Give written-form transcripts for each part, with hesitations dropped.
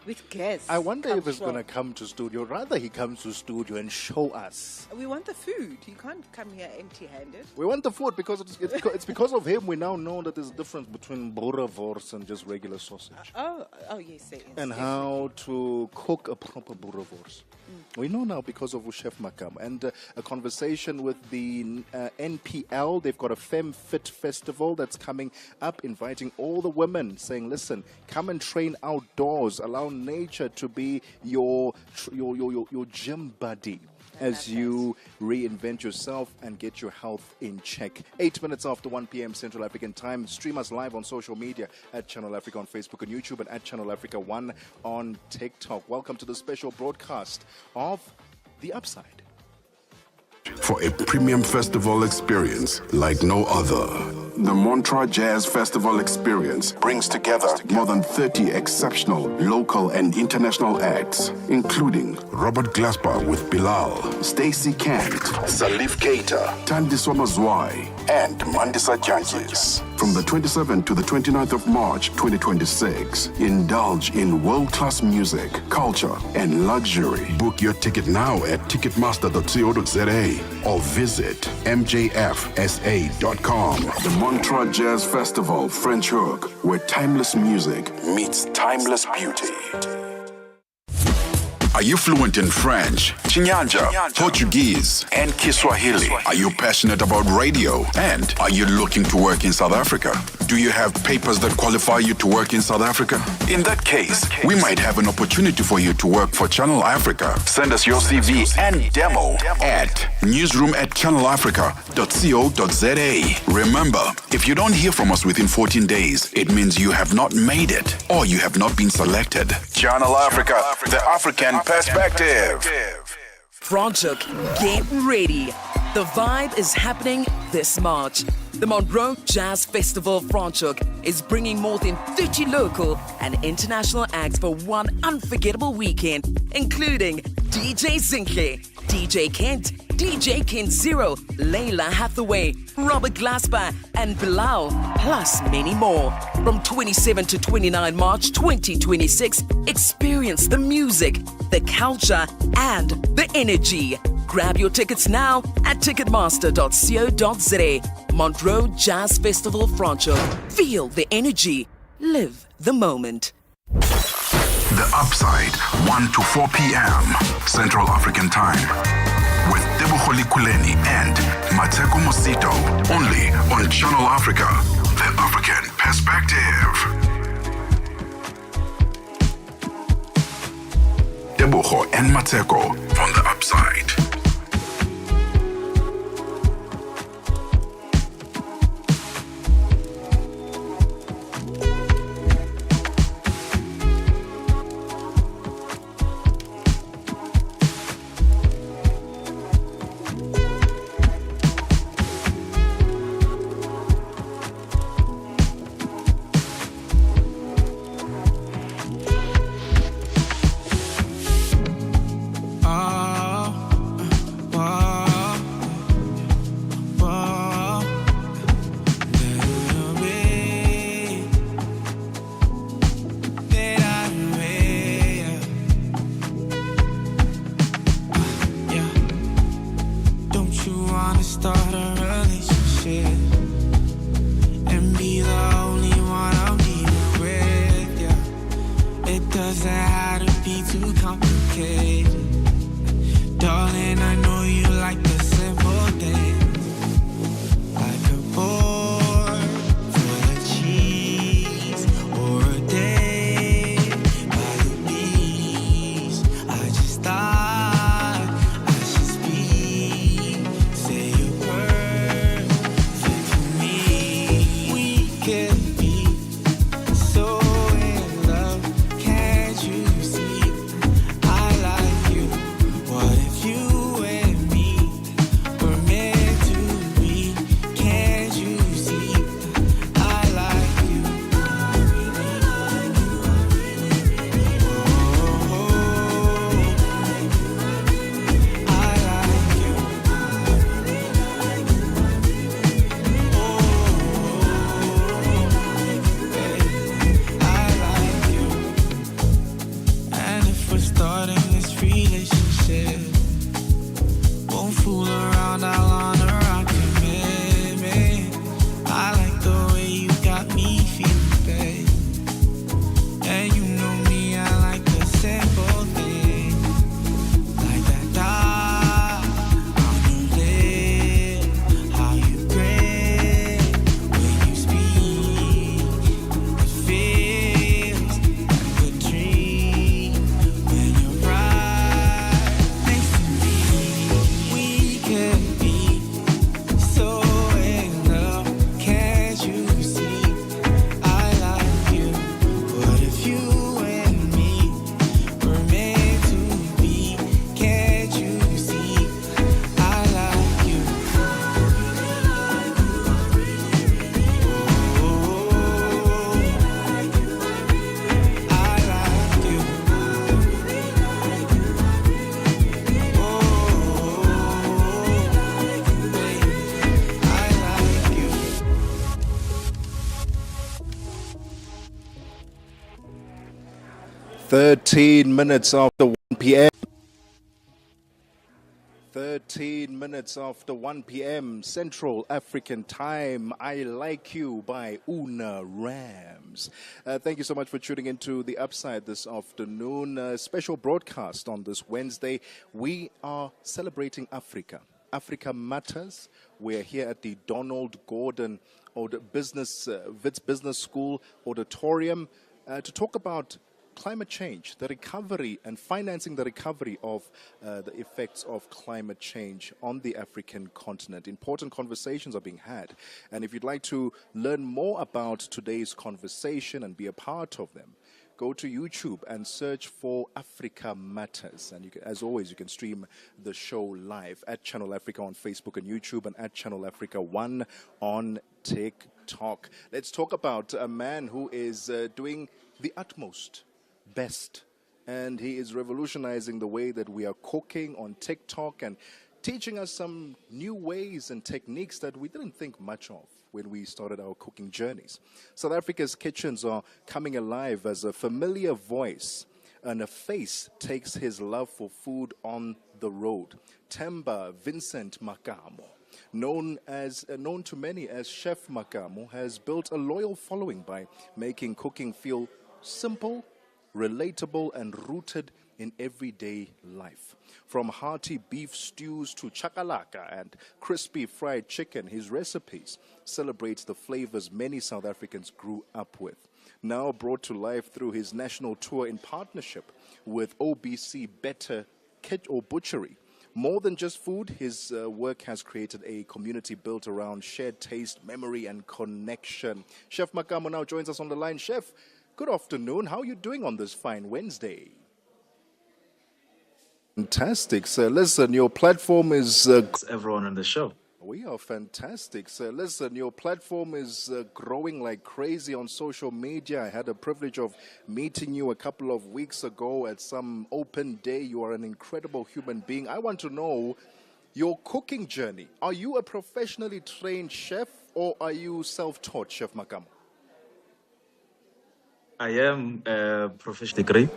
with guests. I wonder if he's from. going to come to studio. Rather, he comes to studio and show us. We want the food. You can't come here empty-handed. We want the food because it's because of him we now know that there's a difference between boerewors and just regular sausage. Oh, yes, there is. And how to cook a proper boerewors. We know now because of Chef Makam. And a conversation with the NPL. They've got a Femme Fit Festival that's coming up, inviting all the women, saying, listen, come and train outdoors. Allow nature to be your gym buddy as you reinvent yourself and get your health in check. 8 minutes after 1 p.m. Central African Time. Stream us live on social media at Channel Africa on Facebook and YouTube, and at Channel Africa 1 on TikTok. Welcome to the special broadcast of The Upside. For a premium festival experience like no other. The Montreux Jazz Festival experience brings together more than 30 exceptional local and international acts, including Robert Glasper with Bilal, Stacey Kent, Salif Keita, Tandiswa Mazwai, and Mandisa Jantjies. From the 27th to the 29th of March 2026, indulge in world-class music, culture, and luxury. Book your ticket now at ticketmaster.co.za or visit mjfsa.com. The Montreux Jazz Festival French Hook, where timeless music meets timeless beauty. Are you fluent in French, Chinyanja, Portuguese, and Kiswahili? Are you passionate about radio? And are you looking to work in South Africa? Do you have papers that qualify you to work in South Africa? In that case, we might have an opportunity for you to work for Channel Africa. Send us your CV and demo at newsroom@channelafrica.co.za. Remember, if you don't hear from us within 14 days, it means you have not made it or you have not been selected. Channel Africa, the African perspective. Franschhoek, get ready. The vibe is happening this March. The Montreux Jazz Festival Franschhoek is bringing more than 30 local and international acts for one unforgettable weekend, including DJ Zinhle, DJ Kent, DJ Kent Zero, Layla Hathaway, Robert Glasper, and Bilal, plus many more. From 27 to 29 March 2026, experience the music, the culture, and the energy. Grab your tickets now at ticketmaster.co.za. Montreux Jazz Festival Franschhoek. Feel the energy. Live the moment. The Upside, 1 to 4 p.m. Central African Time. With Tebogo Lekhuleni and Mmatsheko Mosito. Only on Channel Africa, the African perspective. Tebogo and Mmatsheko on the Upside. 13 minutes after 1 p.m. 13 minutes after 1 p.m. Central African Time. I Like You by Una Rams. Thank you so much for tuning into The Upside this afternoon. Special broadcast on this Wednesday. We are celebrating Africa. Africa Matters. We're here at the Donald Gordon Wits Business School Auditorium to talk about climate change, the recovery and financing the recovery of the effects of climate change on the African continent. Important conversations are being had. And if you'd like to learn more about today's conversation and be a part of them, go to YouTube and search for Africa Matters. And you can, as always, you can stream the show live at Channel Africa on Facebook and YouTube and at Channel Africa 1 on TikTok. Let's talk about a man who is doing the utmost, best, and he is revolutionizing the way that we are cooking on TikTok and teaching us some new ways and techniques that we didn't think much of when we started our cooking journeys. South Africa's kitchens are coming alive as a familiar voice and a face takes his love for food on the road. Themba Vincent Makamo, known to many as Chef Makamo, has built a loyal following by making cooking feel simple, relatable, and rooted in everyday life. From hearty beef stews to chakalaka and crispy fried chicken, his recipes celebrate the flavors many South Africans grew up with. Now brought to life through his national tour in partnership with OBC Better Butchery. More than just food, his work has created a community built around shared taste, memory, and connection. Chef Makamo now joins us on the line. Chef, good afternoon. How are you doing on this fine Wednesday? Fantastic, sir. Listen, your platform is... everyone on the show. We are fantastic, sir. Listen, your platform is growing like crazy on social media. I had the privilege of meeting you a couple of weeks ago at some open day. You are an incredible human being. I want to know your cooking journey. Are you a professionally trained chef or are you self-taught, Chef Makamo? I am a professional degree.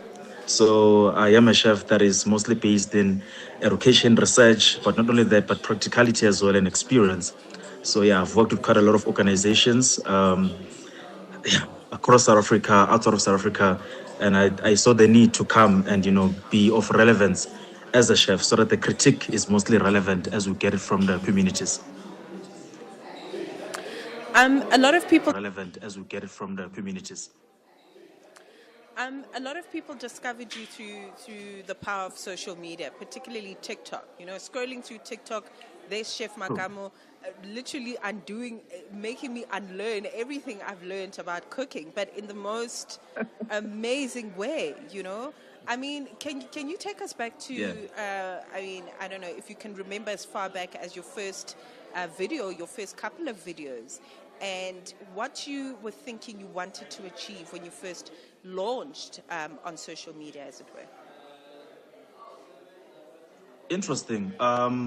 So I am a chef that is mostly based in education, research, but not only that, but practicality as well and experience. So yeah, I've worked with quite a lot of organizations across South Africa, outside of South Africa, and I saw the need to come and, be of relevance as a chef so that the critique is mostly relevant as we get it from the communities. A lot of people Relevant as we get it from the communities. A lot of people discovered you through the power of social media, particularly TikTok. Scrolling through TikTok, there's Chef Makamo, literally making me unlearn everything I've learned about cooking, but in the most amazing way. I mean, can you take us back to? I don't know if you can remember as far back as your first video, your first couple of videos, and what you were thinking you wanted to achieve when you first launched on social media, as it were. Interesting.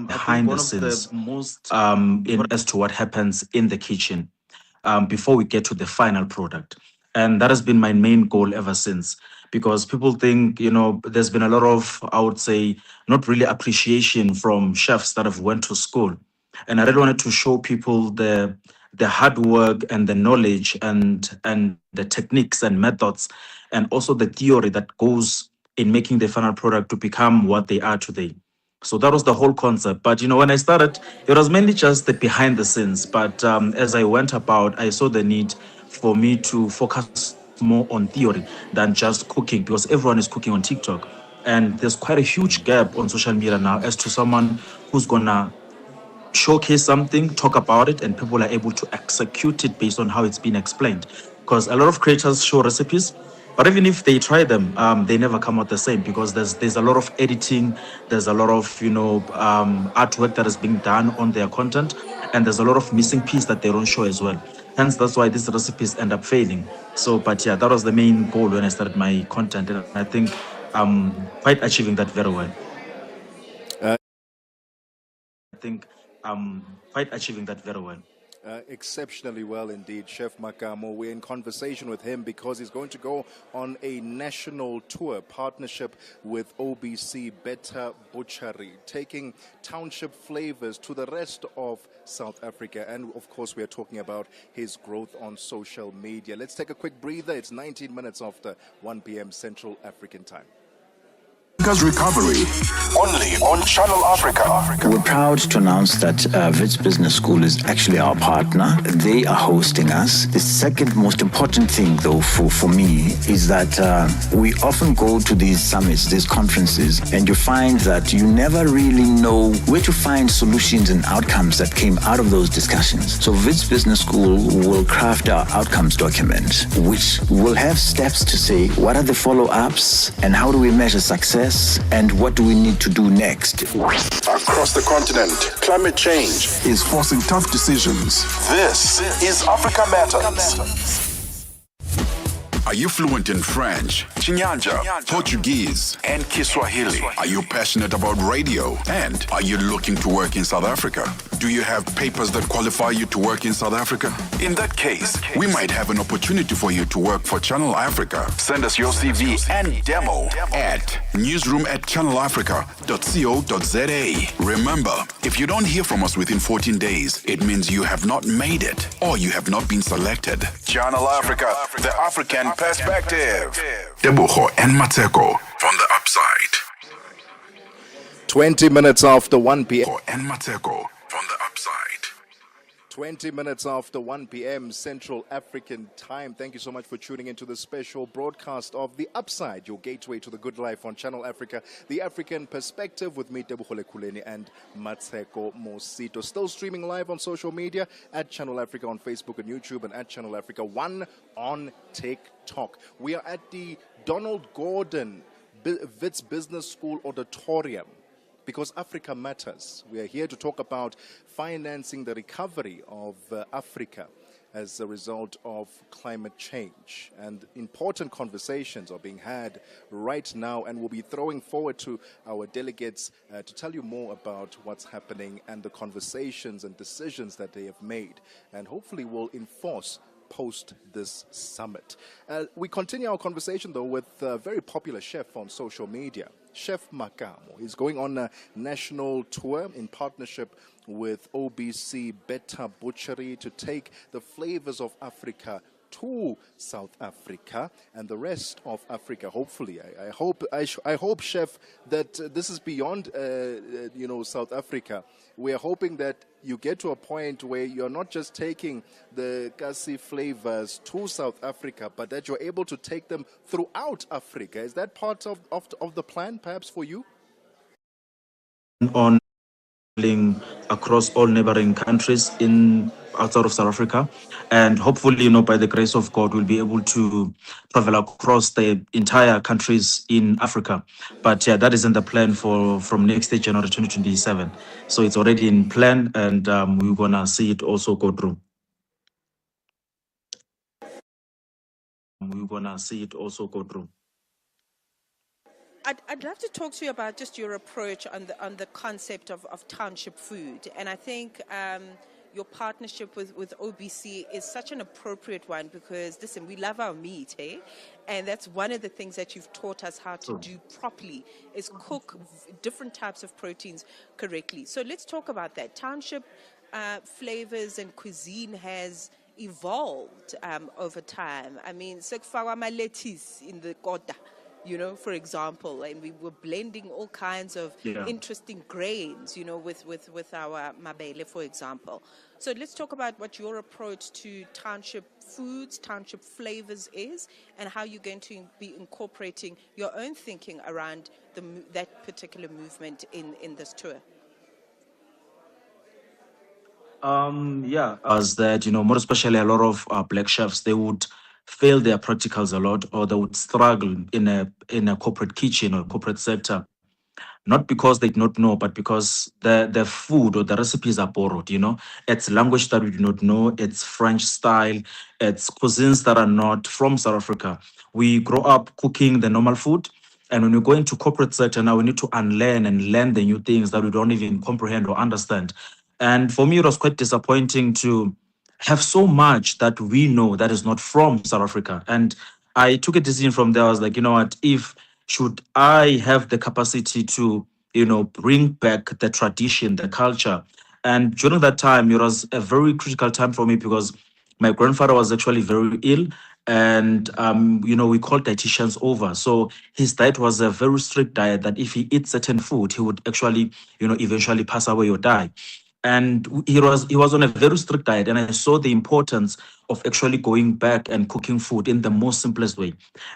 Behind the scenes, most as to what happens in the kitchen before we get to the final product. And that has been my main goal ever since, because people think, there's been a lot of, I would say, not really appreciation from chefs that have went to school. And I really wanted to show people the hard work and the knowledge and the techniques and methods and also the theory that goes in making the final product to become what they are today. So that was the whole concept. But, when I started, it was mainly just the behind the scenes. But as I went about, I saw the need for me to focus more on theory than just cooking, because everyone is cooking on TikTok. And there's quite a huge gap on social media now as to someone who's going to showcase something, talk about it, and people are able to execute it based on how it's been explained. Because a lot of creators show recipes, but even if they try them, they never come out the same, because there's a lot of editing, there's a lot of artwork that is being done on their content, and there's a lot of missing piece that they don't show as well. Hence, that's why these recipes end up failing. So, but yeah, that was the main goal when I started my content, and I think I'm quite achieving that very well. I think I'm quite achieving that very well. Exceptionally well indeed, Chef Makamo. We're in conversation with him because he's going to go on a national tour partnership with OBC Better Butchery, taking township flavors to the rest of South Africa. And of course, we are talking about his growth on social media. Let's take a quick breather. It's 19 minutes after 1 p.m. Central African time. Recovery, only on Channel Africa. We're proud to announce that Wits Business School is actually our partner. They are hosting us. The second most important thing, though, for me, is that we often go to these summits, these conferences, and you find that you never really know where to find solutions and outcomes that came out of those discussions. So Wits Business School will craft our outcomes document, which will have steps to say what are the follow-ups and how do we measure success, and what do we need to do next? Across the continent, climate change is forcing tough decisions. This is Africa Matters. Are you fluent in French, Chinyanja, Portuguese, and Kiswahili? Are you passionate about radio? And are you looking to work in South Africa? Do you have papers that qualify you to work in South Africa? In that case, we might have an opportunity for you to work for Channel Africa. Send us your CV and demo at newsroom@channelafrica.co.za. Remember, if you don't hear from us within 14 days, it means you have not made it or you have not been selected. Channel Africa, the African perspective. Tebogo and Mmatsheko from the upside. 20 minutes after 1 p.m. And Mmatsheko from the upside. 20 minutes after 1 p.m. Central African time. Thank you so much for tuning into this special broadcast of The Upside, your gateway to the good life on Channel Africa, The African Perspective, with me, Tebogo, Lekhuleni, and Mmatsheko Mosito. Still streaming live on social media at Channel Africa on Facebook and YouTube, and at Channel Africa 1 on TikTok. We are at the Donald Gordon Wits Business School Auditorium, because Africa matters. We are here to talk about financing the recovery of Africa as a result of climate change. And important conversations are being had right now, and we'll be throwing forward to our delegates to tell you more about what's happening and the conversations and decisions that they have made, and hopefully will enforce post this summit. We continue our conversation, though, with a very popular chef on social media, Chef Makamo. He's going on a national tour in partnership with OBC Better Butchery to take the flavors of Africa to South Africa and the rest of Africa. Hopefully, I hope, Chef, that this is beyond, South Africa. We are hoping that you get to a point where you're not just taking the Kasi flavors to South Africa, but that you're able to take them throughout Africa. Is that part of the plan, perhaps, for you? On across all neighboring countries outside of South Africa, and hopefully, by the grace of God, we'll be able to travel across the entire countries in Africa. But yeah, that is in the plan from next year, January 2027. So it's already in plan, and we're gonna see it also go through. I'd love to talk to you about just your approach on the concept of township food. And I think your partnership with OBC is such an appropriate one because, listen, we love our meat, eh? And that's one of the things that you've taught us how to do properly, is cook different types of proteins correctly. So let's talk about that. Township flavors and cuisine has evolved over time. I mean, sekufakwa lettuce in the kota, for example, and we were blending all kinds of interesting grains, with our mabele, for example. So let's talk about what your approach to township foods, township flavors is, and how you're going to be incorporating your own thinking around that particular movement in this tour. As that, more especially a lot of black chefs, they would fail their practicals a lot, or they would struggle in a corporate kitchen or corporate sector, not because they do not know, but because the food or the recipes are borrowed. It's language that we do not know, it's French style, it's cuisines that are not from South Africa. We grow up cooking the normal food, and when we go into corporate sector now, we need to unlearn and learn the new things that we don't even comprehend or understand. And for me, it was quite disappointing to have so much that we know that is not from South Africa. And I took a decision from there. I was like, you know what, if should I have the capacity to, bring back the tradition, the culture. And during that time, it was a very critical time for me because my grandfather was actually very ill. And, we called dietitians over. So his diet was a very strict diet that if he eats certain food, he would actually, eventually pass away or die. And he was on a very strict diet, and I saw the importance of actually going back and cooking food in the most simplest way.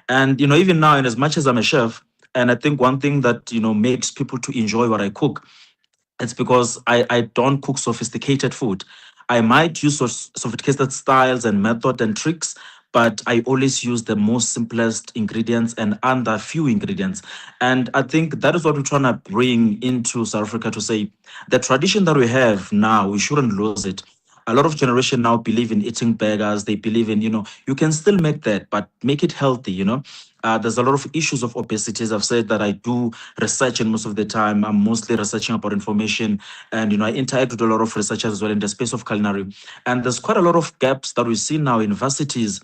And even now, in as much as I'm a chef, and I think one thing that makes people to enjoy what I cook, it's because I don't cook sophisticated food. I might use sophisticated styles and method and tricks, but I always use the most simplest ingredients and under few ingredients. And I think that is what we're trying to bring into South Africa, to say the tradition that we have now, we shouldn't lose it. A lot of generation now believe in eating burgers. They believe in, you can still make that, but make it healthy. There's a lot of issues of obesity. As I've said, that I do research, and most of the time I'm mostly researching about information. And I interact with a lot of researchers as well in the space of culinary. And there's quite a lot of gaps that we see now in universities.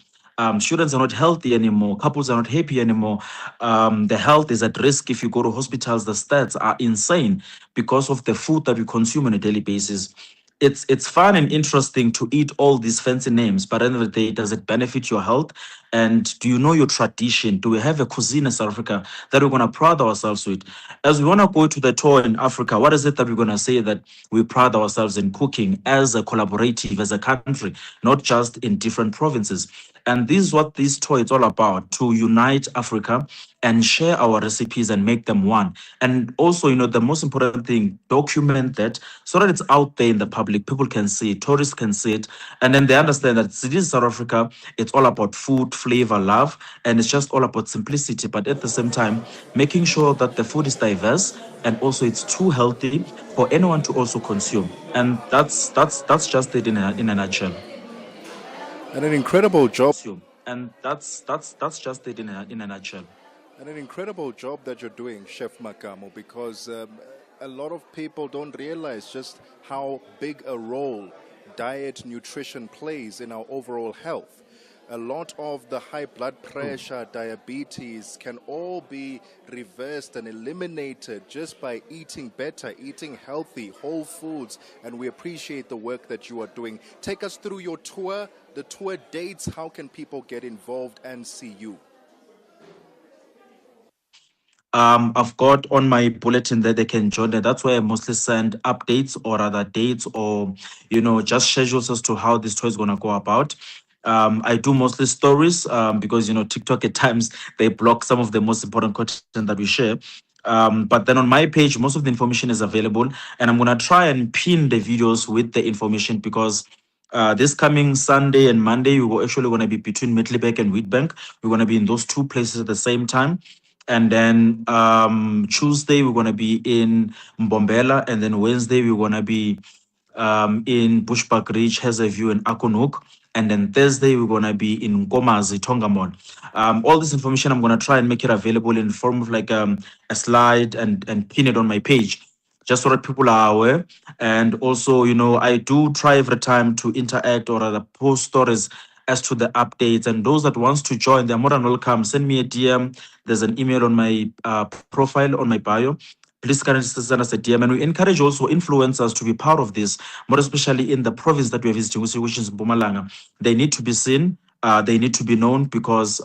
Students are not healthy anymore. Couples are not happy anymore. The health is at risk. If you go to hospitals, the stats are insane because of the food that we consume on a daily basis. It's fun and interesting to eat all these fancy names, but at the end of the day, does it benefit your health? And do you know your tradition? Do we have a cuisine in South Africa that we're going to pride ourselves with? As we want to go to the tour in Africa, what is it that we're going to say that we pride ourselves in cooking as a collaborative, as a country, not just in different provinces? And this is what this tour is all about, to unite Africa and share our recipes and make them one. And also, the most important thing, document that so that it's out there in the public. People can see it, tourists can see it, and then they understand that this is South Africa. It's all about food, flavor, love, and it's just all about simplicity. But at the same time, making sure that the food is diverse and also it's too healthy for anyone to also consume. And that's just it in a nutshell. And an incredible job. And that's just it in a nutshell. And an incredible job that you're doing, Chef Makamo, because a lot of people don't realize just how big a role diet, nutrition plays in our overall health. A lot of the high blood pressure, diabetes can all be reversed and eliminated just by eating better, eating healthy, whole foods. And we appreciate the work that you are doing. Take us through your tour, the tour dates. How can people get involved and see you? I've got on my bulletin that they can join. And that's where I mostly send updates or other dates, or just schedules as to how this tour is gonna go about. I do mostly stories because TikTok at times they block some of the most important content that we share. But then on my page, most of the information is available, and I'm gonna try and pin the videos with the information because. This coming Sunday and Monday, we were actually going to be between Middelburg and Witbank. We're going to be in those two places at the same time. And then Tuesday, we're going to be in Mbombela. And then Wednesday, we're going to be in Bushbuck Ridge, Hazelview, and Akonuk. And then Thursday, we're going to be in Nkomazi, Tongamon. All this information, I'm going to try and make it available in the form of like a slide and pin it on my page, just so that people are aware. And also, I do try every time to interact or rather post stories as to the updates. And those that wants to join, they're more than welcome. Send me a DM. There's an email on my profile on my bio. Please kindly send us a DM. And we encourage also influencers to be part of this, more especially in the province that we're visiting, which is Mpumalanga. They need to be seen. They need to be known because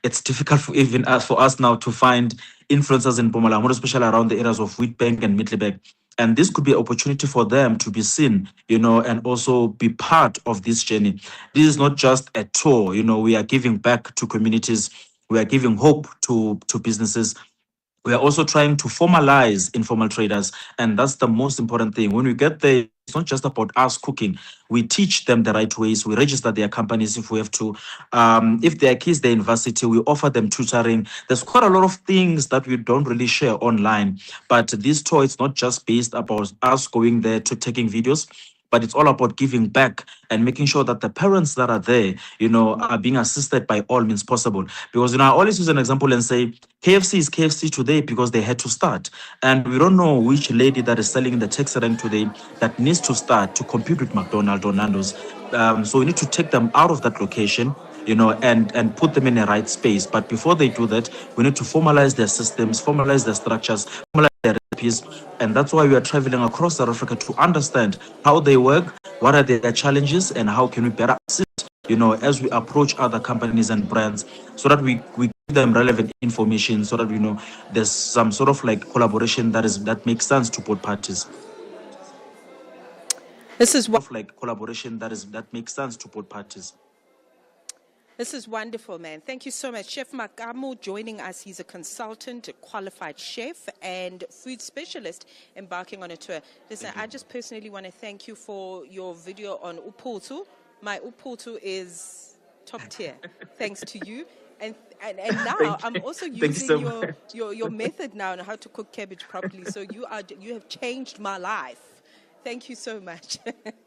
it's difficult for us now to find influencers in Mpumalanga, more especially around the areas of Witbank and Middelburg. And this could be an opportunity for them to be seen, and also be part of this journey. This is not just a tour, we are giving back to communities. We are giving hope to businesses. We are also trying to formalize informal traders, and that's the most important thing. When we get there, it's not just about us cooking. We teach them the right ways. We register their companies if we have to. If their kids, the university, we offer them tutoring. There's quite a lot of things that we don't really share online. But this tour is not just based about us going there to taking videos, but it's all about giving back and making sure that the parents that are there, are being assisted by all means possible. Because, I always use an example and say, KFC is KFC today because they had to start. And we don't know which lady that is selling in the taxi rank today that needs to start to compete with McDonald's or Nando's. So we need to take them out of that location, and put them in a right space. But before they do that, we need to formalize their systems, formalize their structures, formalize their recipes. And that's why we are traveling across South Africa to understand how they work, what are their challenges, and how can we better assist, as we approach other companies and brands, so that we give them relevant information, so that there's some sort of like collaboration that makes sense to both parties. This is what collaboration that makes sense to both parties. This is wonderful, man. Thank you so much. Chef Makamo joining us. He's a consultant, a qualified chef, and food specialist embarking on a tour. Listen, I just personally want to thank you for your video on Upoto. My Upoto is top tier, thanks to you. And now I'm also using your method now on how to cook cabbage properly. So you have changed my life. Thank you so much.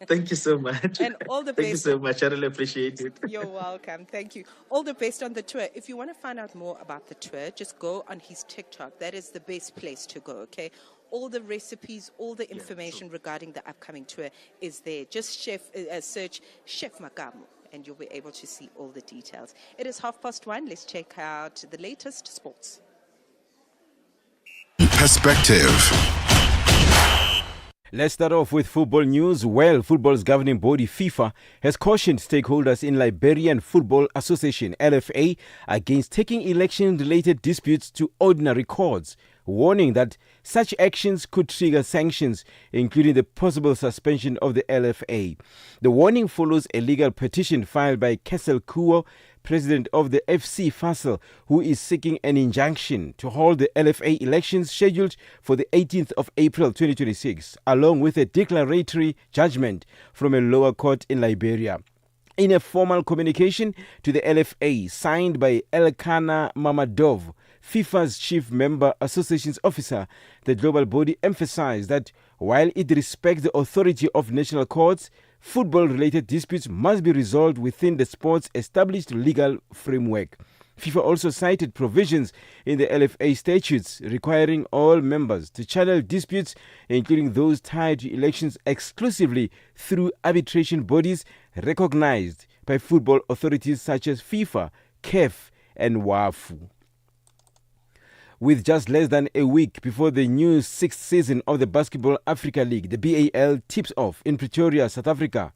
Thank you so much. And all the best. Thank you so much. I really appreciate it. You're welcome. Thank you. All the best on the tour. If you want to find out more about the tour, just go on his TikTok. That is the best place to go, okay? All the recipes, all the information regarding the upcoming tour is there. Just search Chef Makamo, and you'll be able to see all the details. It is 1:30. Let's check out the latest sports. Perspective. Let's start off with football news. Well, football's governing body, FIFA, has cautioned stakeholders in Liberian Football Association, LFA, against taking election-related disputes to ordinary courts, warning that such actions could trigger sanctions, including the possible suspension of the LFA. The warning follows a legal petition filed by Kessel Kuo, president of the FC Fasel, who is seeking an injunction to hold the LFA elections scheduled for the 18th of April 2026, along with a declaratory judgment from a lower court in Liberia. In a formal communication to the LFA signed by Elkana Mamadov, FIFA's chief member associations officer, the global body emphasized that while it respects the authority of national courts, football-related disputes must be resolved within the sport's established legal framework. FIFA also cited provisions in the LFA statutes requiring all members to channel disputes, including those tied to elections, exclusively through arbitration bodies recognized by football authorities such as FIFA, CAF, and WAFU. With just less than a week before the new sixth season of the Basketball Africa League, the BAL tips off in Pretoria, South Africa,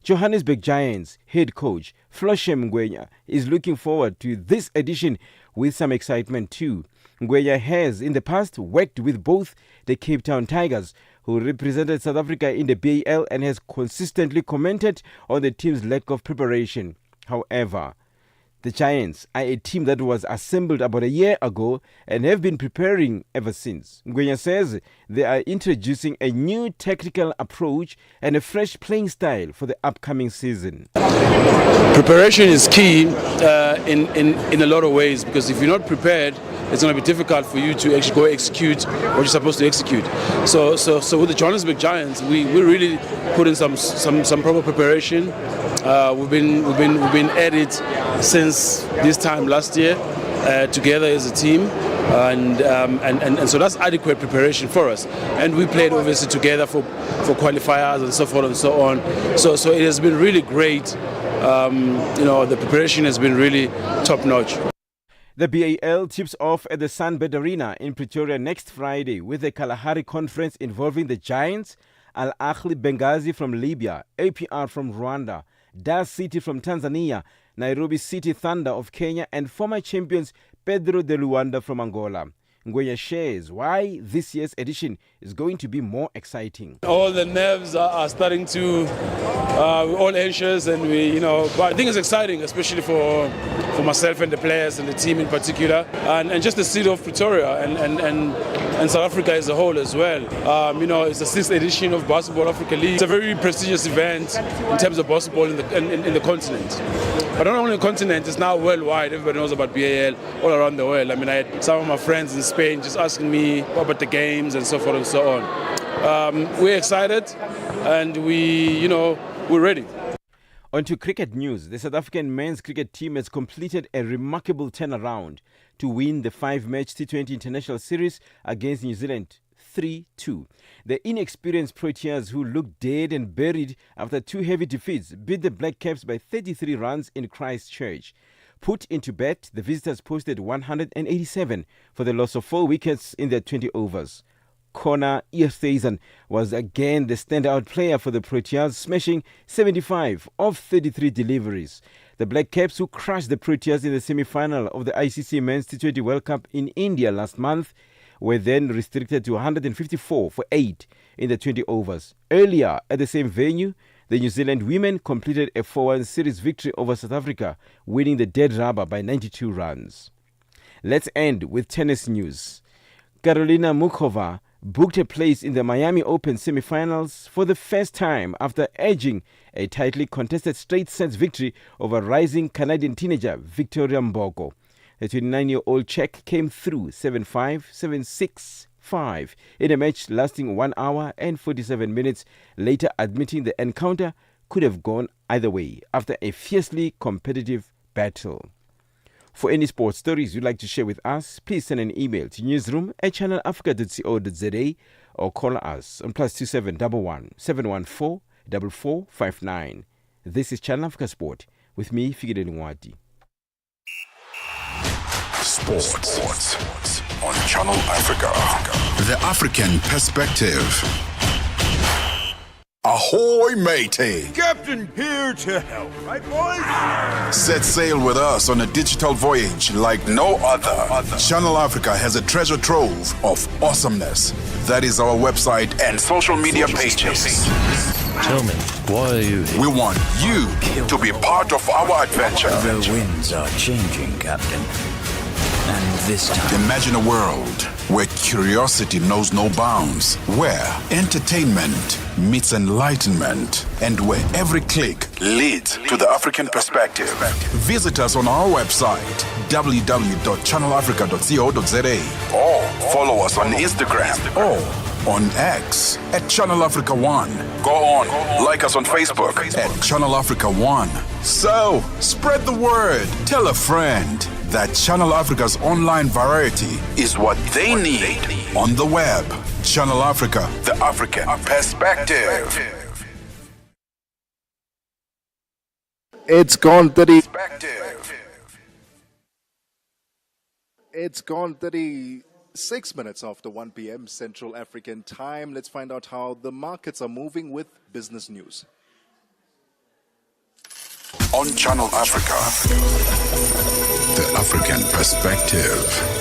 Johannesburg Giants head coach Floshem Ngwenya is looking forward to this edition with some excitement too. Ngwenya has in the past worked with both the Cape Town Tigers, who represented South Africa in the BAL, and has consistently commented on the team's lack of preparation. However, the Giants are a team that was assembled about a year ago and have been preparing ever since. Ngwenya says they are introducing a new tactical approach and a fresh playing style for the upcoming season. Preparation is key in a lot of ways, because if you're not prepared, it's going to be difficult for you to actually go execute what you're supposed to execute. So with the Johannesburg Giants, we really put in some proper preparation. We've been at it since this time last year, together as a team, and so that's adequate preparation for us. And we played obviously together for qualifiers and so forth and so on. So it has been really great. The preparation has been really top notch. The BAL tips off at the Sunbed Arena in Pretoria next Friday with a Kalahari conference involving the Giants, Al Ahly Benghazi from Libya, APR from Rwanda, Dar City from Tanzania, Nairobi City Thunder of Kenya, and former champions Pedro de Luanda from Angola. Ngwenya shares why this year's edition is going to be more exciting. All the nerves are starting to, we're all anxious, and but I think it's exciting, especially for myself and the players and the team in particular, and just the city of Pretoria and South Africa as a whole as well. It's the 6th edition of Basketball Africa League. It's a very prestigious event in terms of basketball in the continent. But not only the continent, it's now worldwide. Everybody knows about BAL all around the world. I had some of my friends in Spain just asking me about the games and so forth and so on. we're excited and we're ready. On to cricket news. The South African men's cricket team has completed a remarkable turnaround to win the 5-match T20 International Series against New Zealand 3-2. The inexperienced Proteas, who looked dead and buried after 2 heavy defeats, beat the Black Caps by 33 runs in Christchurch. Put into bet, the visitors posted 187 for the loss of 4 wickets in their 20 overs. Connor Easthuizen was again the standout player for the Proteas, smashing 75 of 33 deliveries. The Black Caps, who crushed the Proteas in the semi-final of the ICC Men's T20 World Cup in India last month, were then restricted to 154 for 8 in the 20 overs. Earlier at the same venue, the New Zealand women completed a 4-1 series victory over South Africa, winning the dead rubber by 92 runs. Let's end with tennis news. Karolina Muchova booked a place in the Miami Open semi-finals for the first time after edging a tightly contested straight sets victory over rising Canadian teenager Victoria Mbogo. The 29-year-old Czech came through 7-5, 7-6, 5 in a match lasting 1 hour and 47 minutes, later admitting the encounter could have gone either way after a fiercely competitive battle. For any sports stories you'd like to share with us, please send an email to newsroom@channelafrica.co.za or call us on +2711 714 4459. This is Channel Africa Sport with me, Figile Nwadi. Sports on Channel Africa. The African perspective. Ahoy, matey! Captain here to help, right, boys? Set sail with us on a digital voyage like no other. Channel Africa has a treasure trove of awesomeness. That is our website and social media pages. Tell me, why are you here? We want you to be part of our adventure. The winds are changing, Captain. And this time... Imagine a world where curiosity knows no bounds, where entertainment meets enlightenment, and where every click leads to the African perspective. Visit us on our website, www.channelafrica.co.za, or follow us on Instagram or on X at Channel Africa 1. Go on, like us on Facebook at Channel Africa 1. So, spread the word. Tell a friend that Channel Africa's online variety is what they need on the web. Channel Africa, the African perspective. It's gone 30. It's gone 36 minutes after 1 p.m. Central African time. Let's find out how the markets are moving with business news. On Channel Africa, the African perspective.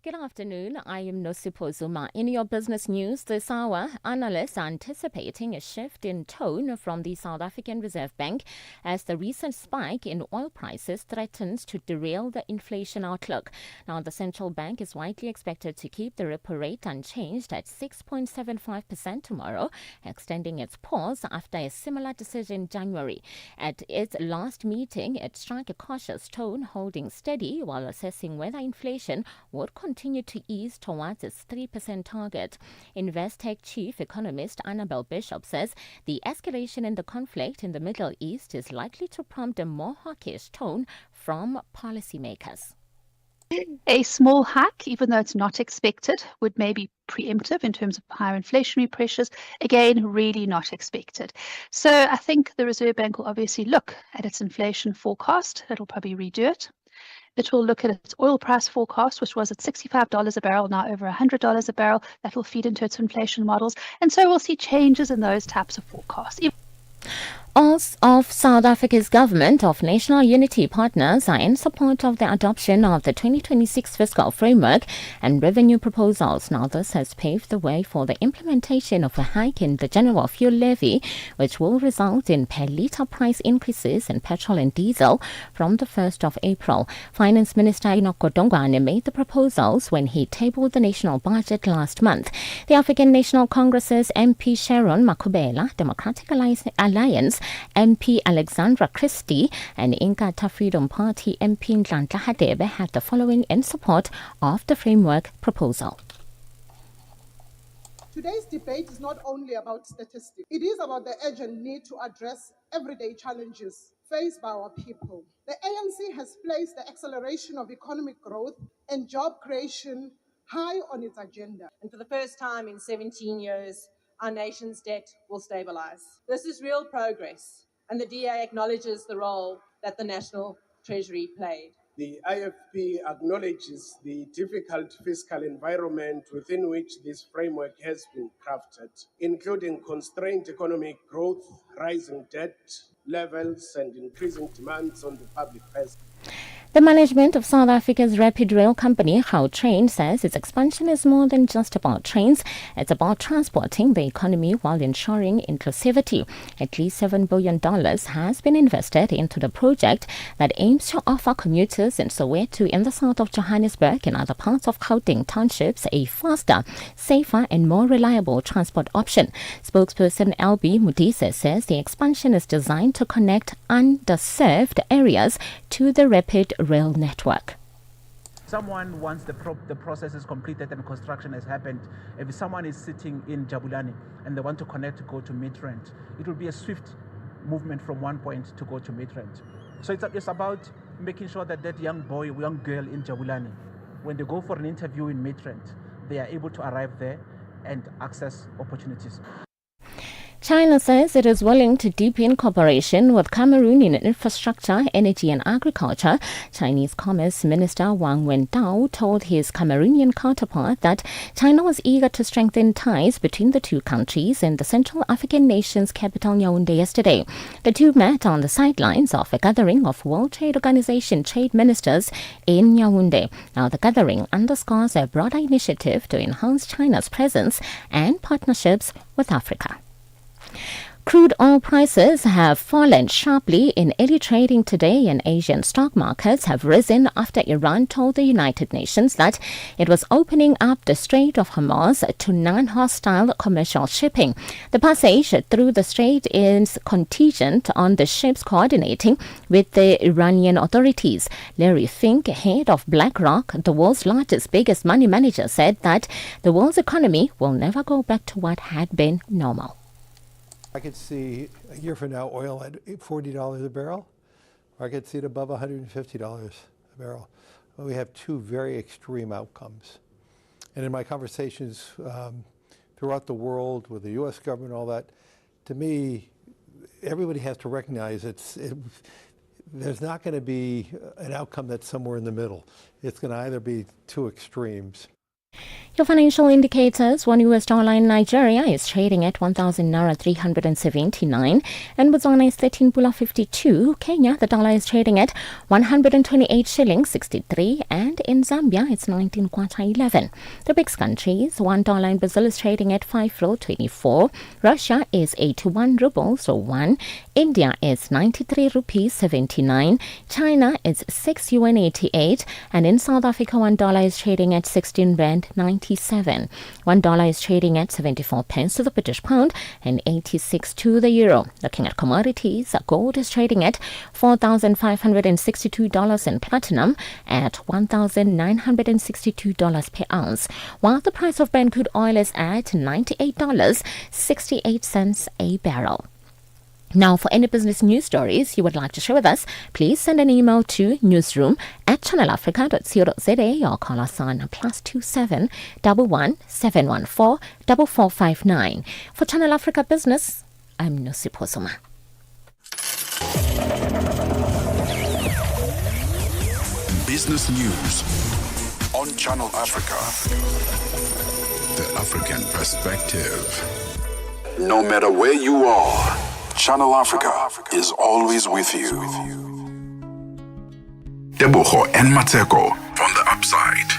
Good afternoon. I am Mosito Zuma. In your business news this hour, analysts are anticipating a shift in tone from the South African Reserve Bank as the recent spike in oil prices threatens to derail the inflation outlook. Now, the central bank is widely expected to keep the repo rate unchanged at 6.75% tomorrow, extending its pause after a similar decision in January. At its last meeting, it struck a cautious tone, holding steady while assessing whether inflation would continue to ease towards its 3% target. Investec chief economist Annabel Bishop says the escalation in the conflict in the Middle East is likely to prompt a more hawkish tone from policymakers. A small hike, even though it's not expected, would maybe preemptive in terms of higher inflationary pressures. Again, really not expected. So I think the Reserve Bank will obviously look at its inflation forecast. It'll probably redo it. It will look at its oil price forecast, which was at $65 a barrel, now over $100 a barrel. That will feed into its inflation models. And so we'll see changes in those types of forecasts. All of South Africa's government of national unity partners are in support of the adoption of the 2026 fiscal framework and revenue proposals. Now, this has paved the way for the implementation of a hike in the general fuel levy, which will result in per litre price increases in petrol and diesel from the 1st of April. Finance Minister Enoch Godongwana made the proposals when he tabled the national budget last month. The African National Congress's MP Sharon Makubela, Democratic Alliance MP Alexandra Christie and Inkatha Freedom Party MP Nhlanhla Hadebe had the following in support of the framework proposal. Today's debate is not only about statistics, it is about the urgent need to address everyday challenges faced by our people. The ANC has placed the acceleration of economic growth and job creation high on its agenda. And for the first time in 17 years, our nation's debt will stabilise. This is real progress, and the DA acknowledges the role that the National Treasury played. The IFP acknowledges the difficult fiscal environment within which this framework has been crafted, including constrained economic growth, rising debt levels, and increasing demands on the public purse. The management of South Africa's rapid rail company, Gautrain, says its expansion is more than just about trains. It's about transporting the economy while ensuring inclusivity. At least $7 billion has been invested into the project that aims to offer commuters in Soweto, in the south of Johannesburg, and other parts of Gauteng townships a faster, safer, and more reliable transport option. Spokesperson LB Mudise says the expansion is designed to connect underserved areas to the rapid rail network. Someone, once the process is completed and construction has happened, if someone is sitting in Jabulani and they want to connect to go to Midrand, it will be a swift movement from one point to go to Midrand. So it's about making sure that that young boy or young girl in Jabulani, when they go for an interview in Midrand, they are able to arrive there and access opportunities. China says it is willing to deepen cooperation with Cameroon in infrastructure, energy and agriculture. Chinese Commerce Minister Wang Wentao told his Cameroonian counterpart that China was eager to strengthen ties between the two countries in the Central African nation's capital Yaoundé yesterday. The two met on the sidelines of a gathering of World Trade Organization trade ministers in Yaoundé. Now, the gathering underscores a broader initiative to enhance China's presence and partnerships with Africa. Crude oil prices have fallen sharply in early trading today, and Asian stock markets have risen after Iran told the United Nations that it was opening up the Strait of Hormuz to non-hostile commercial shipping. The passage through the strait is contingent on the ships coordinating with the Iranian authorities. Larry Fink, head of BlackRock, the world's biggest money manager, said that the world's economy will never go back to what had been normal. I could see a year from now oil at $40 a barrel, or I could see it above $150 a barrel. Well, we have two very extreme outcomes. And in my conversations throughout the world with the U.S. government and all that, to me, everybody has to recognize there's not going to be an outcome that's somewhere in the middle. It's going to either be two extremes. Your financial indicators: one US dollar in Nigeria is trading at 1,000 naira 379, and Botswana is 13.52. Kenya, the dollar is trading at 128 shillings 63, and in Zambia it's 19.11. The BRICS countries: $1 in Brazil is trading at 5.24. Russia is 81 rubles or 1. India is 93 rupees 79. China is 6 yuan 88, and in South Africa $1 is trading at 16 rand 97. $1 is trading at 74 pence to the British pound and 86 to the euro. Looking at commodities, gold is trading at $4,562 and platinum at $1,962 per ounce, while the price of Brent crude oil is at $98.68 a barrel. Now, for any business news stories you would like to share with us, please send an email to newsroom@channelafrica.co.za or call us on +27 11 714 4459. For Channel Africa Business, I'm Mosito. Business News on Channel Africa. The African perspective. No matter where you are, Channel Africa is always with you. Tebogo and Mmatsheko from the upside.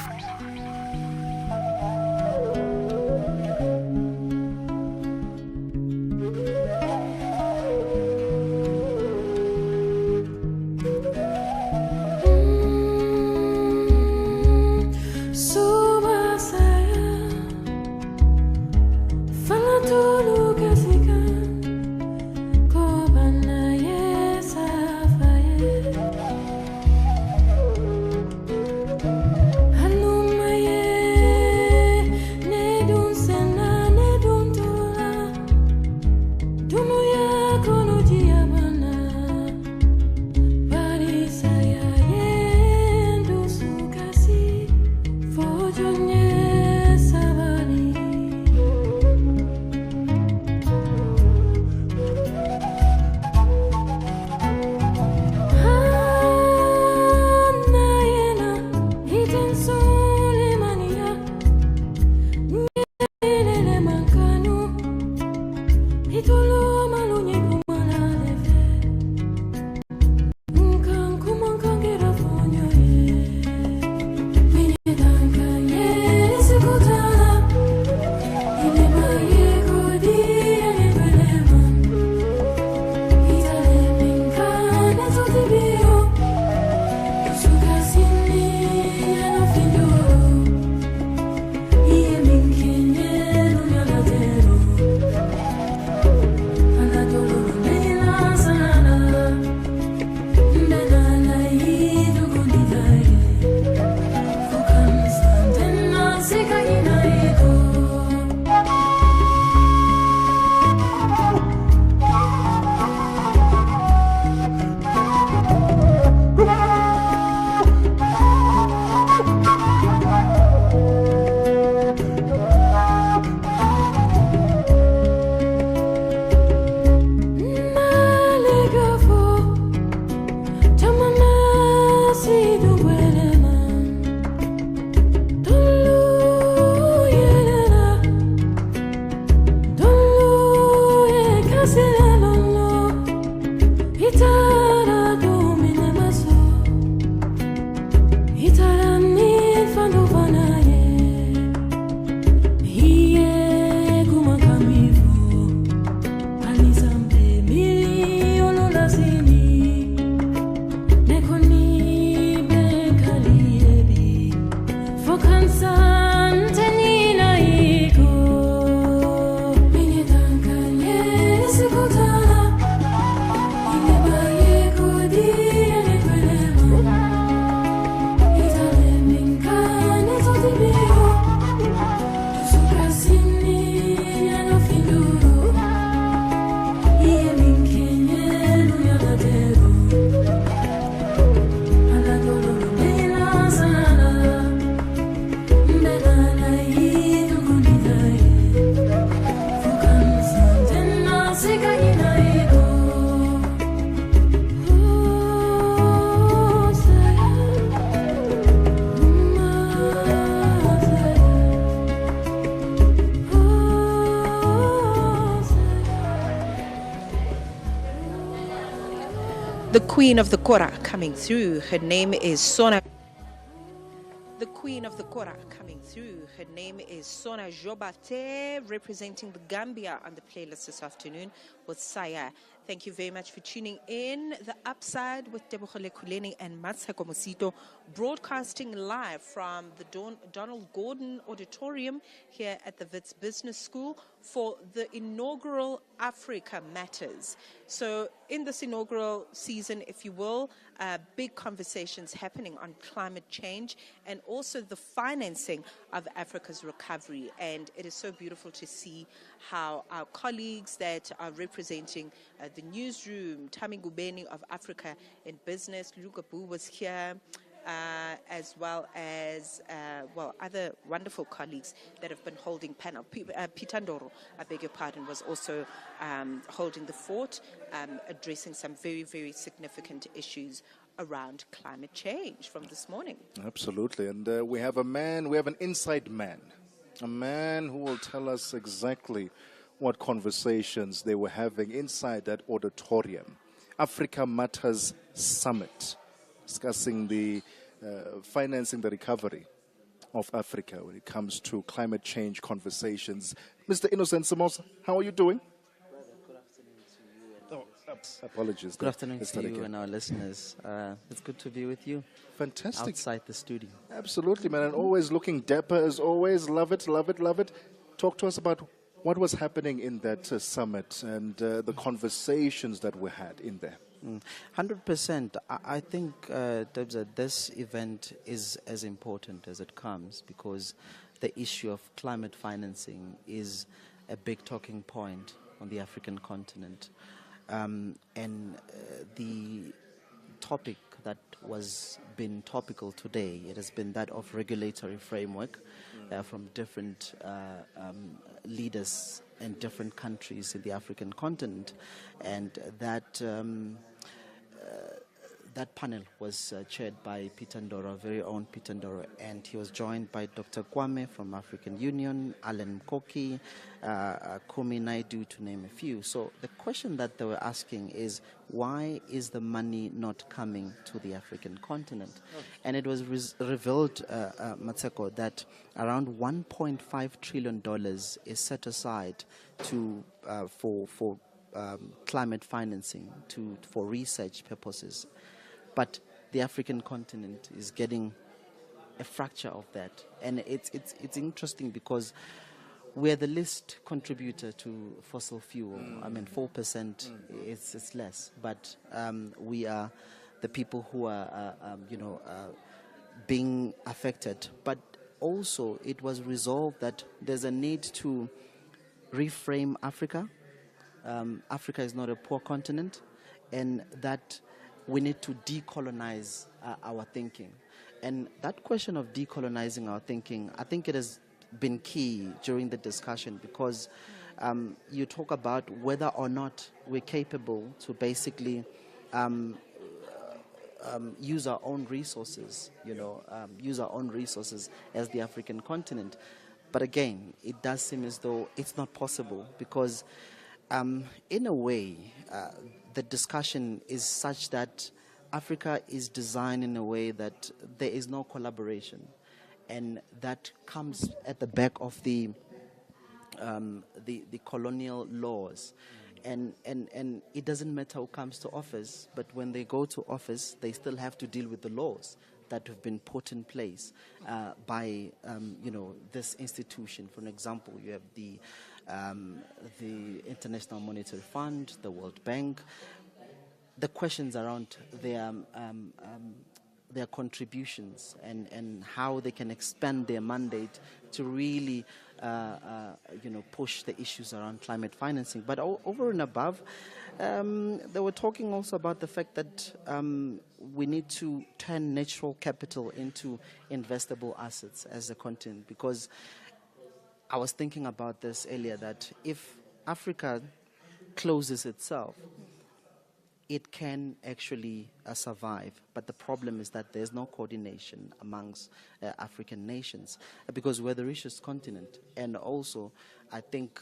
The queen of the Kora coming through. Her name is Sona. The queen of the Kora coming through. Her name is Sona Jobate, representing the Gambia on the playlist this afternoon with Saya. Thank you very much for tuning in. The Upside with Tebogo, Lekhuleni and Mmatsheko Mosito, broadcasting live from the Donald Gordon Auditorium here at the Wits Business School for the inaugural Africa Matters. So in this inaugural season, if you will, big conversations happening on climate change and also the financing of Africa's recovery. And it is so beautiful to see how our colleagues that are representing the newsroom, Tami Gubeni of Africa in Business, Luka Bu was here, as well as other wonderful colleagues that have been holding panel. Pitandoro, I beg your pardon, was also holding the fort, addressing some very, very significant issues around climate change from this morning. Absolutely. And we have an inside man, a man who will tell us exactly what conversations they were having inside that auditorium. Africa Matters Summit, discussing the financing the recovery of Africa when it comes to climate change conversations. Mr. Innocent Samos, how are you doing? Good afternoon to you. Apologies. Good afternoon to you and our listeners. It's good to be with you. Fantastic. Outside the studio. Absolutely, man. And always looking dapper as always. Love it, love it, love it. Talk to us about what was happening in that summit and the conversations that were had in there. 100%. I think, Debs, that this event is as important as it comes because the issue of climate financing is a big talking point on the African continent. And the topic that was been topical today. It has been that of regulatory framework from different leaders in different countries in the African continent, and that panel was chaired by Peter Ndoro, our very own Peter Ndoro, and he was joined by Dr. Kwame from African Union, Alan Mkoki, Kumi Naidu, to name a few. So the question that they were asking is, why is the money not coming to the African continent? And it was revealed, Mmatsheko, that around $1.5 trillion is set aside for climate financing, for research purposes. But the African continent is getting a fracture of that. And it's interesting because we're the least contributor to fossil fuel. I mean, 4% it's less. But we are the people who are, being affected. But also it was resolved that there's a need to reframe Africa. Africa is not a poor continent, and that we need to decolonize our thinking. And that question of decolonizing our thinking, I think it has been key during the discussion, because you talk about whether or not we're capable to basically use our own resources, use our own resources as the African continent. But again, it does seem as though it's not possible, because in a way, the discussion is such that Africa is designed in a way that there is no collaboration, and that comes at the back of the colonial laws. And it doesn't matter who comes to office, but when they go to office, they still have to deal with the laws that have been put in place by this institution. For example, you have the International Monetary Fund, the World Bank. The questions around their contributions and how they can expand their mandate to really push the issues around climate financing. But over and above, they were talking also about the fact that we need to turn natural capital into investable assets as a continent, because I was thinking about this earlier, that if Africa closes itself, it can actually survive. But the problem is that there's no coordination amongst African nations, because we're the richest continent. And also, I think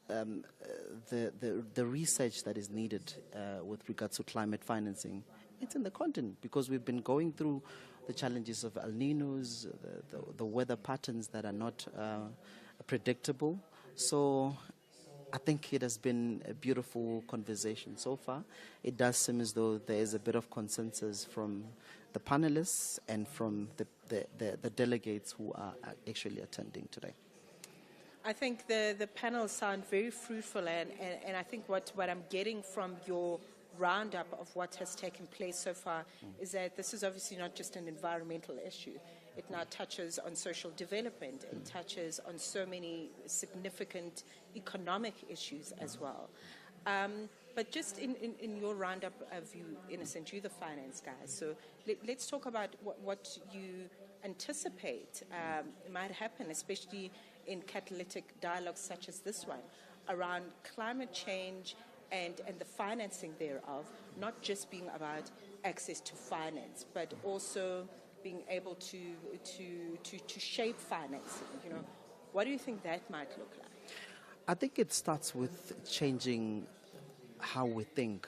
the research that is needed with regards to climate financing, it's in the continent, because we've been going through the challenges of El Ninos, the weather patterns that are not predictable. So I think it has been a beautiful conversation so far. It does seem as though there is a bit of consensus from the panelists and from the delegates who are actually attending today. I think the panels sound very fruitful, and I think what I'm getting from your roundup of what has taken place so far is that this is obviously not just an environmental issue. It now touches on social development and touches on so many significant economic issues as well. But just in your roundup of you, Innocent, you're the finance guy, so let's talk about what you anticipate might happen, especially in catalytic dialogues such as this one, around climate change and the financing thereof, not just being about access to finance, but also being able to shape financing. What do you think that might look like? I think it starts with changing how we think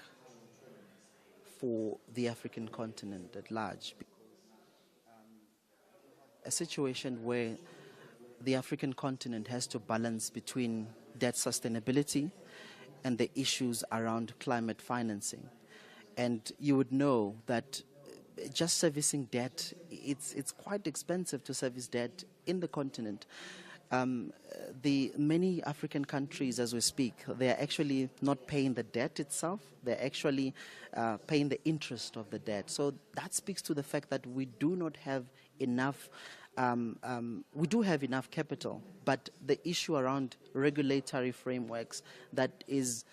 for the African continent at large. A situation where the African continent has to balance between debt sustainability and the issues around climate financing. And you would know that just servicing debt, it's quite expensive to service debt in the continent. The many African countries, as we speak, they're actually not paying the debt itself. They're actually paying the interest of the debt. So that speaks to the fact that we do not have enough. We do have enough capital, but the issue around regulatory frameworks that is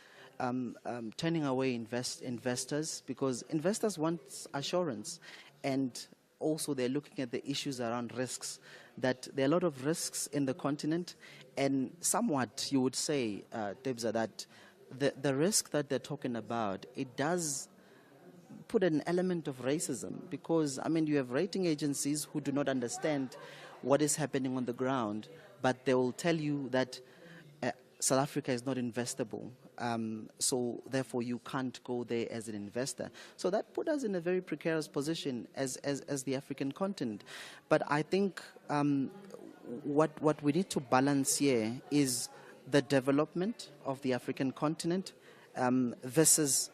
turning away investors, because investors want assurance, and also they're looking at the issues around risks, that there are a lot of risks in the continent, and somewhat you would say, Debza, that the risk that they're talking about, it does put an element of racism, because, I mean, you have rating agencies who do not understand what is happening on the ground, but they will tell you that South Africa is not investable, so therefore you can't go there as an investor. So that put us in a very precarious position as the African continent. But I think what we need to balance here is the development of the African continent versus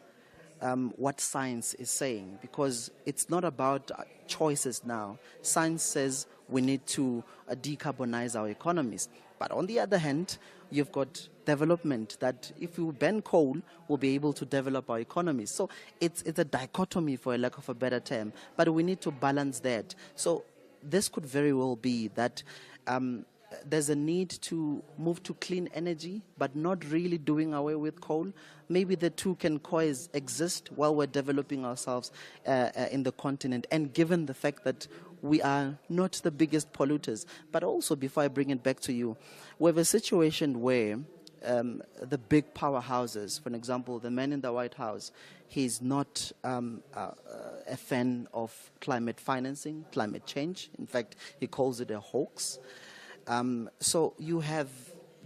what science is saying, because it's not about choices now. Science says we need to decarbonize our economies. But on the other hand, you've got development that if you ban coal, we'll be able to develop our economies. So it's a dichotomy, for a lack of a better term, but we need to balance that. So this could very well be that there's a need to move to clean energy, but not really doing away with coal. Maybe the two can coexist while we're developing ourselves in the continent. And given the fact that we are not the biggest polluters, but also, before I bring it back to you, we have a situation where the big powerhouses, for example, the man in the White House, he's not a fan of climate financing, climate change. In fact, he calls it a hoax. So you have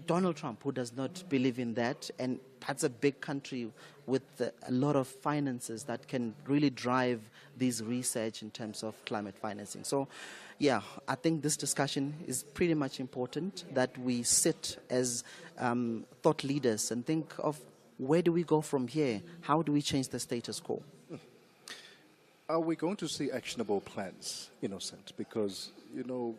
Donald Trump, who does not believe in that, and that's a big country with a lot of finances that can really drive this research in terms of climate financing. So, yeah, I think this discussion is pretty much important, that we sit as thought leaders and think of where do we go from here? How do we change the status quo? Are we going to see actionable plans, Innocent? Because, you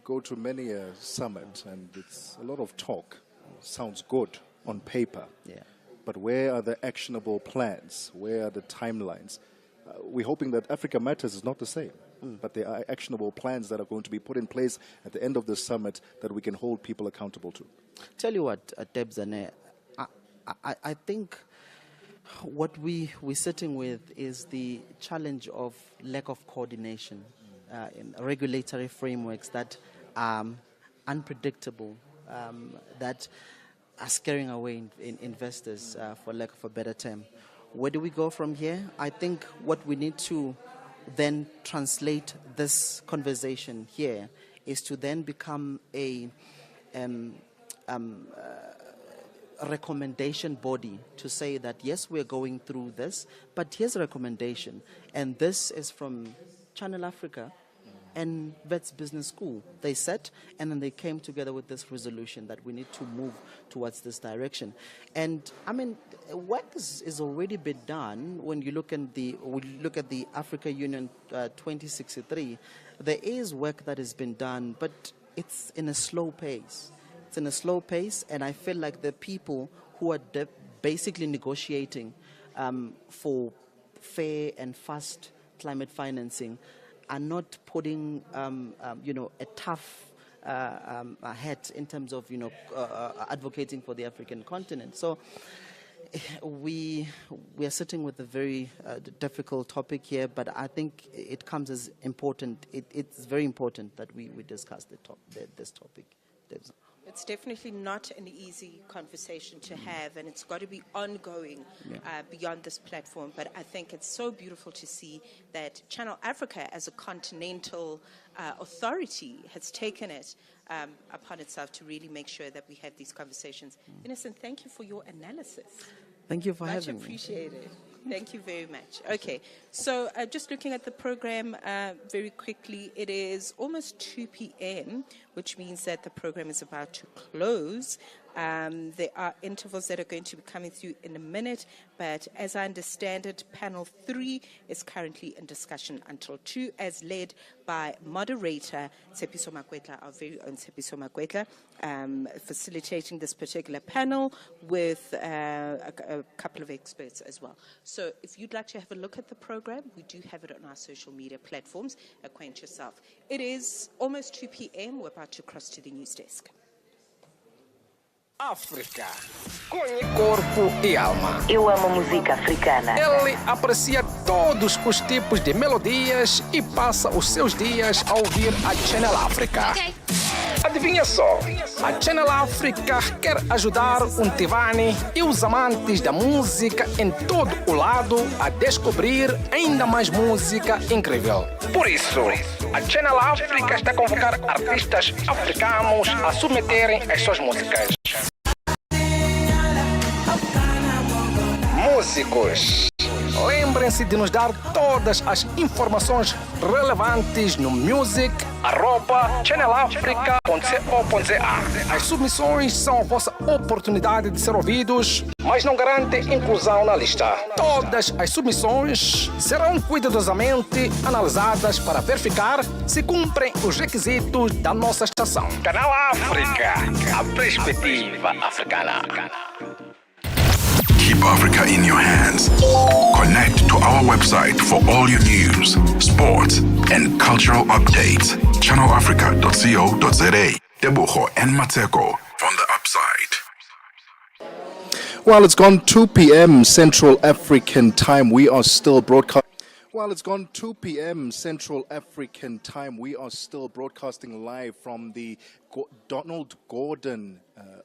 go to many a summit and it's a lot of talk. Sounds good on paper. Yeah. But where are the actionable plans? Where are the timelines? We're hoping that Africa Matters is not the same, but there are actionable plans that are going to be put in place at the end of the summit that we can hold people accountable to. Tell you what, Debza, I think what we're sitting with is the challenge of lack of coordination in regulatory frameworks that are unpredictable, that are scaring away investors, for lack of a better term. Where do we go from here? I think what we need to then translate this conversation here is to then become a recommendation body to say that, yes, we're going through this, but here's a recommendation. And this is from Channel Africa and Wits Business School. They sat and then they came together with this resolution that we need to move towards this direction. And I mean, work is already been done. When you look at the Africa Union 2063, there is work that has been done, but it's in a slow pace. It's in a slow pace, and I feel like the people who are basically negotiating for fair and fast climate financing are not putting, a tough hat in terms of, advocating for the African continent. So we are sitting with a very difficult topic here, but I think it comes as important. It's very important that we discuss this topic. It's definitely not an easy conversation to have, and it's got to be ongoing beyond this platform. But I think it's so beautiful to see that Channel Africa, as a continental authority, has taken it upon itself to really make sure that we have these conversations. Innocent, thank you for your analysis. Thank you for having me. Much appreciated. Thank you very much. Okay, so just looking at the program very quickly, it is almost 2 p.m., which means that the program is about to close. There are intervals that are going to be coming through in a minute, but as I understand it, panel 3 is currently in discussion until 2, as led by moderator Tshepiso Makwetla, our very own Tshepiso Makwetla, facilitating this particular panel with a couple of experts as well. So if you'd like to have a look at the program, we do have it on our social media platforms. Acquaint yourself. It is almost 2 p.m. We're about to cross to the news desk. África, conhe corpo e alma. Eu amo música africana. Ele aprecia todos os tipos de melodias e passa os seus dias a ouvir a Channel África. Okay. Adivinha só, a Channel África quer ajudar um Tivani e os amantes da música em todo o lado a descobrir ainda mais música incrível. Por isso, a Channel África está a convocar artistas africanos a submeterem as suas músicas. Músicos, lembrem-se de nos dar todas as informações relevantes no music@channelafrica.co.za. As submissões são a vossa oportunidade de ser ouvidos, mas não garantem inclusão na lista. Todas as submissões serão cuidadosamente analisadas para verificar se cumprem os requisitos da nossa estação. Canal África, a perspectiva africana. Keep Africa in your hands. Connect to our website for all your news, sports, and cultural updates. channelafrica.co.za. Tebogo and Mmatsheko on the upside. Well, it's gone 2 p.m. Central African time. We are still broadcasting. Well, it's gone 2 p.m. Central African time. We are still broadcasting live from the Donald Gordon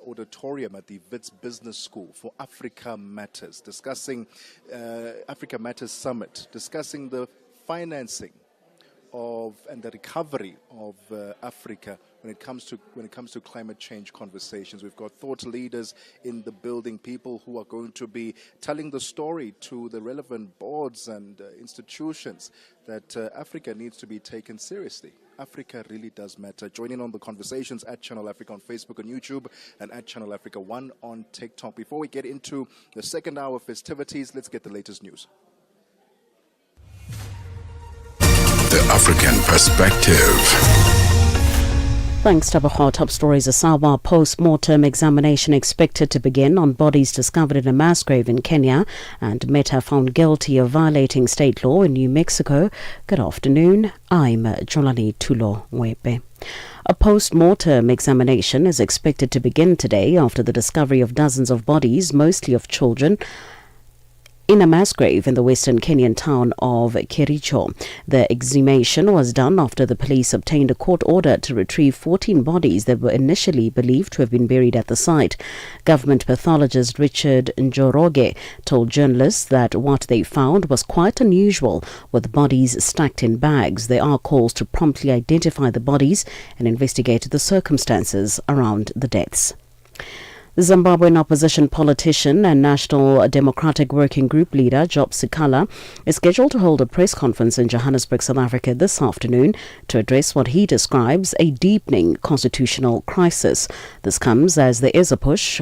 Auditorium at the Wits Business School for Africa Matters, discussing Africa Matters Summit, discussing the financing of and the recovery of Africa when it comes to climate change conversations. We've got thought leaders in the building, people who are going to be telling the story to the relevant boards and institutions that Africa needs to be taken seriously. Africa really does matter. Join in on the conversations at Channel Africa on Facebook and YouTube, and at Channel Africa 1 on TikTok. Before we get into the second hour festivities, let's get the latest news. The African Perspective. Thanks, Tebogo. Top stories. A Sawa post-mortem examination expected to begin on bodies discovered in a mass grave in Kenya, and Meta found guilty of violating state law in New Mexico. Good afternoon. I'm Jolani Tulo Webe. A post-mortem examination is expected to begin today after the discovery of dozens of bodies, mostly of children, in a mass grave in the western Kenyan town of Kericho. The exhumation was done after the police obtained a court order to retrieve 14 bodies that were initially believed to have been buried at the site. Government pathologist Richard Njoroge told journalists that what they found was quite unusual, with bodies stacked in bags. There are calls to promptly identify the bodies and investigate the circumstances around the deaths. Zimbabwean opposition politician and National Democratic Working Group leader Job Sikala is scheduled to hold a press conference in Johannesburg, South Africa this afternoon to address what he describes a deepening constitutional crisis. This comes as there is a push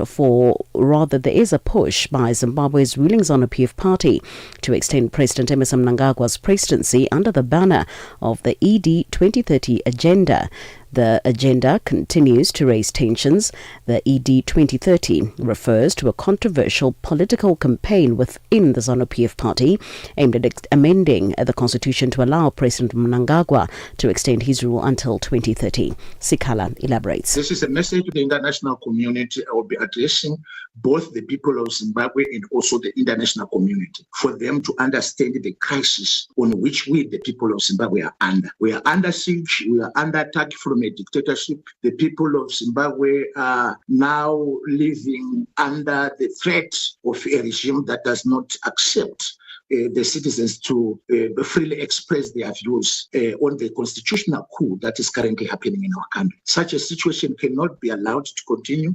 by Zimbabwe's ruling ZANU-PF party to extend President Emmerson Mnangagwa's presidency under the banner of the ED 2030 agenda. The agenda continues to raise tensions. The ED 2030 refers to a controversial political campaign within the ZANU-PF party aimed at amending the constitution to allow President Mnangagwa to extend his rule until 2030. Sikala elaborates. This is a message to the international community. I will be addressing both the people of Zimbabwe and also the international community, for them to understand the crisis on which we, the people of Zimbabwe, are under. We are under siege. We are under attack from a dictatorship. The people of Zimbabwe are now living under the threat of a regime that does not accept the citizens to freely express their views on the constitutional coup that is currently happening in our country. Such a situation cannot be allowed to continue.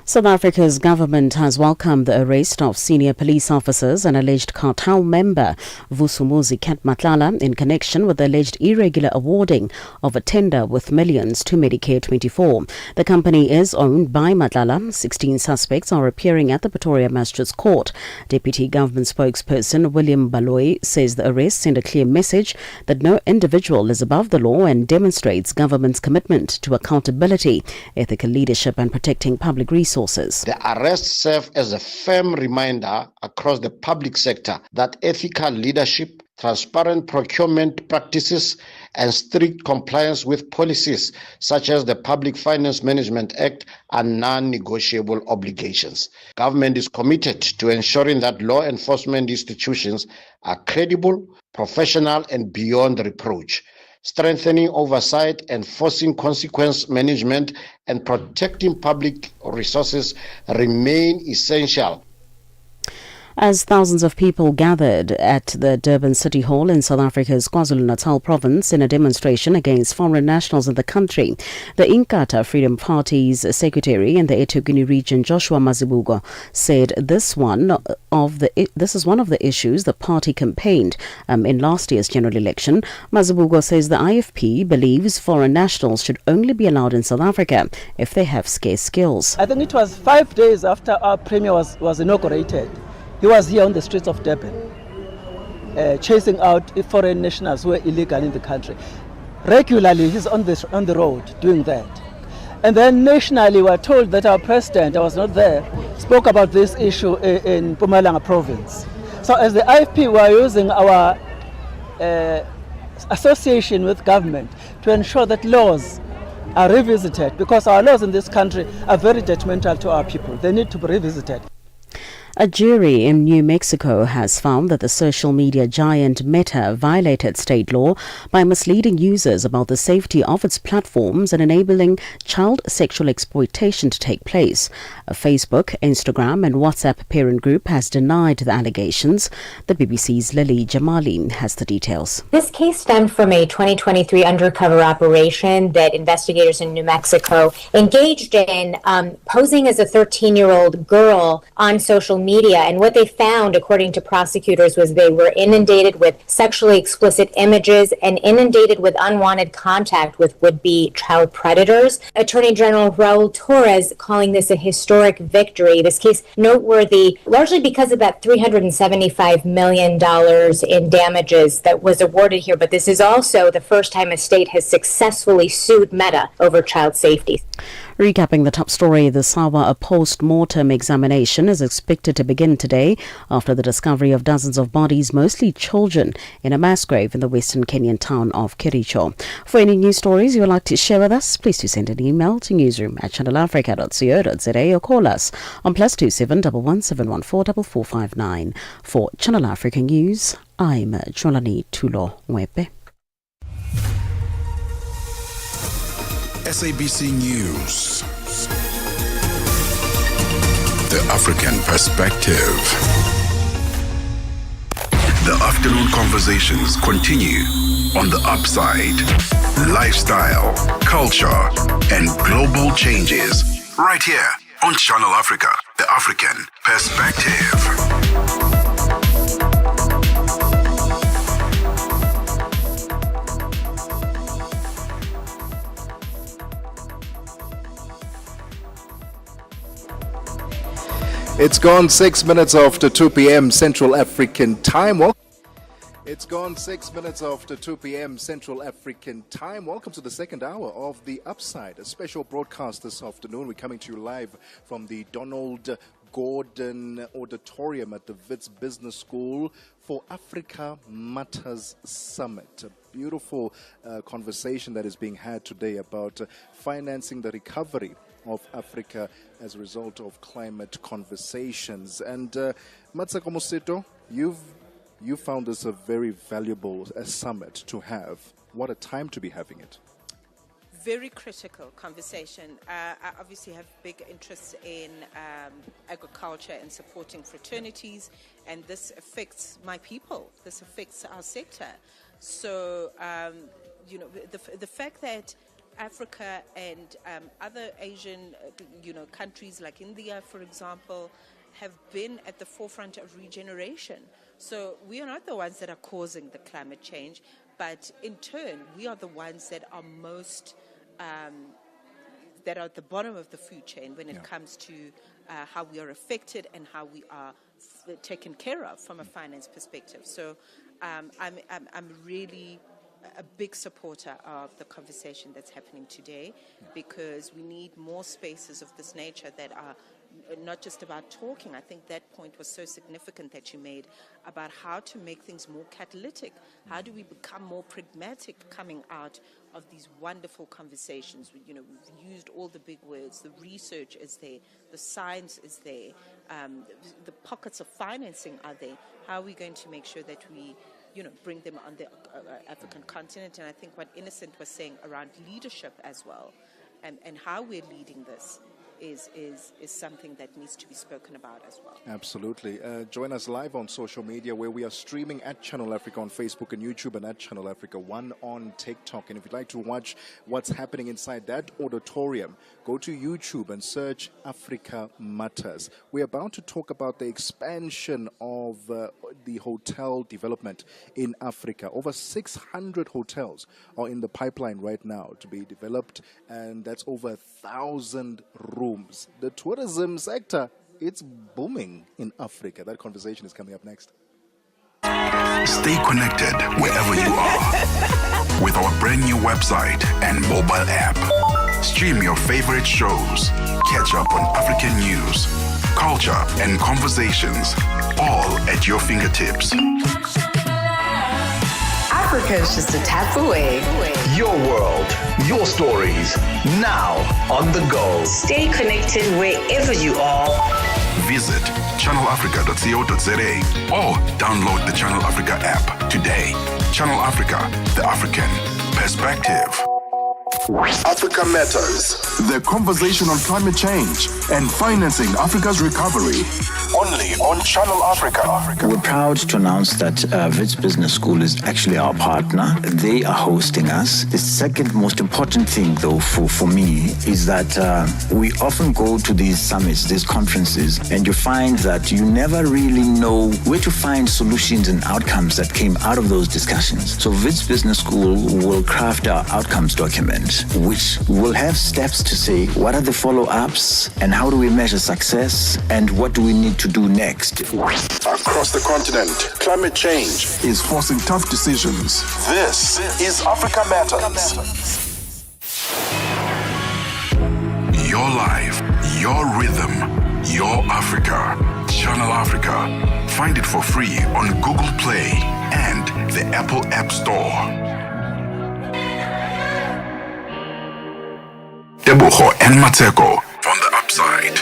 South Africa's government has welcomed the arrest of senior police officers and alleged cartel member Vusumuzi Matlala in connection with the alleged irregular awarding of a tender worth millions to Medicare 24. The company is owned by Matlala. 16 suspects are appearing at the Pretoria Magistrates Court. Deputy Government spokesperson William Baloyi says the arrest sent a clear message that no individual is above the law and demonstrates government's commitment to accountability, ethical leadership and protecting public resources resources. The arrests serve as a firm reminder across the public sector that ethical leadership, transparent procurement practices, and strict compliance with policies such as the Public Finance Management Act are non-negotiable obligations. Government is committed to ensuring that law enforcement institutions are credible, professional, and beyond reproach. Strengthening oversight, enforcing consequence management, and protecting public resources remain essential. As thousands of people gathered at the Durban City Hall in South Africa's KwaZulu-Natal province in a demonstration against foreign nationals in the country, the Inkatha Freedom Party's secretary in the eThekwini region, Joshua Mazibuko, said this is one of the issues the party campaigned in last year's general election. Mazibuko says the IFP believes foreign nationals should only be allowed in South Africa if they have scarce skills. I think it was 5 days after our premier was inaugurated. He was here on the streets of Durban, chasing out foreign nationals who were illegal in the country. Regularly, he's on the road doing that. And then nationally, we are told that our president, I was not there, spoke about this issue in Mpumalanga province. So as the IFP, we are using our association with government to ensure that laws are revisited, because our laws in this country are very detrimental to our people. They need to be revisited. A jury in New Mexico has found that the social media giant Meta violated state law by misleading users about the safety of its platforms and enabling child sexual exploitation to take place. A Facebook, Instagram and WhatsApp parent group has denied the allegations. The BBC's Lily Jamali has the details. This case stemmed from a 2023 undercover operation that investigators in New Mexico engaged in, posing as a 13-year-old girl on social media. And what they found, according to prosecutors, was they were inundated with sexually explicit images and inundated with unwanted contact with would-be child predators. Attorney General Raul Torres calling this a historic victory. This case noteworthy largely because of that $375 million in damages that was awarded here. But this is also the first time a state has successfully sued Meta over child safety. Recapping the top story, the SAWA post-mortem examination is expected to begin today after the discovery of dozens of bodies, mostly children, in a mass grave in the western Kenyan town of Kericho. For any news stories you would like to share with us, please do send an email to newsroom@channelafrica.co.za or call us on +27 117 14 For Channel Africa News, I'm Jolani Tulo Mwepe. SABC News. The African Perspective. The afternoon conversations continue on The Upside. Lifestyle, culture, and global changes. Right here on Channel Africa, The African Perspective. It's gone 6 minutes after 2 p.m. Central African time. It's gone 6 minutes after 2 p.m. Central African time. Welcome to the second hour of The Upside, a special broadcast this afternoon. We're coming to you live from the Donald Gordon Auditorium at the Wits Business School for Africa Matters Summit. A beautiful conversation that is being had today about financing the recovery of Africa as a result of climate conversations. And Mmatsheko, Mosito, you found this a very valuable summit to have. What a time to be having it. Very critical conversation. I obviously have big interest in agriculture and supporting fraternities, and this affects my people. This affects our sector. So, the fact that Africa and other Asian, countries like India, for example, have been at the forefront of regeneration. So we are not the ones that are causing the climate change, but in turn, we are the ones that are most, that are at the bottom of the food chain when it comes to how we are affected and how we are taken care of from a finance perspective. So I'm really a big supporter of the conversation that's happening today, because we need more spaces of this nature that are not just about talking. I think that point was so significant that you made about how to make things more catalytic. How do we become more pragmatic coming out of these wonderful conversations? We've used all the big words. The research is there. The science is there. The pockets of financing are there. How are we going to make sure that we bring them on the African continent? And I think what Innocent was saying around leadership as well, and how we're leading this, is something that needs to be spoken about as well. Absolutely. Join us live on social media, where we are streaming at Channel Africa on Facebook and YouTube, and at Channel Africa 1 on TikTok. And if you'd like to watch what's happening inside that auditorium, go to YouTube and search Africa Matters. We're about to talk about the expansion of the hotel development in Africa. Over 600 hotels are in the pipeline right now to be developed, and that's over 1,000 rooms. The tourism sector, it's booming in Africa. That conversation is coming up next. Stay connected wherever you are with our brand new website and mobile app. Stream your favorite shows, catch up on African news, culture, and conversations, all at your fingertips. Africa is just a tap away. Your world, your stories, now on the go. Stay connected wherever you are. Visit channelafrica.co.za or download the Channel Africa app today. Channel Africa, the African perspective. Africa Matters, the conversation on climate change and financing Africa's recovery. Only on Channel Africa. We're proud to announce that Wits Business School is actually our partner. They are hosting us. The second most important thing, though, for me, is that we often go to these summits, these conferences, and you find that you never really know where to find solutions and outcomes that came out of those discussions. So Wits Business School will craft our outcomes document, which will have steps to say what are the follow-ups and how do we measure success and what do we need to do next. Across the continent, climate change is forcing tough decisions. This is Africa Matters. Your life, your rhythm, your Africa. Channel Africa. Find it for free on Google Play and the Apple App Store. Tebogo and Mmatsheko on the upside.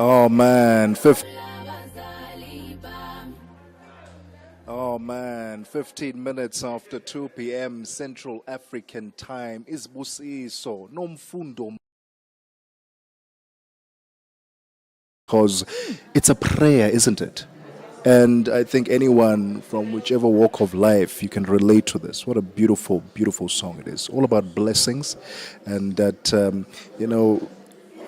Oh man, 15 minutes after 2 p.m. Central African time is Busiso Nomfundo. Because it's a prayer, isn't it? And I think anyone from whichever walk of life, you can relate to this. What a beautiful, beautiful song it is. All about blessings, and that,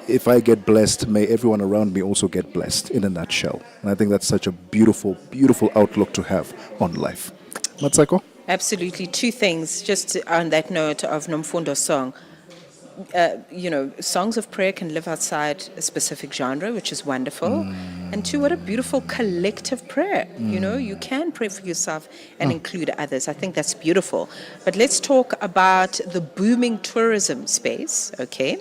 if I get blessed, may everyone around me also get blessed, in a nutshell. And I think that's such a beautiful, beautiful outlook to have on life. Mmatsheko? Absolutely. Two things, just on that note of Nomfundo's song. Songs of prayer can live outside a specific genre, which is wonderful. And two, what a beautiful collective prayer. You can pray for yourself and include others. I think that's beautiful. But let's talk about the booming tourism space, okay?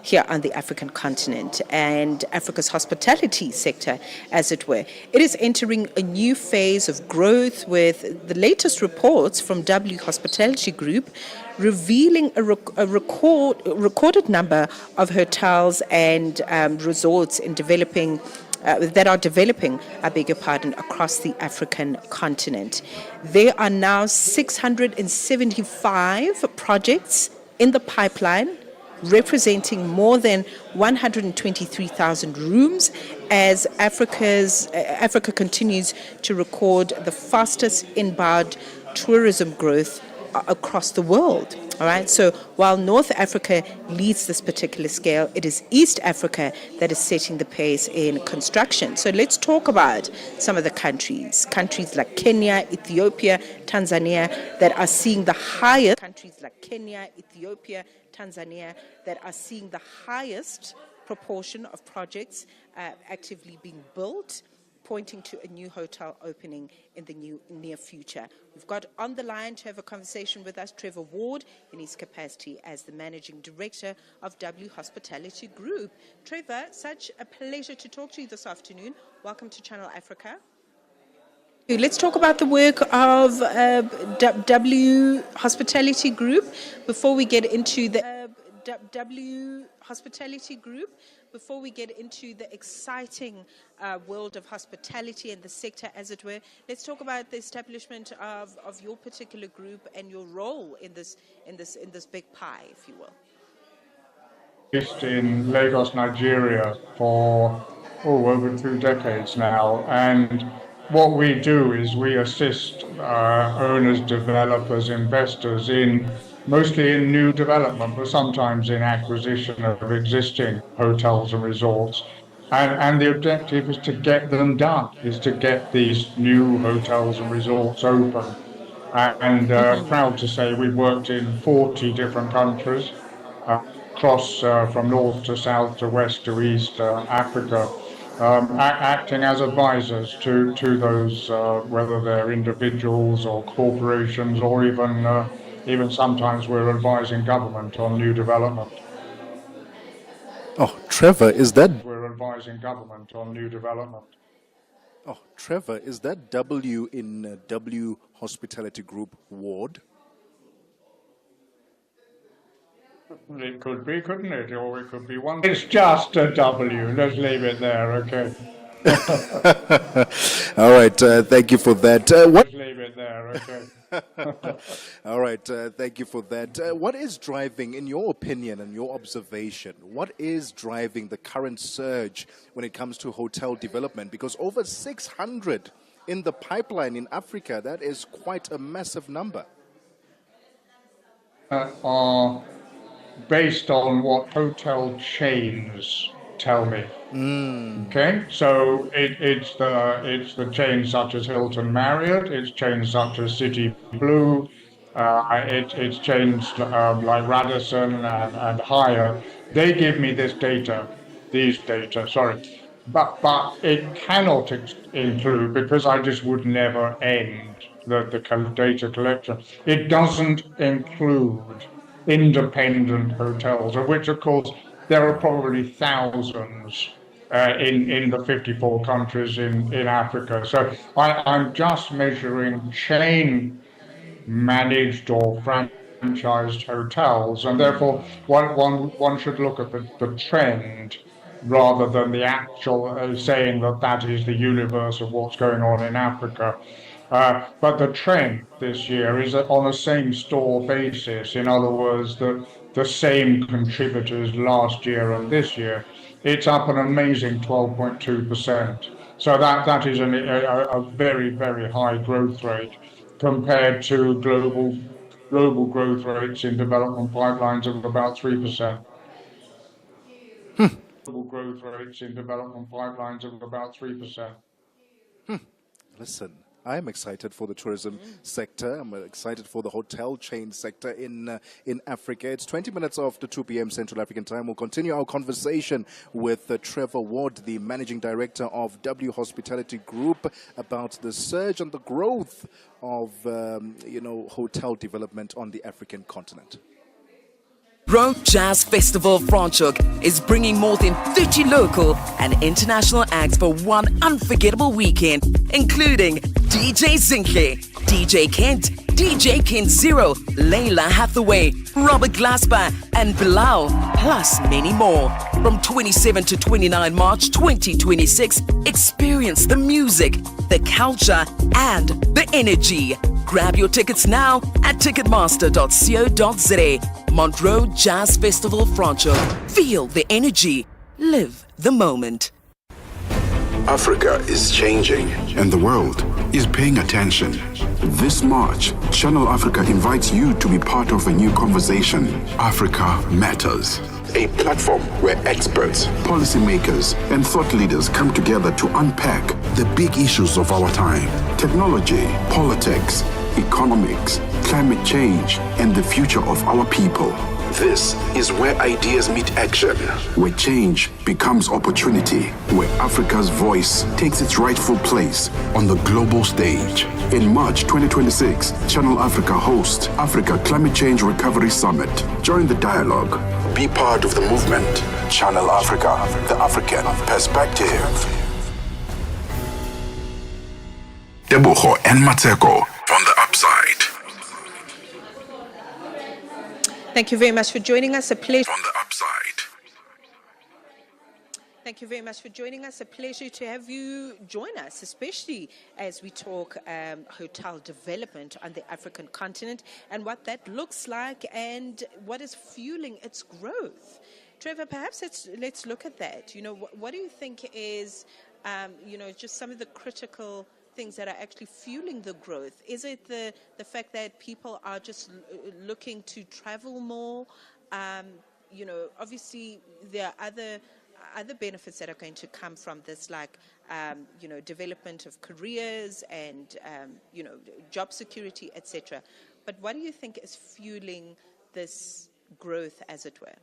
Here on the African continent and Africa's hospitality sector, as it were. It is entering a new phase of growth with the latest reports from W Hospitality Group revealing a recorded number of hotels and resorts in developing that are developing, I beg your pardon, across the African continent. There are now 675 projects in the pipeline, representing more than 123,000 rooms as Africa continues to record the fastest inbound tourism growth across the world. All right. So while North Africa leads this particular scale, it is East Africa that is setting the pace in construction. So let's talk about some of the countries like Kenya, Ethiopia, Tanzania, that are seeing the highest proportion of projects actively being built, pointing to a new hotel opening in the near future. We've got on the line to have a conversation with us Trevor Ward in his capacity as the Managing Director of W Hospitality Group. Trevor, such a pleasure to talk to you this afternoon. Welcome to Channel Africa. Let's talk about the work of W Hospitality Group before we get into the exciting world of hospitality and the sector, as it were. Let's talk about the establishment of your particular group and your role in this big pie, if you will. Based in Lagos, Nigeria for over 2 decades now, and what we do is we assist owners, developers, investors mostly in new development, but sometimes in acquisition of existing hotels and resorts. And the objective is to get them done, is to get these new hotels and resorts open. And proud to say we've worked in 40 different countries, across from north to south to west to east Africa, acting as advisors to those, whether they're individuals or corporations, or even sometimes we're advising government on new development. Oh, Trevor, is that... We're advising government on new development. Oh, Trevor, is that W in W Hospitality Group Ward? It could be, couldn't it? Or it could be one. It's just a W. Let's leave it there, okay? All right, thank you for that. Let's leave it there, okay? All right, thank you for that. What is driving, in your opinion and your observation, what is driving the current surge when it comes to hotel development? Because over 600 in the pipeline in Africa, that is quite a massive number. Are based on what hotel chains tell me. Okay, so it's the chains such as Hilton, Marriott, it's chains such as City Blue, it's chains like Radisson and Hyatt. They give me these data, sorry. But it cannot include, because I just would never end the data collection. It doesn't include independent hotels, of which, of course, there are probably thousands in the 54 countries in Africa. So I'm just measuring chain managed or franchised hotels, and therefore one should look at the trend rather than the actual saying that that is the universe of what's going on in Africa. But the trend this year is that on a same store basis, in other words, the same contributors last year and this year, it's up an amazing 12.2%. So that is a very, very high growth rate compared to global growth rates in development pipelines of about 3%. Global growth rates in development pipelines of about 3%. Listen, I'm excited for the tourism sector. I'm excited for the hotel chain sector in Africa. It's 20 minutes after 2 p.m. Central African time. We'll continue our conversation with Trevor Ward, the managing director of W Hospitality Group, about the surge and the growth of hotel development on the African continent. Rome Jazz Festival Franschhoek is bringing more than 30 local and international acts for one unforgettable weekend, including DJ Zinhle, DJ Kent, DJ Kent Zero, Layla Hathaway, Robert Glasper, and Bilal, plus many more. From 27 to 29 March 2026, experience the music, the culture, and the energy. Grab your tickets now at ticketmaster.co.za. Montreux Jazz Festival Franschhoek. Feel the energy. Live the moment. Africa is changing, and the world is paying attention. This March, Channel Africa invites you to be part of a new conversation. Africa Matters. A platform where experts, policymakers, and thought leaders come together to unpack the big issues of our time: technology, politics, economics, climate change, and the future of our people. This is where ideas meet action, where change becomes opportunity, where Africa's voice takes its rightful place on the global stage. In March 2026, Channel Africa hosts Africa Climate Change Recovery Summit. Join the dialogue. Be part of the movement. Channel Africa, the African perspective. Tebogo and Mmatsheko from the upside. Thank you very much for joining us. A pleasure. From the upside. Thank you very much for joining us. A pleasure to have you join us, especially as we talk hotel development on the African continent and what that looks like and what is fueling its growth. Trevor, perhaps let's look at that. What do you think is, just some of the critical things that are actually fueling the growth? Is it the fact that people are just looking to travel more? Obviously there are other benefits that are going to come from this, like development of careers and job security, etc. But what do you think is fueling this growth, as it were?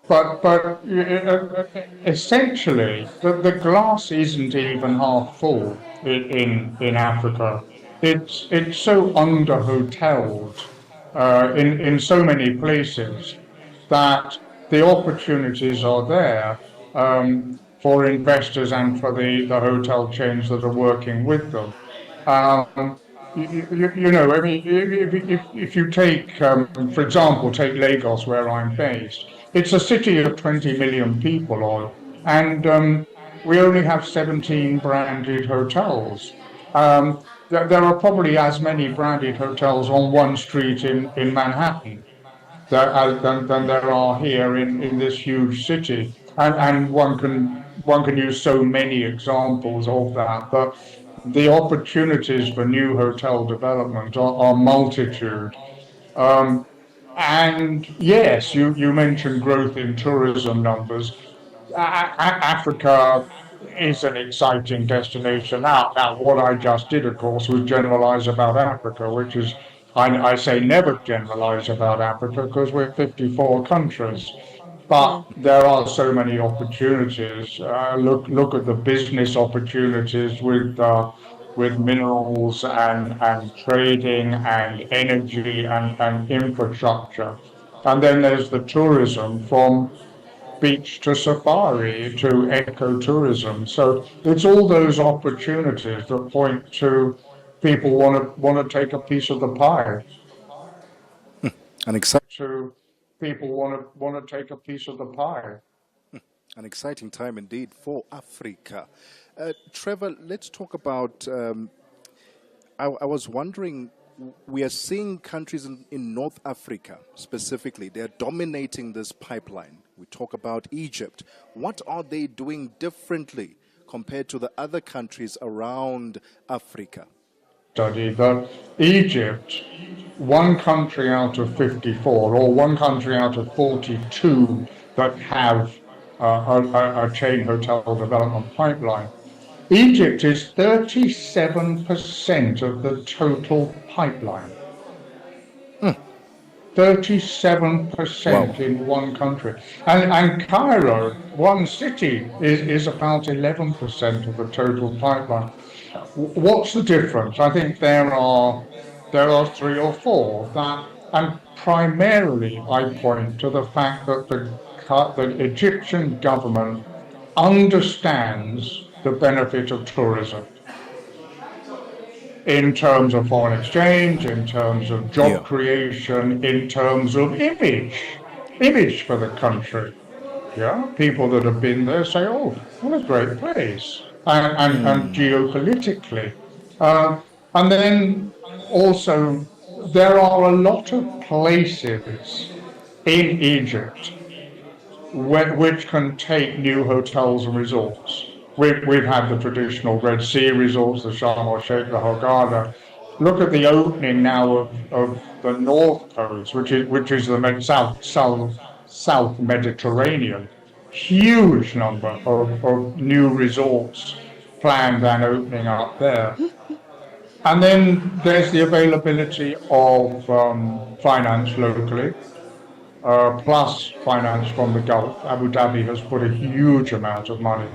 But essentially, the glass isn't even half full in Africa. It's so under-hoteled in so many places that the opportunities are there for investors and for the hotel chains that are working with them. If you take, for example, take Lagos, where I'm based, it's a city of 20 million people, and we only have 17 branded hotels. There are probably as many branded hotels on one street in Manhattan than there are here in this huge city, and one can use so many examples of that. But the opportunities for new hotel development are multitude. And yes, you mentioned growth in tourism numbers. Africa is an exciting destination. Now, what I just did, of course, was generalize about Africa, which is, I say never generalize about Africa because we're 54 countries. But there are so many opportunities. Look at the business opportunities with minerals and trading and energy and infrastructure. And then there's the tourism, from beach to safari to ecotourism. So it's all those opportunities that point to people want to take a piece of the pie. An exciting to people want to take a piece of the pie. An exciting time indeed for Africa. Trevor, let's talk about. I was wondering, we are seeing countries in North Africa specifically, they're dominating this pipeline. We talk about Egypt. What are they doing differently compared to the other countries around Africa? Study that Egypt, one country out of 54, or one country out of 42 that have a chain hotel development pipeline. Egypt is 37% of the total pipeline. 37% in one country. And Cairo, one city, is about 11% of the total pipeline. What's the difference? I think there are three or four that, and primarily I point to the fact that the Egyptian government understands the benefit of tourism in terms of foreign exchange, in terms of job creation, in terms of image for the country. Yeah, people that have been there say, "Oh, what a great place," and geopolitically, and then also there are a lot of places in Egypt which can take new hotels and resorts. We've had the traditional Red Sea resorts, the Sharm el Sheikh, the Hurghada. Look at the opening now of the North Coast, which is the South Mediterranean. Huge number of new resorts planned and opening up there. And then there's the availability of finance locally. Plus finance from the Gulf. Abu Dhabi has put a huge amount of money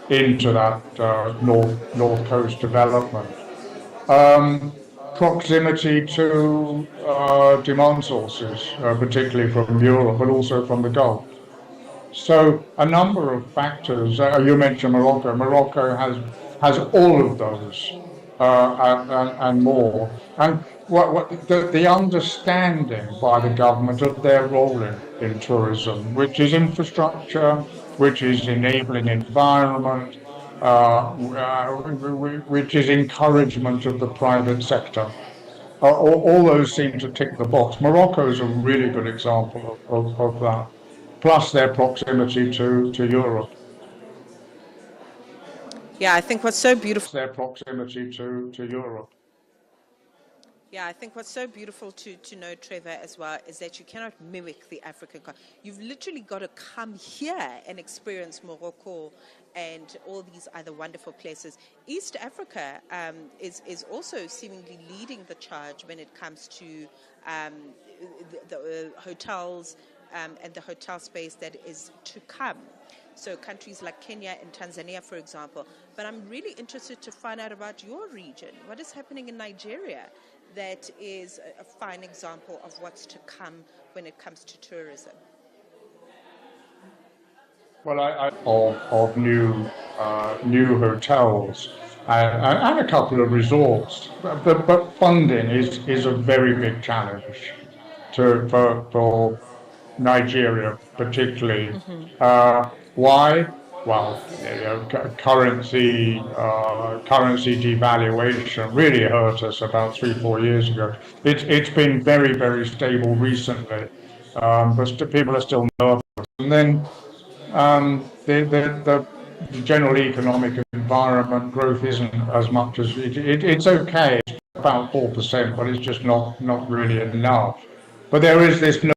into that North Coast development. Proximity to demand sources, particularly from Europe, but also from the Gulf. So a number of factors. You mentioned Morocco. Morocco has all of those and more. And the understanding by the government of their role in tourism, which is infrastructure, which is enabling environment, which is encouragement of the private sector. All those seem to tick the box. Morocco is a really good example of that, plus their proximity to Europe. Yeah, I think what's so beautiful. Their proximity to Europe. Yeah, I think what's so beautiful to know, Trevor, as well, is that you cannot mimic the African culture. You've literally got to come here and experience Morocco and all these other wonderful places. East Africa is also seemingly leading the charge when it comes to the hotels and the hotel space that is to come. So countries like Kenya and Tanzania, for example. But I'm really interested to find out about your region. What is happening in Nigeria that is a fine example of what's to come when it comes to tourism? Well, of new hotels and a couple of resorts, but funding is a very big challenge for Nigeria, particularly. Why? Well, currency devaluation really hurt us about 3-4 years ago. It's been very, very stable recently, but people are still nervous. And then the general economic environment growth isn't as much as it's okay. It's about 4%, but it's just not really enough. But there is this nervousness.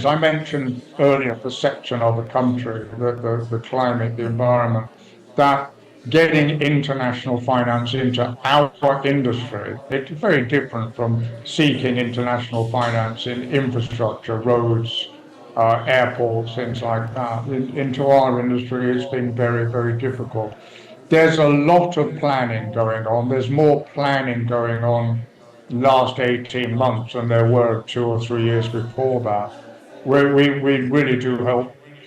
I mentioned earlier perception of a country, the climate, the environment, that getting international finance into our industry, it's very different from seeking international finance in infrastructure, roads, airports, things like that. Into our industry, it's been very, very difficult. There's a lot of planning going on. There's more planning going on last 18 months than there were 2 or 3 years before that. We really do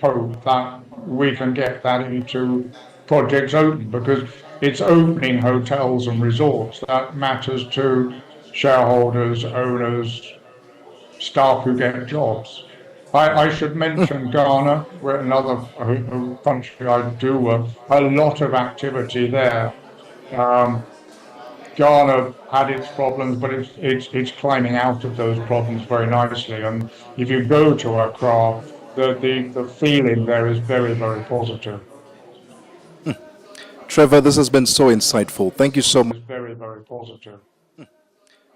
hope that we can get that into projects open, because it's opening hotels and resorts that matters to shareholders, owners, staff who get jobs. I should mention Ghana, where another country I do work, a lot of activity there. Ghana had its problems, but it's climbing out of those problems very nicely. And if you go to Accra, the feeling there is very, very positive. Trevor, this has been so insightful. Thank you so much. Very, very positive.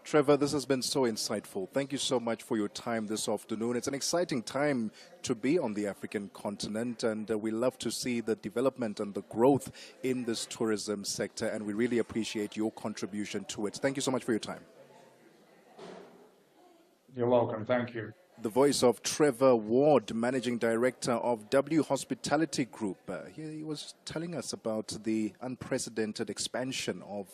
Trevor, this has been so insightful. Thank you so much for your time this afternoon. It's an exciting time to be on the African continent, and we love to see the development and the growth in this tourism sector, and we really appreciate your contribution to it. Thank you so much for your time. You're welcome. Thank you. The voice of Trevor Ward, Managing Director of W Hospitality Group. He was telling us about the unprecedented expansion of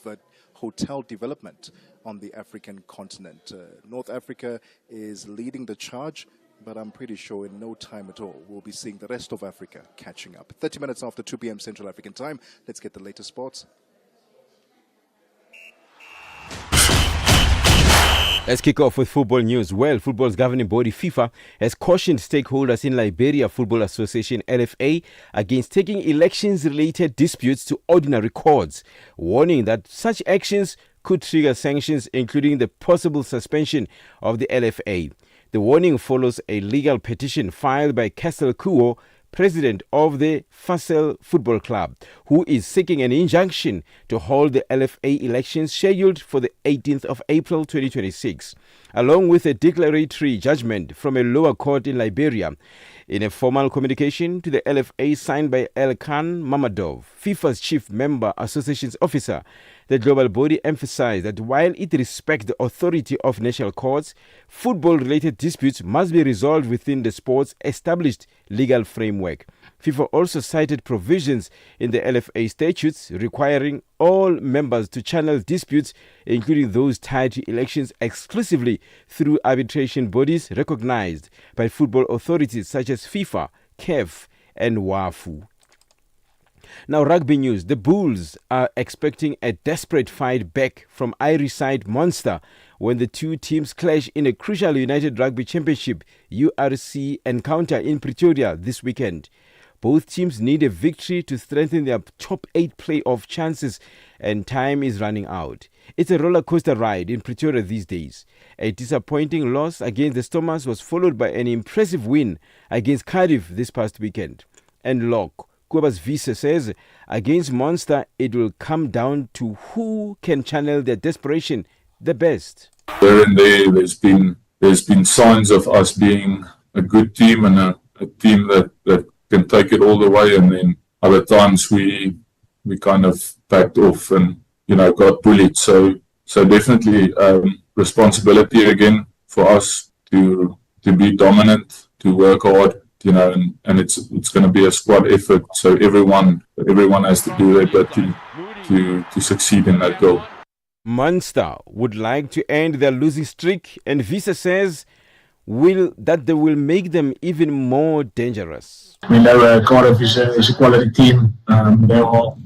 hotel development on the African continent. North Africa is leading the charge, but I'm pretty sure in no time at all we'll be seeing the rest of Africa catching up. 30 minutes after 2 p.m. Central African time. Let's get the latest sports. Let's kick off with football news. Well, football's governing body FIFA has cautioned stakeholders in Liberia Football Association LFA against taking elections-related disputes to ordinary courts, warning that such actions could trigger sanctions, including the possible suspension of the LFA. The warning follows a legal petition filed by Castle Kuo, president of the Fasel Football Club, who is seeking an injunction to hold the LFA elections scheduled for the 18th of April 2026, along with a declaratory judgment from a lower court in Liberia. In a formal communication to the LFA signed by Elkan Mamadov, FIFA's chief member associations officer, the global body emphasized that while it respects the authority of national courts, football-related disputes must be resolved within the sport's established legal framework. FIFA also cited provisions in the LFA statutes requiring all members to channel disputes, including those tied to elections, exclusively through arbitration bodies recognized by football authorities such as FIFA, CAF, and WAFU. Now, rugby news. The Bulls are expecting a desperate fight back from Irish side Munster when the two teams clash in a crucial United Rugby Championship URC encounter in Pretoria this weekend. Both teams need a victory to strengthen their top 8 playoff chances, and time is running out. It's a roller coaster ride in Pretoria these days. A disappointing loss against the Stormers was followed by an impressive win against Cardiff this past weekend. And Locke, Kuba's vice, says against Munster it will come down to who can channel their desperation the best. Here and there's been signs of us being a good team and a team that can take it all the way, and then other times we kind of backed off and got bullied. So definitely responsibility again for us to be dominant, to work hard, and it's going to be a squad effort. So everyone has to do their bit to succeed in that goal. Munster would like to end their losing streak, and Visa says they will make them even more dangerous. We know Cardiff is a quality team. They are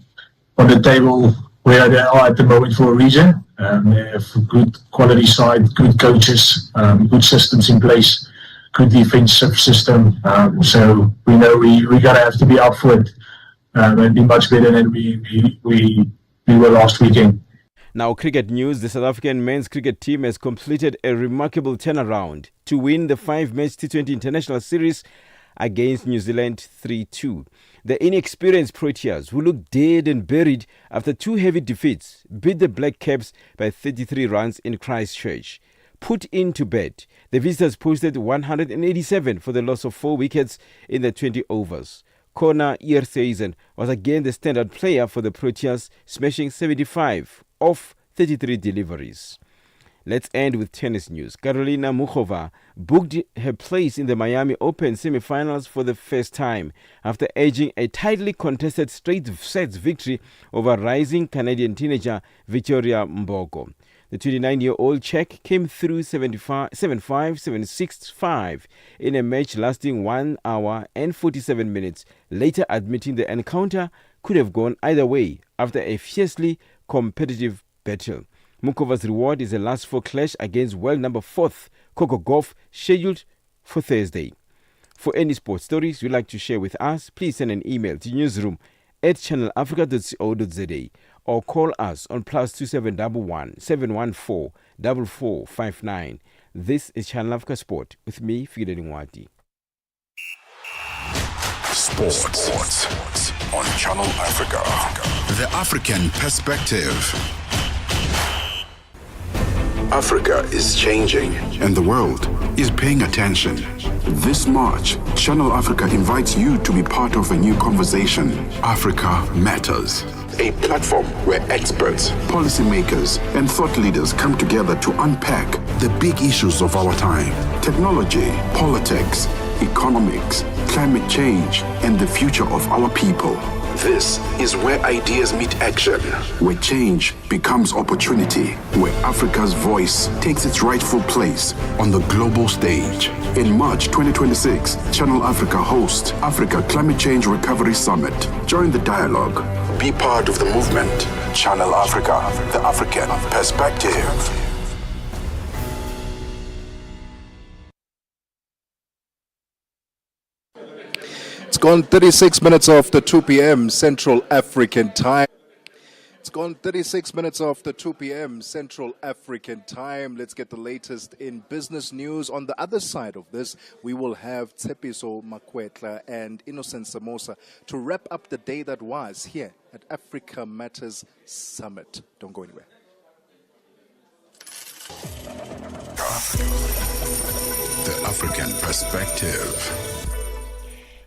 on the table where they are at the moment for a reason. They have a good quality side, good coaches, good systems in place, good defensive system. So we know we gotta have to be up for it and be much better than we were last weekend. Now, cricket news. The South African men's cricket team has completed a remarkable turnaround to win the 5-match T20 International Series against New Zealand 3-2. The inexperienced Proteas, who looked dead and buried after 2 heavy defeats, beat the Black Caps by 33 runs in Christchurch. Put into bed, the visitors posted 187 for the loss of 4 wickets in the 20 overs. Connor Earthuizen was again the standout player for the Proteas, smashing 75 of 33 deliveries. Let's end with tennis news. Karolina Muchova booked her place in the Miami Open semi-finals for the first time after edging a tightly contested straight sets victory over rising Canadian teenager Victoria Mbogo. The 29-year-old Czech came through 7-5, 7-6-5 in a match lasting 1 hour and 47 minutes, later admitting the encounter could have gone either way after a fiercely competitive battle. Mukova's reward is a last 4 clash against world number 4th Coco Golf scheduled for Thursday. For any sports stories you'd like to share with us, please send an email to newsroom@channelafrica.co.za or call us on +2711 714 4459. This is Channel Africa Sport with me, Fikile Ngwati. Sports on Channel Africa. The African perspective. Africa is changing, and the world is paying attention. This March, Channel Africa invites you to be part of a new conversation. Africa Matters, a platform where experts, policymakers, and thought leaders come together to unpack the big issues of our time: technology, politics, economics, climate change, and the future of our people. This is where ideas meet action, where change becomes opportunity, where Africa's voice takes its rightful place on the global stage. In March 2026, Channel Africa hosts Africa Climate Change Recovery Summit. Join the dialogue. Be part of the movement. Channel Africa, the African perspective. It's gone 36 minutes after 2 p.m. Central African time. It's gone 36 minutes after 2 p.m. Central African time. Let's get the latest in business news. On the other side of this, we will have Tshepiso Makwetla and Innocent Samosa to wrap up the day that was here at Africa Matters Summit. Don't go anywhere. The African perspective.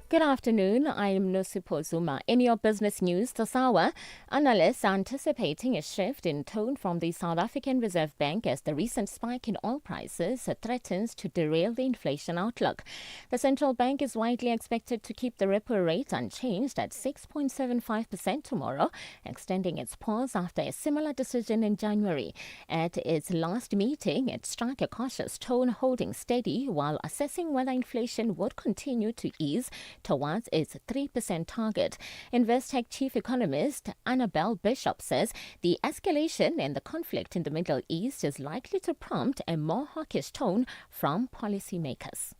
Good afternoon. I am Nosipo Zuma. In your business news this hour, analysts are anticipating a shift in tone from the South African Reserve Bank as the recent spike in oil prices threatens to derail the inflation outlook. The central bank is widely expected to keep the repo rate unchanged at 6.75% tomorrow, extending its pause after a similar decision in January. At its last meeting, it struck a cautious tone, holding steady while assessing whether inflation would continue to ease towards its 3% target. Investec chief economist Annabelle Bishop says the escalation in the conflict in the Middle East is likely to prompt a more hawkish tone from policymakers.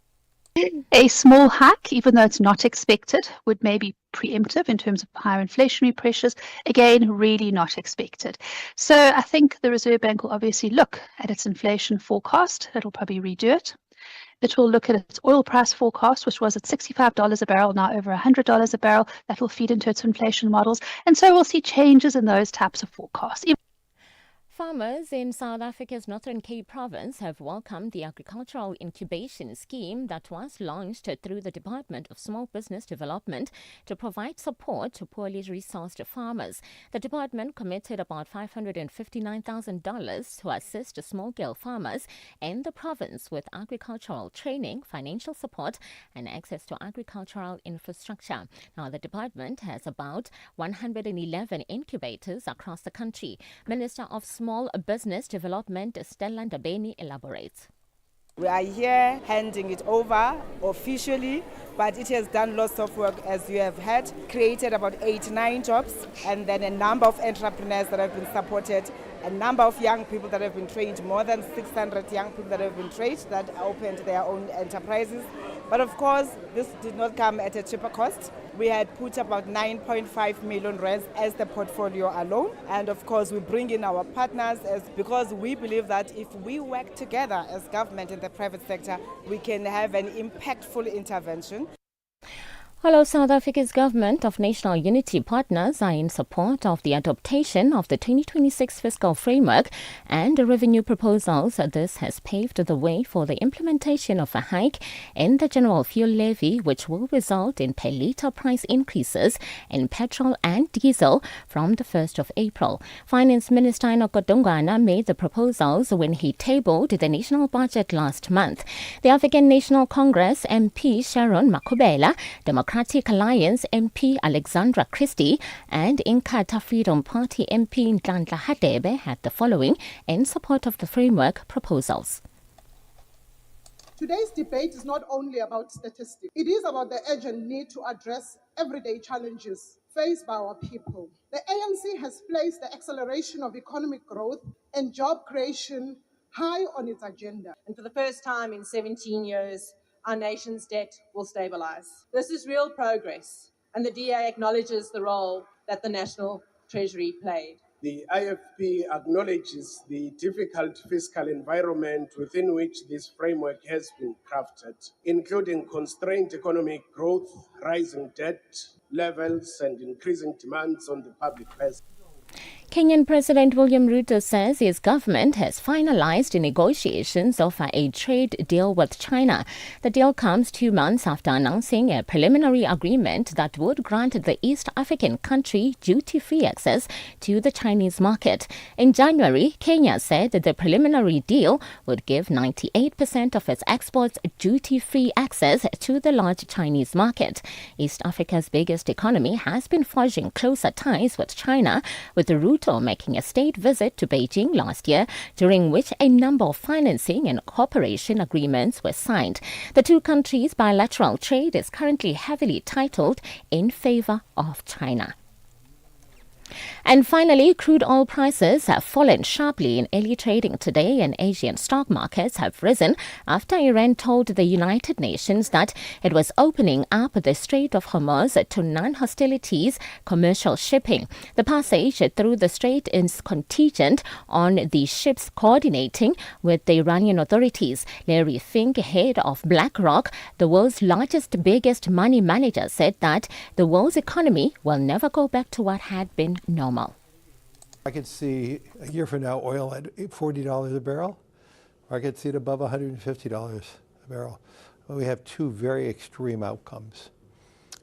A small hike, even though it's not expected, would maybe preemptive in terms of higher inflationary pressures. Again, really not expected. So I think the Reserve Bank will obviously look at its inflation forecast. It'll probably redo it. It will look at its oil price forecast, which was at $65 a barrel, now over $100 a barrel. That will feed into its inflation models. And so we'll see changes in those types of forecasts. Farmers in South Africa's Northern Cape province have welcomed the agricultural incubation scheme that was launched through the Department of Small Business Development to provide support to poorly resourced farmers. The department committed about $559,000 to assist small-scale farmers in the province with agricultural training, financial support, and access to agricultural infrastructure. Now, the department has about 111 incubators across the country. Minister of Small Business Development Stella Ndabeni elaborates. We are here handing it over officially, but it has done lots of work, as you have heard, created about 89 jobs, and then a number of entrepreneurs that have been supported, a number of young people that have been trained, more than 600 young people that have been trained that opened their own enterprises. But of course, this did not come at a cheaper cost. We had put about 9.5 million rands as the portfolio alone. And of course, we bring in our partners because we believe that if we work together as government and the private sector, we can have an impactful intervention. Although South Africa's Government of National Unity partners are in support of the adoption of the 2026 fiscal framework and the revenue proposals, this has paved the way for the implementation of a hike in the general fuel levy, which will result in per litre price increases in petrol and diesel from the 1st of April. Finance Minister Enoch Godongwana made the proposals when he tabled the national budget last month. The African National Congress MP Sharon Makubela, Democratic Alliance MP Alexandra Christie, and Inkatha Freedom Party MP Nhlanhla Hadebe had the following in support of the framework proposals. Today's debate is not only about statistics. It is about the urgent need to address everyday challenges faced by our people. The ANC has placed the acceleration of economic growth and job creation high on its agenda. And for the first time in 17 years, our nation's debt will stabilise. This is real progress, and the DA acknowledges the role that the National Treasury played. The IFP acknowledges the difficult fiscal environment within which this framework has been crafted, including constrained economic growth, rising debt levels, and increasing demands on the public purse. Kenyan President William Ruto says his government has finalized negotiations of a trade deal with China. The deal comes 2 months after announcing a preliminary agreement that would grant the East African country duty-free access to the Chinese market. In January, Kenya said that the preliminary deal would give 98% of its exports duty-free access to the large Chinese market. East Africa's biggest economy has been forging closer ties with China, with the Ruto making a state visit to Beijing last year, during which a number of financing and cooperation agreements were signed. The two countries' bilateral trade is currently heavily titled in favor of China. And finally, crude oil prices have fallen sharply in early trading today, and Asian stock markets have risen after Iran told the United Nations that it was opening up the Strait of Hormuz to non-hostilities commercial shipping. The passage through the strait is contingent on the ships coordinating with the Iranian authorities. Larry Fink, head of BlackRock, the world's biggest money manager, said that the world's economy will never go back to what had been normal. I could see a year from now oil at $40 a barrel, or I could see it above $150 a barrel. Well, we have two very extreme outcomes.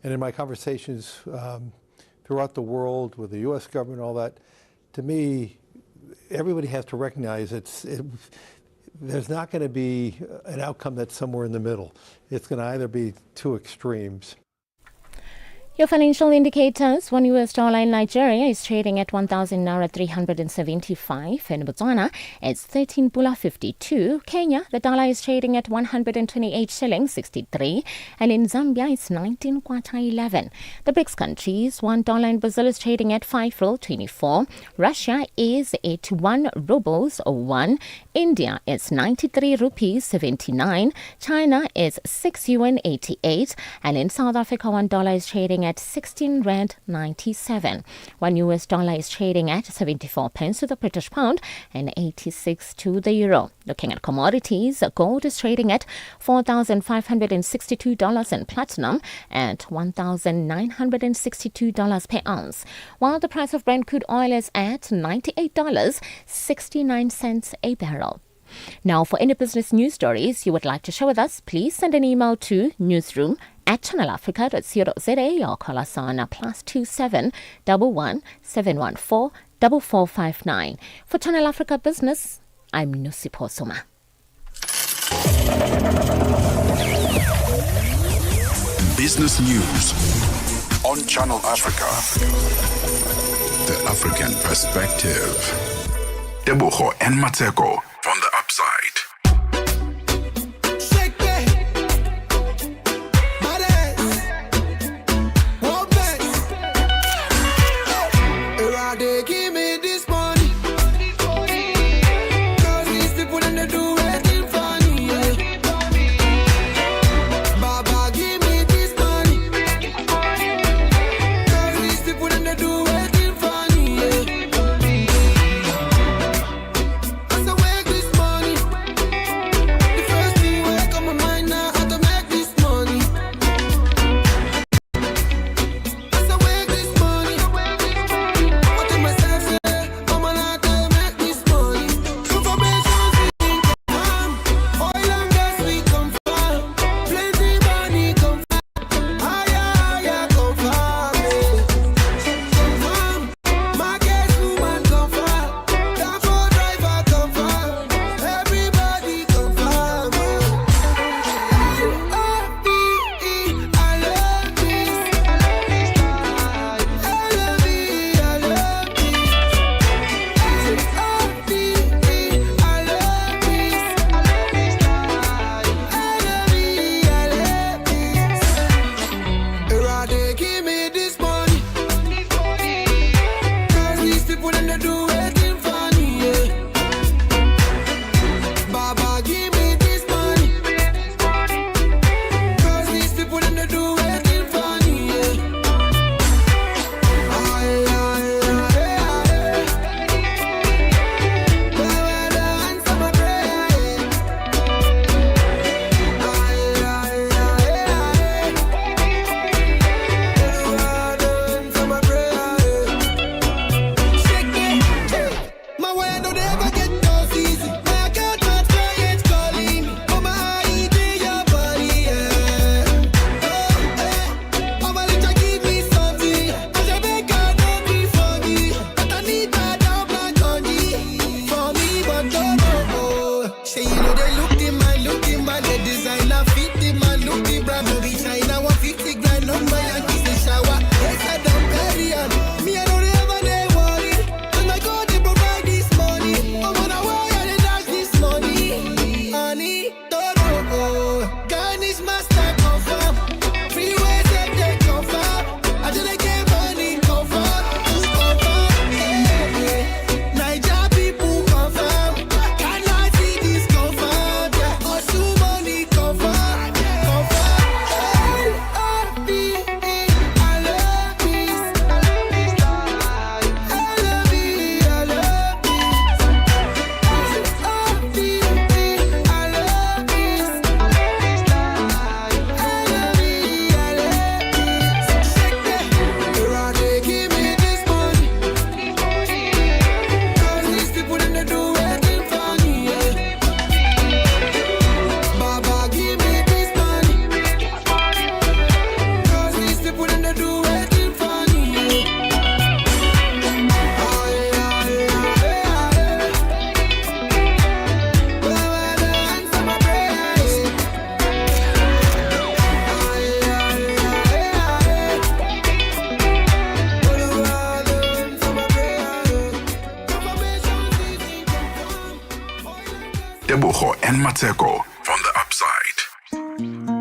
And in my conversations throughout the world with the U.S. government, all that, to me, everybody has to recognize there's not going to be an outcome that's somewhere in the middle. It's going to either be two extremes. Your financial indicators: one US dollar in Nigeria is trading at 1,000 naira 375. In Botswana, it's 13 pula 52. Kenya, the dollar is trading at 128 shillings 63. And in Zambia, it's 19 kwacha 11. The BRICS countries: $1 in Brazil is trading at 5 rupee 24. Russia is at 1 rubles 1. India is 93 rupees 79. China is 6 yuan 88. And in South Africa, $1 is trading at 16 rand 97. 1 US dollar is trading at 74 pence to the British pound and 86 to the euro. Looking at commodities, gold is trading at $4,562 and platinum at $1,962 per ounce, while the price of Brent crude oil is at $98.69 a barrel. Now, for any business news stories you would like to share with us, please send an email to newsroom@channelafrica.co.za or call us on +27 11 714 4459. For Channel Africa Business, I'm Mosito. Business News on Channel Africa. The African Perspective. Tebogo and Mmatsheko from the upside. Wake and Mmatsheko from the upside.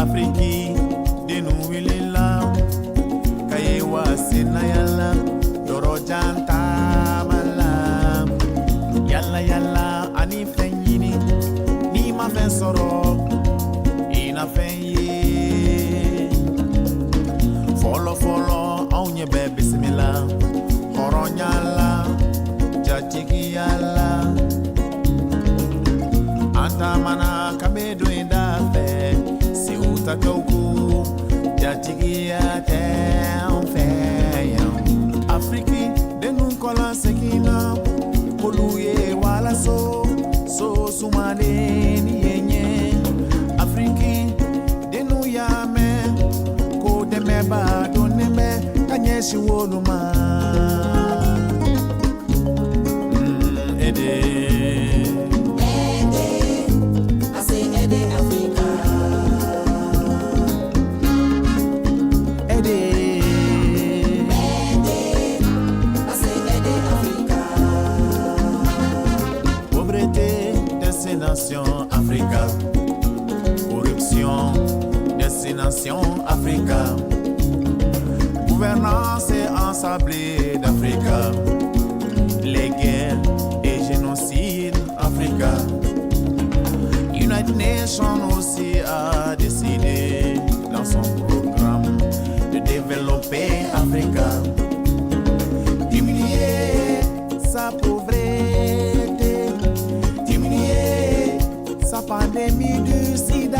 Afriki denu wilila kayewa sinayala dorojanta mala yalla ani fenyini ni ma fen soro ina fenye follow onye be bismillah horonyala jatiki yalla anta mana kabedo indafe si utakauku jatigia tenfeyam Afriki denu kola sekina koluye wala so sumade ni yenye Afriki denu yame ko demeba doneme kanyeshi woluma ede Destination Africa, corruption, destination Africa, gouvernance et ensablée d'Africa, les guerres et génocide Africa. United Nations aussi a décidé dans son programme de développer Africa, diminuer sa pauvreté, diminuer sa pandémie du sida,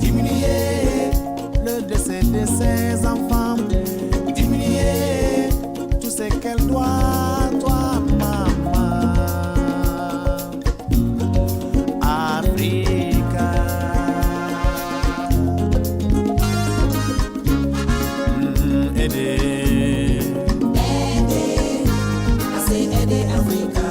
diminuer le décès de ses enfants, diminuer tout ce qu'elle doit, toi, maman. Africa. Aider. I say aider Africa.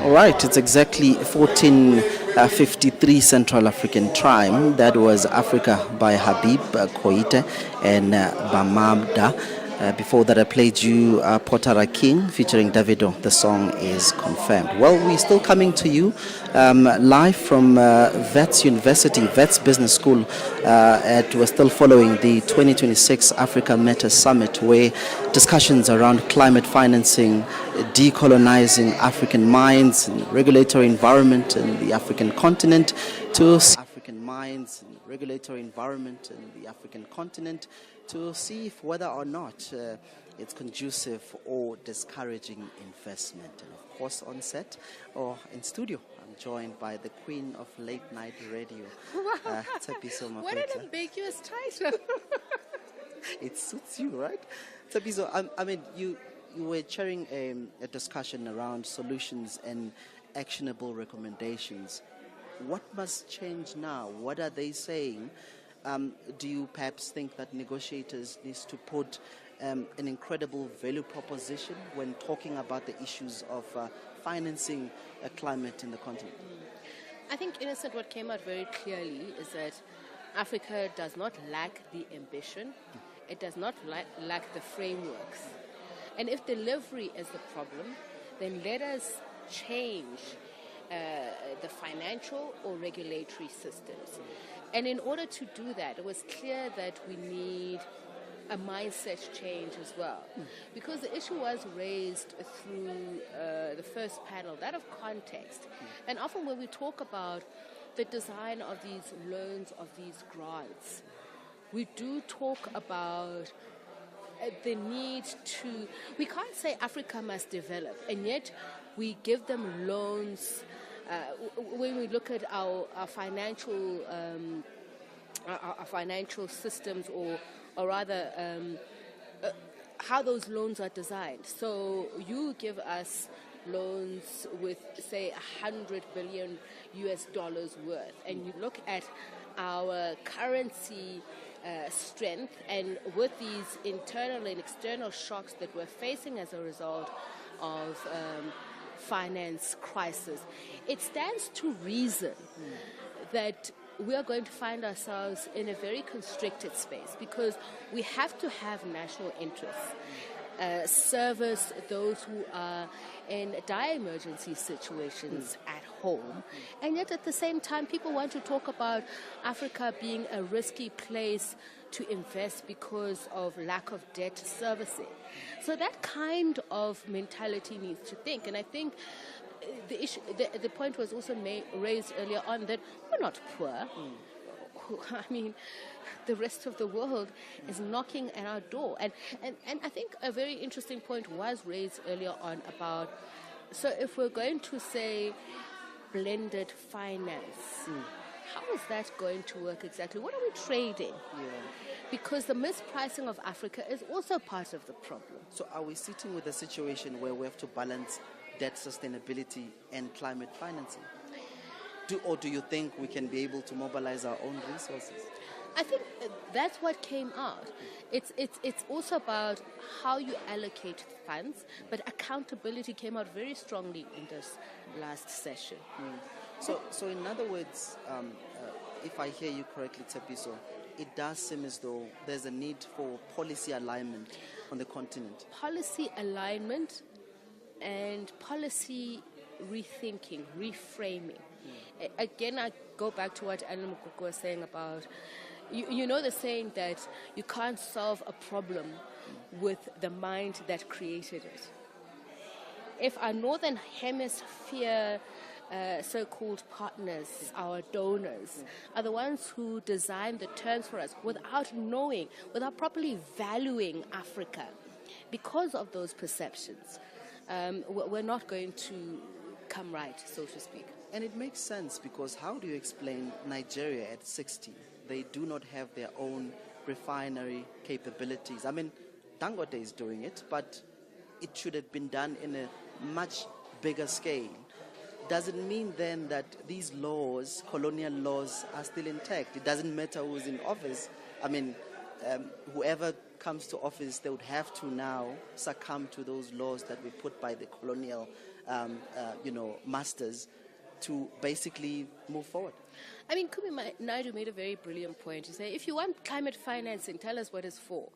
All right, it's exactly 14:53 Central African time. That was Africa by Habib Koite and Bamamda. Before that, I played you Potara King featuring Davido. The song is Confirmed. Well, we're still coming to you live from Vets University, Vets Business School. We're still following the 2026 Africa Meta Summit, where discussions around climate financing, decolonizing African minds, and regulatory environment in the African continent to see if whether or not it's conducive or discouraging investment. And of course, on set or in studio, I'm joined by the queen of late night radio, Tsepiso Mapeta. What an ambiguous title. It suits you, right? Tsepiso, I mean, you were chairing a discussion around solutions and actionable recommendations. What must change now? What are they saying? Do you perhaps think that negotiators need to put an incredible value proposition when talking about the issues of financing climate in the continent? I think, Innocent, what came out very clearly is that Africa does not lack the ambition. It does not lack the frameworks. And if delivery is the problem, then let us change the financial or regulatory systems. And in order to do that, it was clear that we need a mindset change as well. Because the issue was raised through the first panel, that of context. And often when we talk about the design of these loans, of these grants, we do talk about the need to, we can't say Africa must develop, and yet we give them loans. When we look at our financial systems, or rather how those loans are designed. So you give us loans with, say, $100 billion worth, and you look at our currency strength, and with these internal and external shocks that we're facing as a result of finance crisis, it stands to reason that we are going to find ourselves in a very constricted space, because we have to have national interests, service those who are in dire emergency situations at home, and yet at the same time people want to talk about Africa being a risky place to invest because of lack of debt servicing. So that kind of mentality needs to think, and I think the issue, the point was also raised earlier on that we're not poor. I mean, the rest of the world is knocking at our door. And I think a very interesting point was raised earlier on about, so if we're going to say blended finance, how is that going to work exactly? What are we trading? Because the mispricing of Africa is also part of the problem. So are we sitting with a situation where we have to balance debt sustainability and climate financing? Or do you think we can be able to mobilize our own resources? I think that's what came out. It's also about how you allocate funds, but accountability came out very strongly in this last session. So in other words, if I hear you correctly, Tsepiso, it does seem as though there's a need for policy alignment on the continent. Policy alignment and policy rethinking, reframing. Again, I go back to what Alan Mukoko was saying about, you know the saying that you can't solve a problem with the mind that created it. If our Northern Hemisphere so-called partners, our donors, are the ones who design the terms for us without knowing, without properly valuing Africa, because of those perceptions, we're not going to come right, so to speak. And it makes sense, because how do you explain Nigeria at 60? They do not have their own refinery capabilities. I mean, Dangote is doing it, but it should have been done in a much bigger scale. Does it mean then that these laws, colonial laws, are still intact? It doesn't matter who's in office. I mean, whoever comes to office, they would have to now succumb to those laws that were put by the colonial, masters to basically move forward. I mean, Kumi Naidu made a very brilliant point. He said, if you want climate financing, tell us what it's for.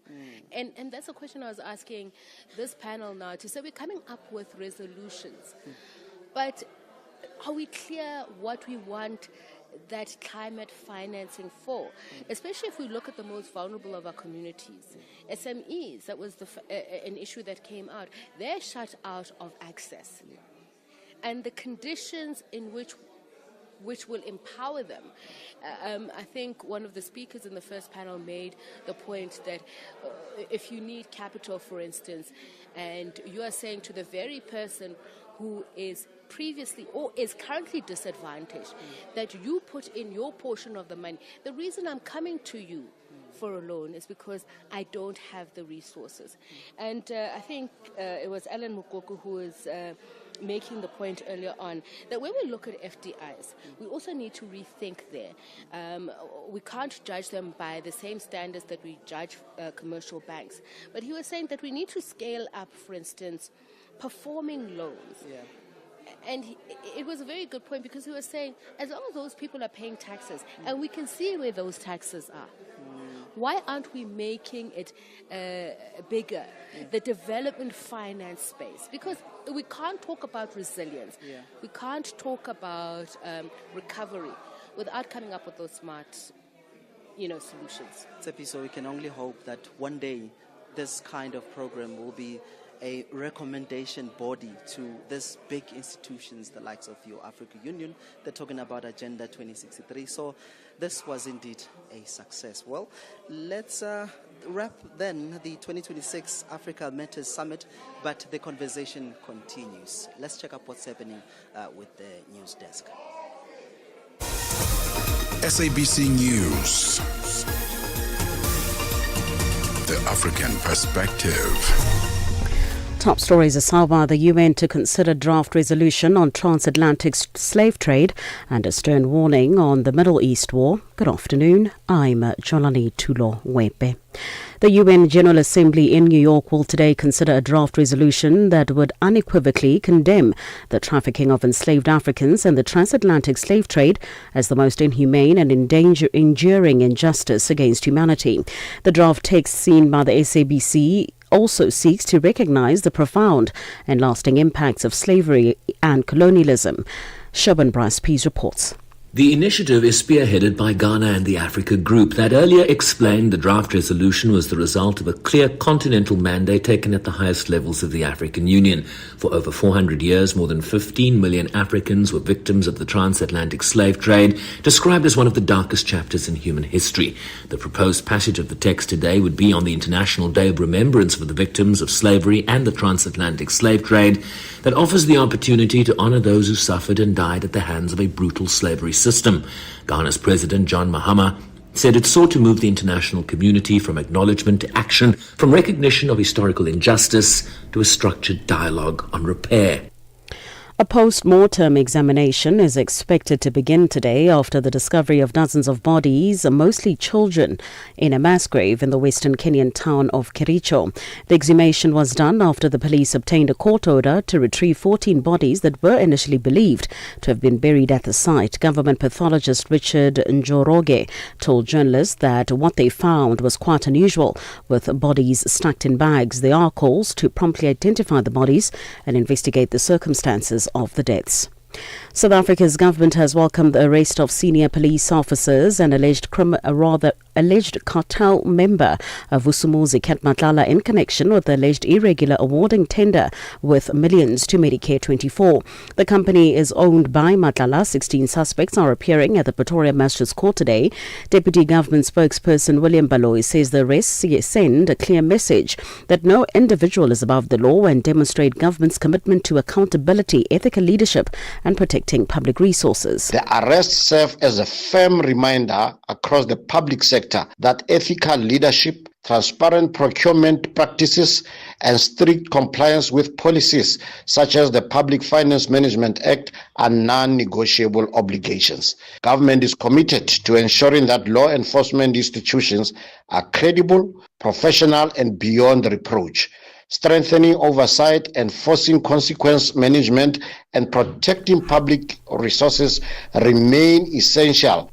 And that's a question I was asking this panel now, to say we're coming up with resolutions. But are we clear what we want that climate financing for? Especially if we look at the most vulnerable of our communities. SMEs, that was an issue that came out. They're shut out of access. And the conditions in which will empower them. I think one of the speakers in the first panel made the point that if you need capital, for instance, and you are saying to the very person who is previously or is currently disadvantaged that you put in your portion of the money. The reason I'm coming to you for a loan is because I don't have the resources. And I think it was Alan Mukoko who was making the point earlier on that when we look at FDIs, we also need to rethink there. We can't judge them by the same standards that we judge commercial banks. But he was saying that we need to scale up, for instance, performing loans. And it was a very good point because he was saying, as long as those people are paying taxes, and we can see where those taxes are, why aren't we making it bigger, the development finance space? Because we can't talk about resilience. We can't talk about recovery without coming up with those smart, solutions. Tsepi, so we can only hope that one day this kind of program will be a recommendation body to these big institutions, the likes of your African Union. They're talking about Agenda 2063. So this was indeed a success. Well, let's wrap then the 2026 Africa Matters Summit, but the conversation continues. Let's check out what's happening with the news desk. SABC News. The African Perspective. Top stories are Sawa, the UN to consider draft resolution on transatlantic slave trade and a stern warning on the Middle East war. Good afternoon, I'm Jolani Tulo Wepe. The UN General Assembly in New York will today consider a draft resolution that would unequivocally condemn the trafficking of enslaved Africans and the transatlantic slave trade as the most inhumane and enduring injustice against humanity. The draft text seen by the SABC also seeks to recognize the profound and lasting impacts of slavery and colonialism. Shaban Bryce Pease reports. The initiative is spearheaded by Ghana and the Africa Group that earlier explained the draft resolution was the result of a clear continental mandate taken at the highest levels of the African Union. For over 400 years, more than 15 million Africans were victims of the transatlantic slave trade, described as one of the darkest chapters in human history. The proposed passage of the text today would be on the International Day of Remembrance for the victims of slavery and the transatlantic slave trade that offers the opportunity to honor those who suffered and died at the hands of a brutal slavery system. Ghana's President John Mahama said it sought to move the international community from acknowledgement to action, from recognition of historical injustice to a structured dialogue on repair. A post-mortem examination is expected to begin today after the discovery of dozens of bodies, mostly children, in a mass grave in the western Kenyan town of Kericho. The exhumation was done after the police obtained a court order to retrieve 14 bodies that were initially believed to have been buried at the site. Government pathologist Richard Njoroge told journalists that what they found was quite unusual, with bodies stacked in bags. There are calls to promptly identify the bodies and investigate the circumstances of the deaths. South Africa's government has welcomed the arrest of senior police officers and alleged cartel member Vusumuzi Matlala in connection with the alleged irregular awarding tender worth millions to Medicare 24. The company is owned by Matlala. 16 suspects are appearing at the Pretoria Magistrates Court today. Deputy Government spokesperson William Baloyi says the arrests send a clear message that no individual is above the law and demonstrate government's commitment to accountability, ethical leadership and protecting public resources. The arrests serve as a firm reminder across the public sector that ethical leadership, transparent procurement practices, and strict compliance with policies such as the Public Finance Management Act and non-negotiable obligations. Government is committed to ensuring that law enforcement institutions are credible, professional, and beyond reproach. Strengthening oversight, enforcing consequence management, and protecting public resources remain essential.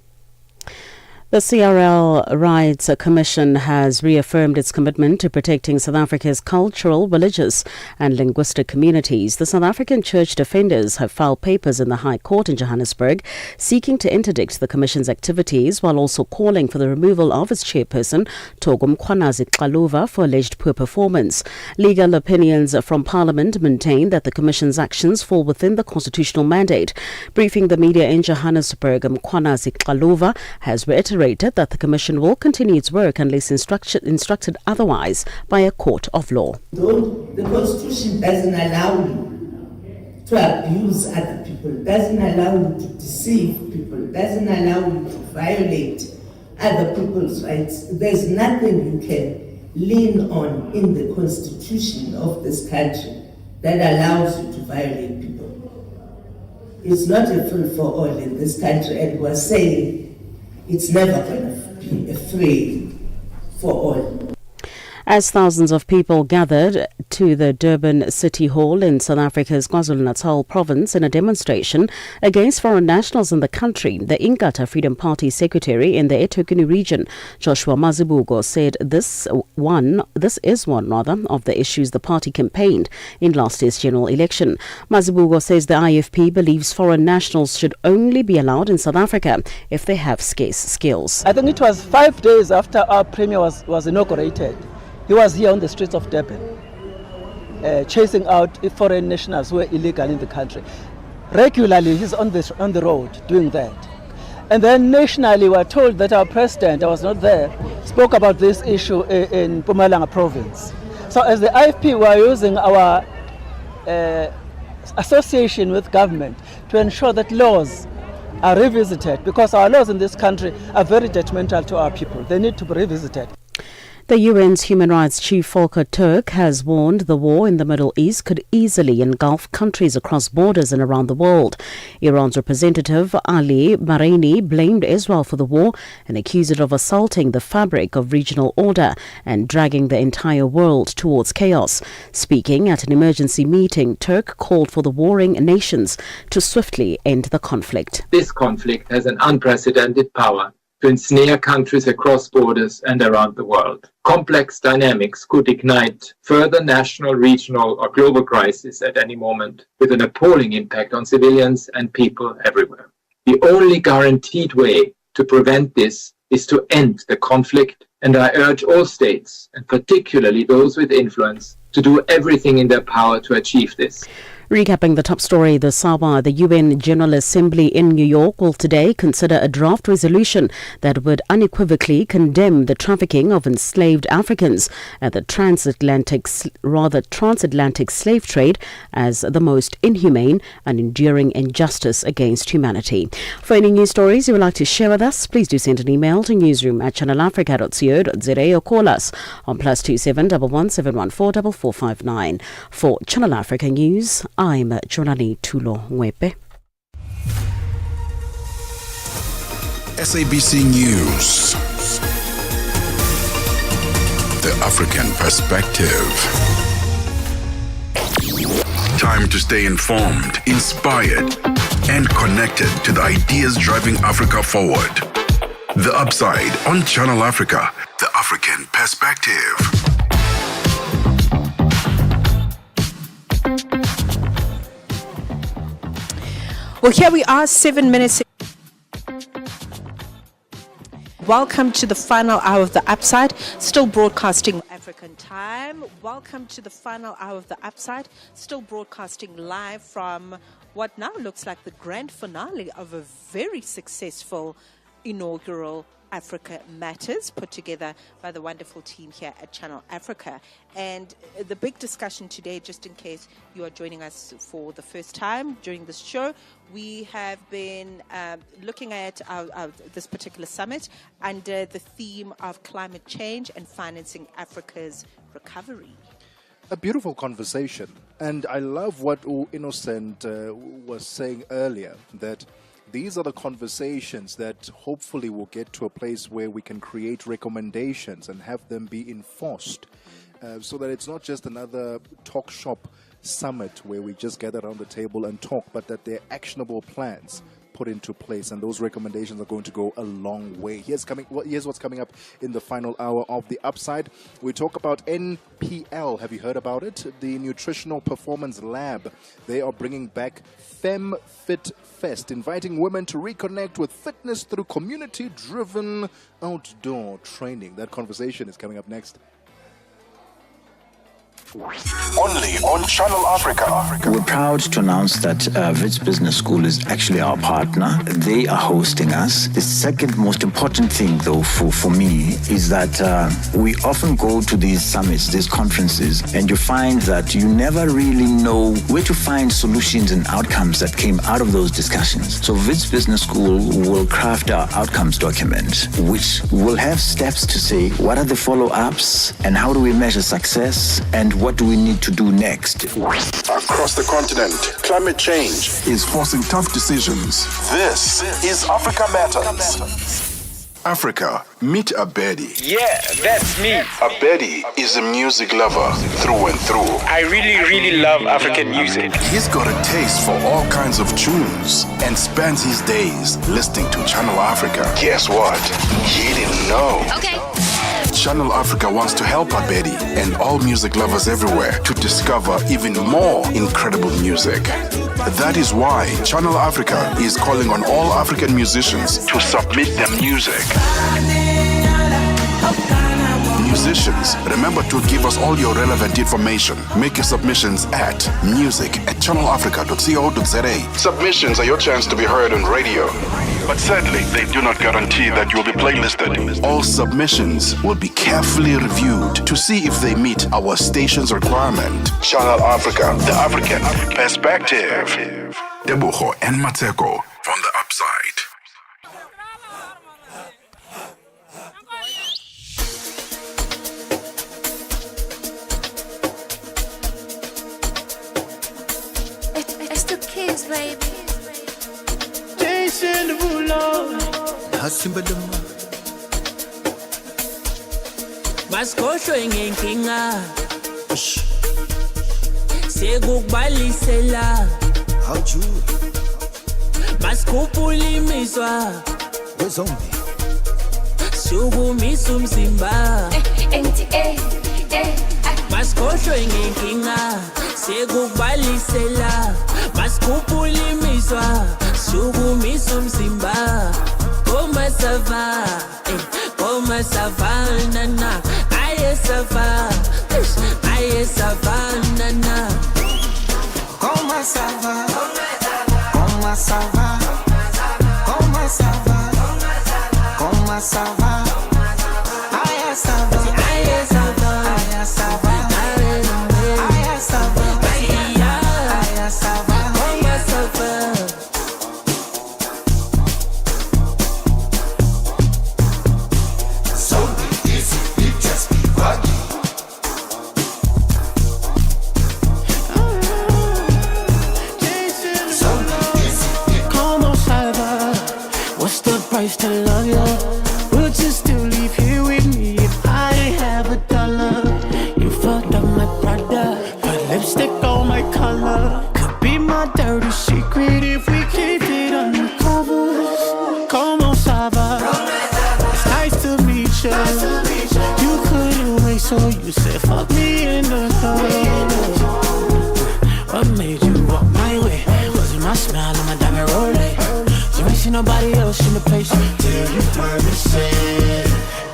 The CRL Rights Commission has reaffirmed its commitment to protecting South Africa's cultural, religious and linguistic communities. The South African Church Defenders have filed papers in the High Court in Johannesburg seeking to interdict the Commission's activities while also calling for the removal of its chairperson, Tebogo Mkhwanazi for alleged poor performance. Legal opinions from Parliament maintain that the Commission's actions fall within the constitutional mandate. Briefing the media in Johannesburg, Mkhwanazi has reiterated that the Commission will continue its work unless instructed otherwise by a court of law. The Constitution doesn't allow you to abuse other people, doesn't allow you to deceive people, doesn't allow you to violate other people's rights. There's nothing you can lean on in the Constitution of this country that allows you to violate people. It's not a free for all in this country, and we're saying it's never going to be a free for all. As thousands of people gathered to the Durban City Hall in South Africa's KwaZulu-Natal province in a demonstration against foreign nationals in the country, the Inkatha Freedom Party secretary in the eThekwini region, Joshua Mazibuko, said this is one of the issues the party campaigned in last year's general election. Mazibuko says the IFP believes foreign nationals should only be allowed in South Africa if they have scarce skills. I think it was 5 days after our premier was inaugurated. He was here on the streets of Durban, chasing out foreign nationals who were illegal in the country. Regularly, he's on the road doing that. And then nationally, we are told that our president, I was not there, spoke about this issue in Mpumalanga province. So as the IFP, we are using our association with government to ensure that laws are revisited, because our laws in this country are very detrimental to our people. They need to be revisited. The UN's Human Rights Chief Volker Turk has warned the war in the Middle East could easily engulf countries across borders and around the world. Iran's representative Ali Bahraini blamed Israel for the war and accused it of assaulting the fabric of regional order and dragging the entire world towards chaos. Speaking at an emergency meeting, Turk called for the warring nations to swiftly end the conflict. This conflict has an unprecedented power to ensnare countries across borders and around the world. Complex dynamics could ignite further national, regional, or global crises at any moment, with an appalling impact on civilians and people everywhere. The only guaranteed way to prevent this is to end the conflict, and I urge all states, and particularly those with influence, to do everything in their power to achieve this. Recapping the top story, the UN General Assembly in New York will today consider a draft resolution that would unequivocally condemn the trafficking of enslaved Africans and the transatlantic slave trade as the most inhumane and enduring injustice against humanity. For any news stories you would like to share with us, please do send an email to newsroom@channelafrica.co.za or call us on +27 11 714 4459. For Channel Africa News, I'm Jonani Tulo Ngwepe. SABC News. The African Perspective. Time to stay informed, inspired, and connected to the ideas driving Africa forward. The Upside on Channel Africa, the African Perspective. Well, here we are, 7 minutes. Welcome to the final hour of The Upside, still broadcasting African time. Welcome to the final hour of The Upside, still broadcasting live from what now looks like the grand finale of a very successful inaugural Africa Matters, put together by the wonderful team here at Channel Africa. And the big discussion today, just in case you are joining us for the first time during this show, we have been looking at this particular summit under the theme of climate change and financing Africa's recovery. A beautiful conversation. And I love what Innocent was saying earlier, that these are the conversations that hopefully will get to a place where we can create recommendations and have them be enforced, so that it's not just another talk shop summit where we just gather around the table and talk, but that there are actionable plans put into place, and those recommendations are going to go a long way. Here's what's coming up in the final hour of The Upside. We talk about NPL. Have you heard about it? The Nutritional Performance Lab. They are bringing back Fem Fit Fest, inviting women to reconnect with fitness through community-driven outdoor training. That conversation is coming up next. Only on Channel Africa. We're proud to announce that Wits Business School is actually our partner. They are hosting us. The second most important thing, though, for me, is that we often go to these summits, these conferences, and you find that you never really know where to find solutions and outcomes that came out of those discussions. So Wits Business School will craft our outcomes document, which will have steps to say what are the follow-ups and how do we measure success and what do we need to do next? Across the continent, climate change is forcing tough decisions. This is Africa Matters. Africa, meet Abedi. Yeah, that's me. Abedi is a music lover through and through. I really love African music. He's got a taste for all kinds of tunes and spends his days listening to Channel Africa. Guess what? He didn't know. Okay. Channel Africa wants to help Abedi and all music lovers everywhere to discover even more incredible music. That is why Channel Africa is calling on all African musicians to submit their music. Musicians, remember to give us all your relevant information. Make your submissions at music@channelafrica.co.za. Submissions are your chance to be heard on radio. But sadly, they do not guarantee that you'll be playlisted. All submissions will be carefully reviewed to see if they meet our station's requirement. Channel Africa, the African perspective. Tebogo and Mmatsheko from The Upside. It's the kids, baby. Jason Derulo, Hasimba Duma. Maskosho ngenkinga. Sekukubalisela. How'd you? Maskhuphula imizwa. Wezombi. Sukumisa umzimba. Maskosho ngenkinga. Sekukubalisela. Maskhuphula imizwa. Sukumisa umzimba. Koma sava, koma savana na. Aye sava, aye savana na. Koma sava, koma sava, koma sava, koma sava. Aye sava, aye sava, aye sava, aye sava, aye sava, koma sava. To love you, would you still leave here with me if I didn't have $1? You fucked up my brother, put lipstick on my color. Could be my dirty secret if we keep it undercover. Como sava, it's nice to meet you. You couldn't wait, so you said fuck me in the club. What made you walk my way? Was it my smile or my diamond Rolex? You ain't seen nobody else in the place till you heard me say,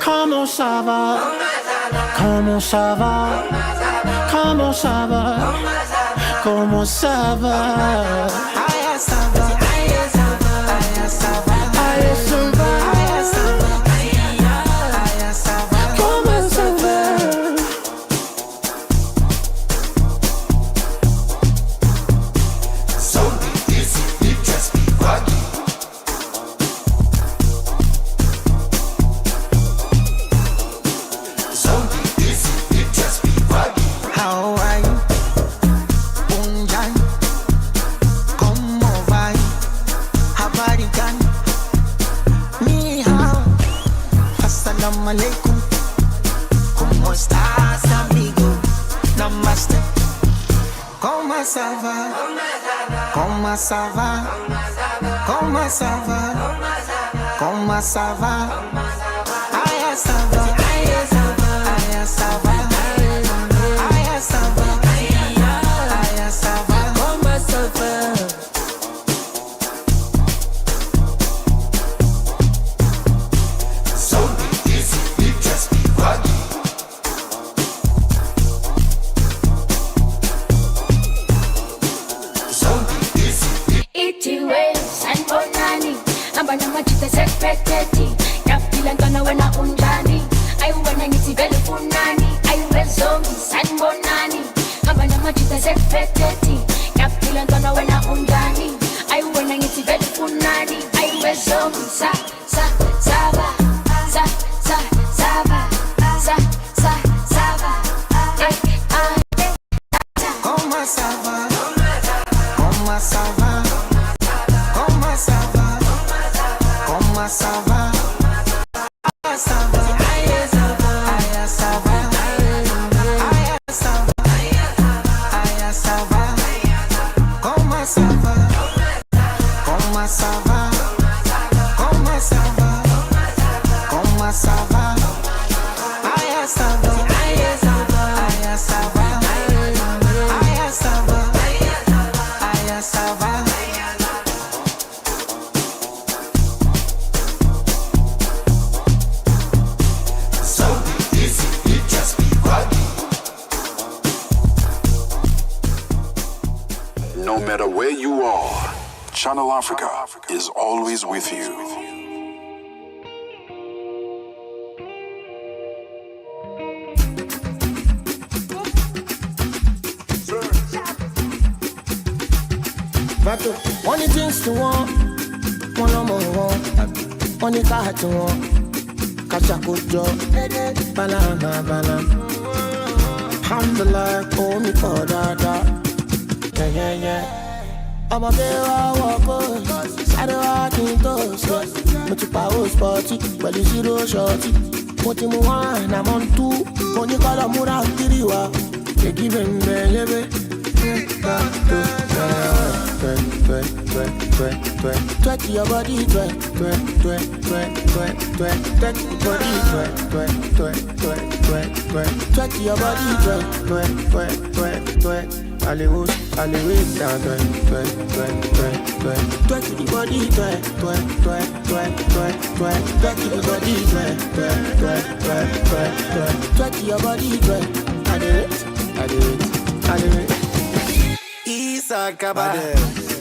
Como sava, como sava, como sava, como sava. Aye sava, aye sava, aye sava, aye sava, aye sava. ça va? Comment ça va? Comment ça va? Comment ça va? Aïe, ça va. Aïe, ça va. Aïe, ça va. Aïe, ça va. Aïe, ça va. Comment ça va? So easy, you just be funny. So easy. Itiwe sanibonani abana majita sekuphethe yapila ntwana wena unjani ayiwena ngithi vele ufunani ayiwezongi sanibonani abana majita sekuphethe yapila ntwana wena unjani ayiwena ngithi vele ufunani ayiwezongi saba saba saba Comment ça va? Comment ça va? Comment ça va? Comment ça va? Aïe, ça va. Aïe, ça va. Aïe, ça va. Aïe, ça va. Aïe, ça va. Comment ça va? Comment ça va? Comment ça va? Comment ça va? Aïe, ça va. Aïe, ça va. Aïe, ça va. Aïe, ça va. Aïe, ça va. So easy, you just be funny. No matter where you are, Channel Africa is always with you. Money things to want, one no more want. Money car to want, catch a good job. Banana. Alhamdulillah, oh me for that. Yeah. I'm a girl, walk on. I don't walk in toast. But you power sporty, but you zero shorty. What you want, I'm on two. Money call a mura kiriwa. They give him baby. Twerk your body, twerk your body, twerk your body, twerk. Hollywood, down, twerk the body, twerk the body, twerk your body, twerk. I do it. Isakaba,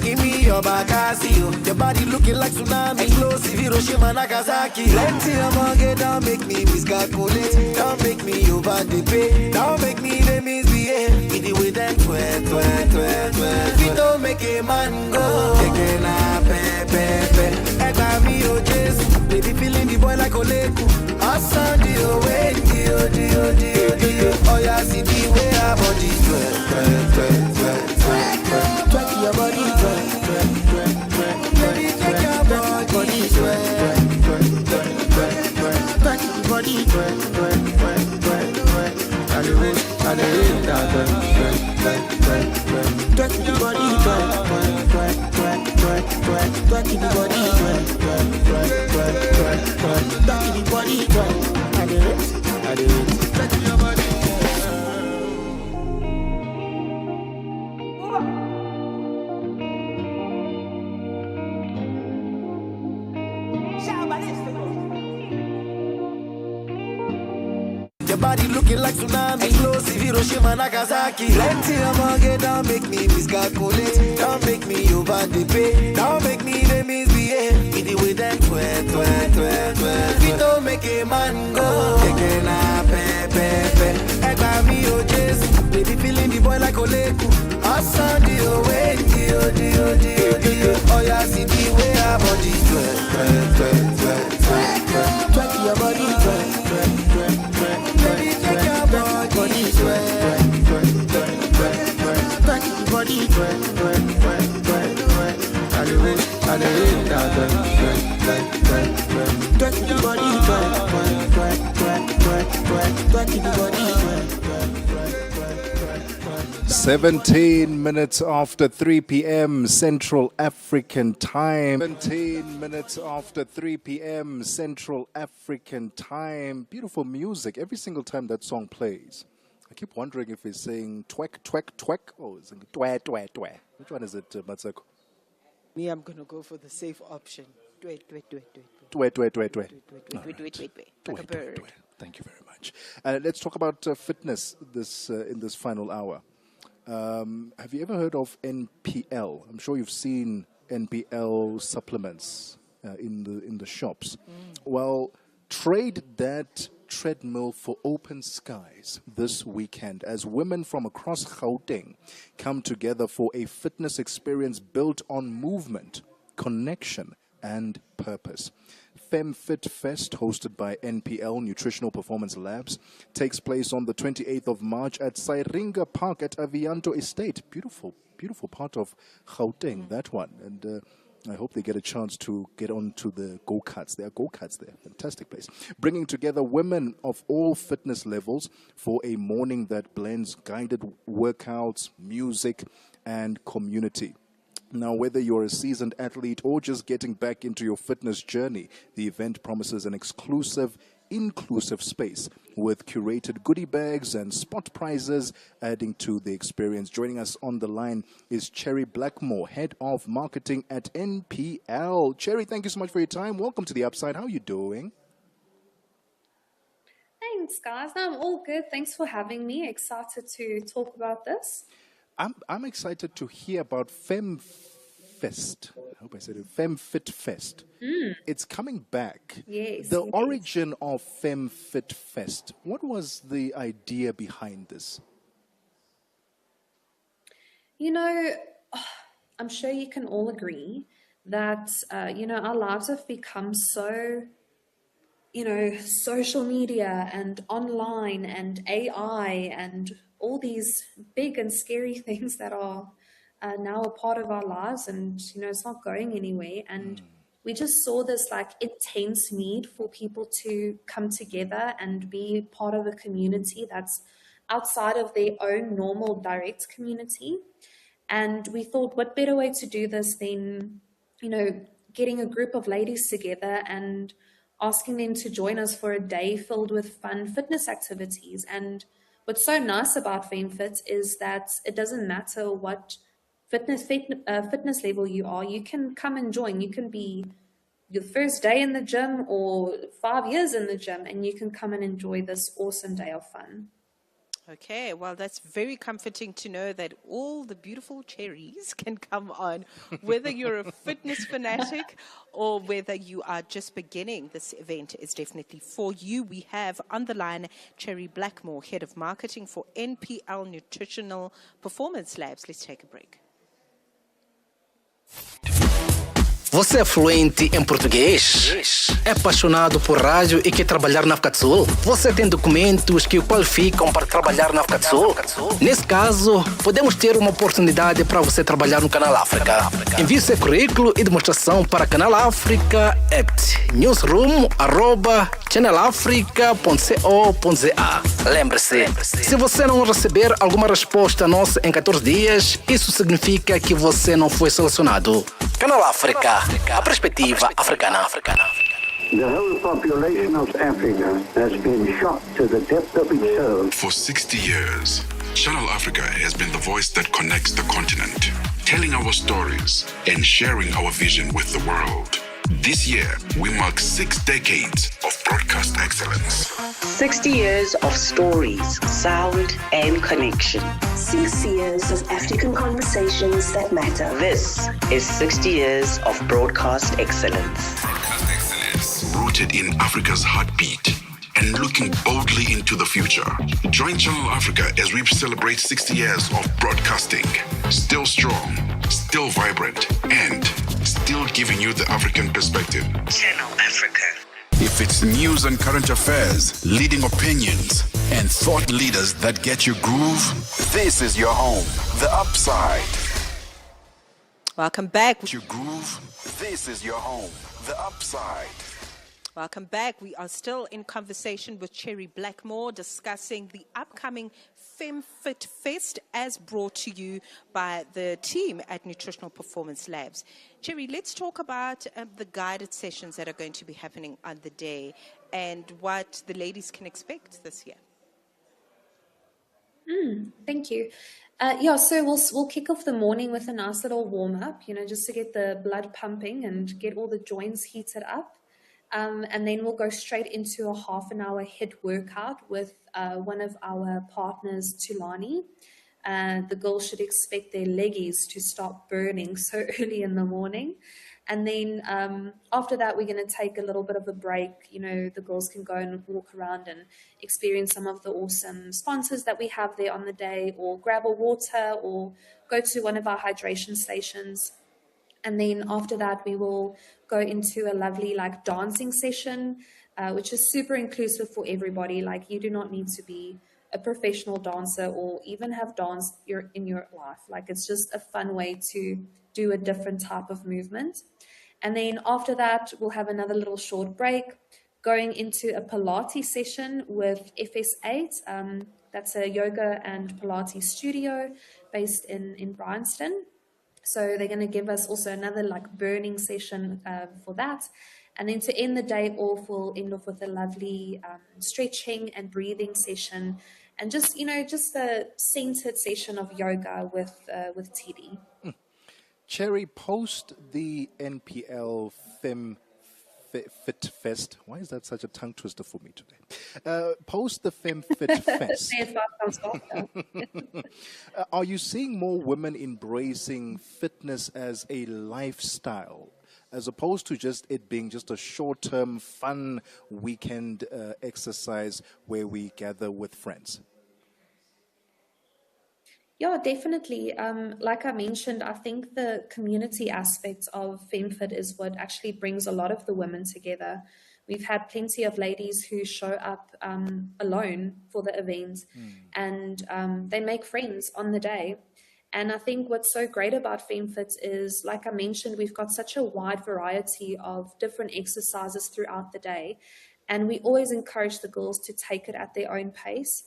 give me your Bakasio. Your body looking like tsunami. Explosive Hiroshima, Nagasaki. Plenty of money, don't make me miscalculate. Don't make me over the pay. Don't make me the misbehave. With the way them twerk. We don't make a man go. Taking a pepe. Eba mi o Jesus. Baby feeling the boy like Oleku. Asa dio. Oh yeah, see the way our body twerk. Twerk your body, twerk your body, Your body looking like tsunami. Explosive Hiroshima, Nagasaki. Plenty of money, don't make me miscalculate. Don't make me over the pay. Don't make me the misbehave. With the way them twerk. We don't make a man go. Taking a pepe. Eba mi o Jesus. Baby feeling the boy like Oleku. Asa dio. Oh yeah, see the way our body twerk. Twerk your body, twerk. Baby, take your body, twerk. Twerk your body, twerk. I do it, twerk your body, twerk your body, twerk. 17 minutes after 3 p.m. Central African Time. 17 minutes after 3 p.m. Central African Time. Beautiful music every single time that song plays. I keep wondering if he's saying twek, twek, twek, or is it twa, twa, twa. Which one is it, Mmatsheko? Me, I'm going to go for the safe option. Twe, twe, twe, twe. Twe, twe, twe, twe. Like a bird. Thank you very much. Let's talk about fitness in this final hour. Have you ever heard of NPL? I'm sure you've seen NPL supplements in the shops. Well, trade that treadmill for open skies this weekend as women from across Gauteng come together for a fitness experience built on movement, connection, and purpose. FemFit Fest, hosted by NPL Nutritional Performance Labs, takes place on the 28th of March at Sairinga Park at Avianto Estate. Beautiful, beautiful part of Gauteng, that one. And I hope they get a chance to get onto the go-karts. There are go-karts there. Fantastic place. Bringing together women of all fitness levels for a morning that blends guided workouts, music, and community. Now, whether you're a seasoned athlete or just getting back into your fitness journey, the event promises an exclusive, inclusive space with curated goodie bags and spot prizes adding to the experience. Joining us on the line is Cherry Blackmore, Head of Marketing at NPL. Cherry, thank you so much for your time. Welcome to The Upside. How are you doing? Thanks, guys. I'm all good. Thanks for having me. Excited to talk about this. I'm excited to hear about FemFest. I hope I said it. FemFit Fest. It's coming back. Yes. The origin of FemFit Fest. What was the idea behind this? You know, I'm sure you can all agree that, our lives have become so, social media and online and AI and all these big and scary things that are now a part of our lives, and it's not going anywhere. And we just saw this like intense need for people to come together and be part of a community that's outside of their own normal direct community. And we thought, what better way to do this than getting a group of ladies together and asking them to join us for a day filled with fun fitness activities. And what's so nice about FemFit is that it doesn't matter what fitness level you are. You can come and join. You can be your first day in the gym or 5 years in the gym, and you can come and enjoy this awesome day of fun. Okay, well, that's very comforting to know that all the beautiful cherries can come on, whether you're a fitness fanatic or whether you are just beginning. This event is definitely for you. We have on the line Cherry Blackmore, Head of Marketing for NPL Nutritional Performance Labs. Let's take a break. Você é fluente em português? É apaixonado por rádio e quer trabalhar na África do Sul? Você tem documentos que o qualificam para trabalhar na África do Sul? Nesse caso, podemos ter uma oportunidade para você trabalhar no Canal África. Envie seu currículo e demonstração para Canal África at newsroom@channelafrica.co.za. Lembre-se, se você não receber alguma resposta nossa em 14 dias, isso significa que você não foi selecionado. Canal África, a perspectiva africana. The whole population of Africa has been shocked to the depth of its soul. For 60 years, Channel Africa has been the voice that connects the continent, telling our stories and sharing our vision with the world. This year, we mark 6 decades of broadcast excellence. 60 years of stories, sound, and connection. 6 years of African conversations that matter. This is 60 years of broadcast excellence. Broadcast excellence, rooted in Africa's heartbeat and looking boldly into the future. Join Channel Africa as we celebrate 60 years of broadcasting. Still strong, still vibrant, and still giving you the African perspective. Channel Africa. If it's news and current affairs, leading opinions, and thought leaders that get your groove, this is your home, The Upside. Welcome back. Your groove, this is your home, The Upside. Welcome back. We are still in conversation with Cherry Blackmore discussing the upcoming FemFit Fest as brought to you by the team at Nutritional Performance Labs. Cherry, let's talk about the guided sessions that are going to be happening on the day and what the ladies can expect this year. Thank you. So we'll kick off the morning with a nice little warm up, just to get the blood pumping and get all the joints heated up. And then we'll go straight into a half an hour HIIT workout with one of our partners, Tulani. The girls should expect their leggies to start burning so early in the morning. And then after that, we're going to take a little bit of a break. The girls can go and walk around and experience some of the awesome sponsors that we have there on the day, or grab a water or go to one of our hydration stations. And then after that, we will go into a lovely dancing session, which is super inclusive for everybody. You do not need to be a professional dancer or even have danced in your life. It's just a fun way to do a different type of movement. And then after that, we'll have another little short break, going into a Pilates session with FS8. That's a yoga and Pilates studio based in Bryanston. So they're going to give us also another burning session for that. And then to end the day off, we'll end off with a lovely stretching and breathing session, and just a centered session of yoga with Teddy. Cherry, post the NPL Fit Fest. Why is that such a tongue twister for me today? Post the FemFit Fest. Are you seeing more women embracing fitness as a lifestyle, as opposed to just it being just a short-term, fun weekend exercise where we gather with friends? Yeah, definitely. Like I mentioned, I think the community aspect of FemFit is what actually brings a lot of the women together. We've had plenty of ladies who show up alone for the event, and they make friends on the day. And I think what's so great about FemFit is, like I mentioned, we've got such a wide variety of different exercises throughout the day. And we always encourage the girls to take it at their own pace.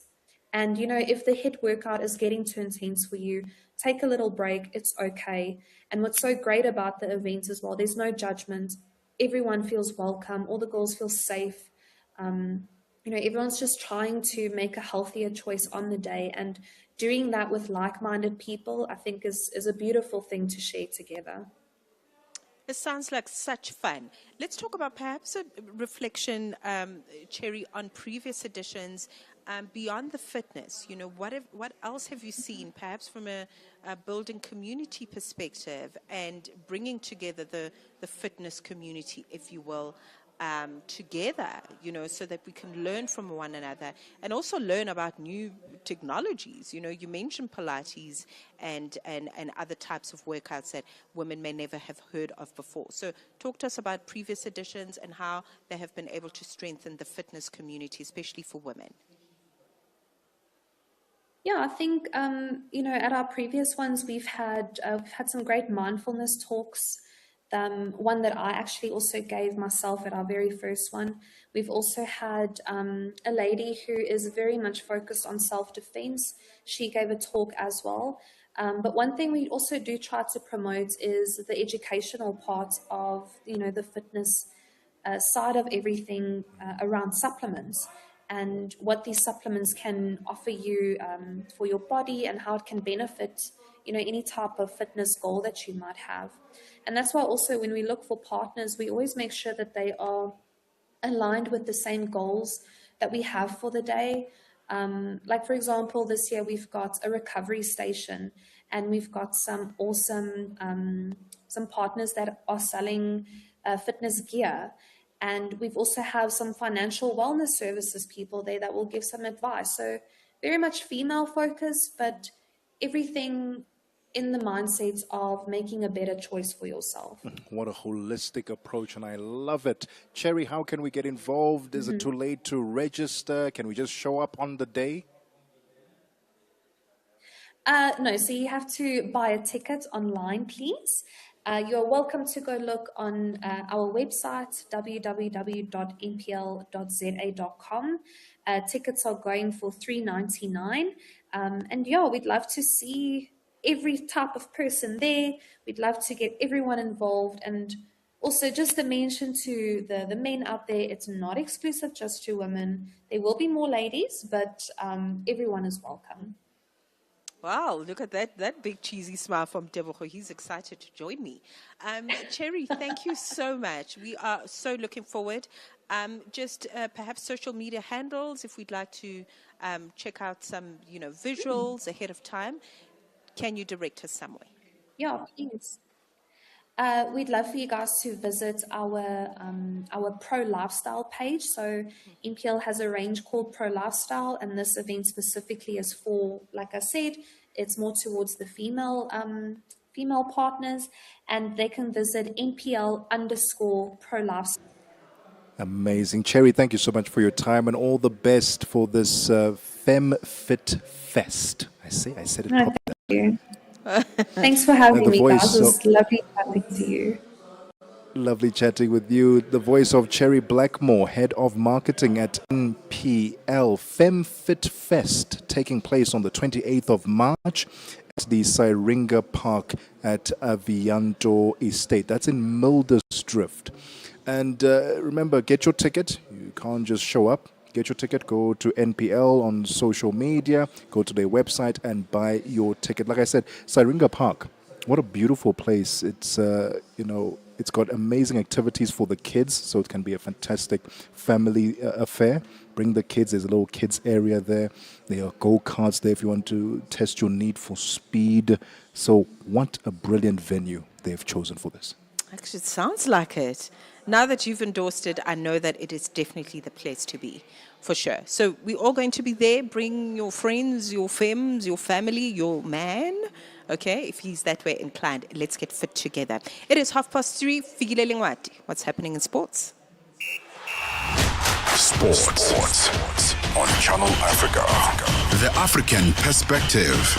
And, if the HIIT workout is getting too intense for you, take a little break. It's okay. And what's so great about the event as well, there's no judgment. Everyone feels welcome. All the girls feel safe. Everyone's just trying to make a healthier choice on the day. And doing that with like-minded people, I think is a beautiful thing to share together. It sounds like such fun. Let's talk about perhaps a reflection, Cherry, on previous editions. Beyond the fitness, what else have you seen, perhaps from a building community perspective and bringing together the fitness community, if you will, together, so that we can learn from one another and also learn about new technologies. You mentioned Pilates and other types of workouts that women may never have heard of before. So talk to us about previous editions and how they have been able to strengthen the fitness community, especially for women. Yeah, I think, at our previous ones, we've had some great mindfulness talks. One that I actually also gave myself at our very first one. We've also had a lady who is very much focused on self-defense. She gave a talk as well. But one thing we also do try to promote is the educational part of, the fitness side of everything around supplements, and what these supplements can offer you for your body and how it can benefit, any type of fitness goal that you might have. And that's why also when we look for partners, we always make sure that they are aligned with the same goals that we have for the day. Like, for example, this year we've got a recovery station, and we've got some awesome some partners that are selling fitness gear. And we've also have some financial wellness services people there that will give some advice. So very much female focused, but everything in the mindset of making a better choice for yourself. What a holistic approach, and I love it. Cherry, how can we get involved? Is it too late to register? Can we just show up on the day? No, so you have to buy a ticket online, please. You're welcome to go look on our website, www.npl.za.com. Tickets are going for $3.99. And yeah, we'd love to see every type of person there. We'd love to get everyone involved. And also just to mention to the men out there, it's not exclusive just to women. There will be more ladies, but everyone is welcome. Wow, look at that big cheesy smile from Tebogo. He's excited to join me. Cherry, thank you so much. We are so looking forward. Just perhaps social media handles, if we'd like to check out some, visuals ahead of time. Can you direct us somewhere? Yeah, please. We'd love for you guys to visit our Pro Lifestyle page. So NPL has a range called Pro Lifestyle, and this event specifically is for, like I said, it's more towards the female partners, and they can visit NPL_Pro Lifestyle. Amazing. Cherry, thank you so much for your time and all the best for this Fem Fit Fest. I said it properly. Thank you. Thanks for having me, guys. It was lovely chatting to you. Lovely chatting with you. The voice of Cherry Blackmore, Head of Marketing at NPL Fem Fit Fest, taking place on the 28th of March at the Syringa Park at Avianto Estate. That's in Mildersdrift. And remember, get your ticket. You can't just show up. Get your ticket, go to NPL on social media, go to their website and buy your ticket. Like I said, Syringa Park, what a beautiful place. It's, it's got amazing activities for the kids, so it can be a fantastic family affair. Bring the kids. There's a little kids area there. There are go-karts there if you want to test your need for speed. So what a brilliant venue they've chosen for this. Actually, it sounds like it. Now that you've endorsed it, I know that it is definitely the place to be, for sure. So we're all going to be there. Bring your friends, your femmes, your family, your man. Okay, if he's that way inclined, let's get fit together. It is 3:30. Fikile Lingwati. What's happening in sports? Sports on Channel Africa. The African perspective.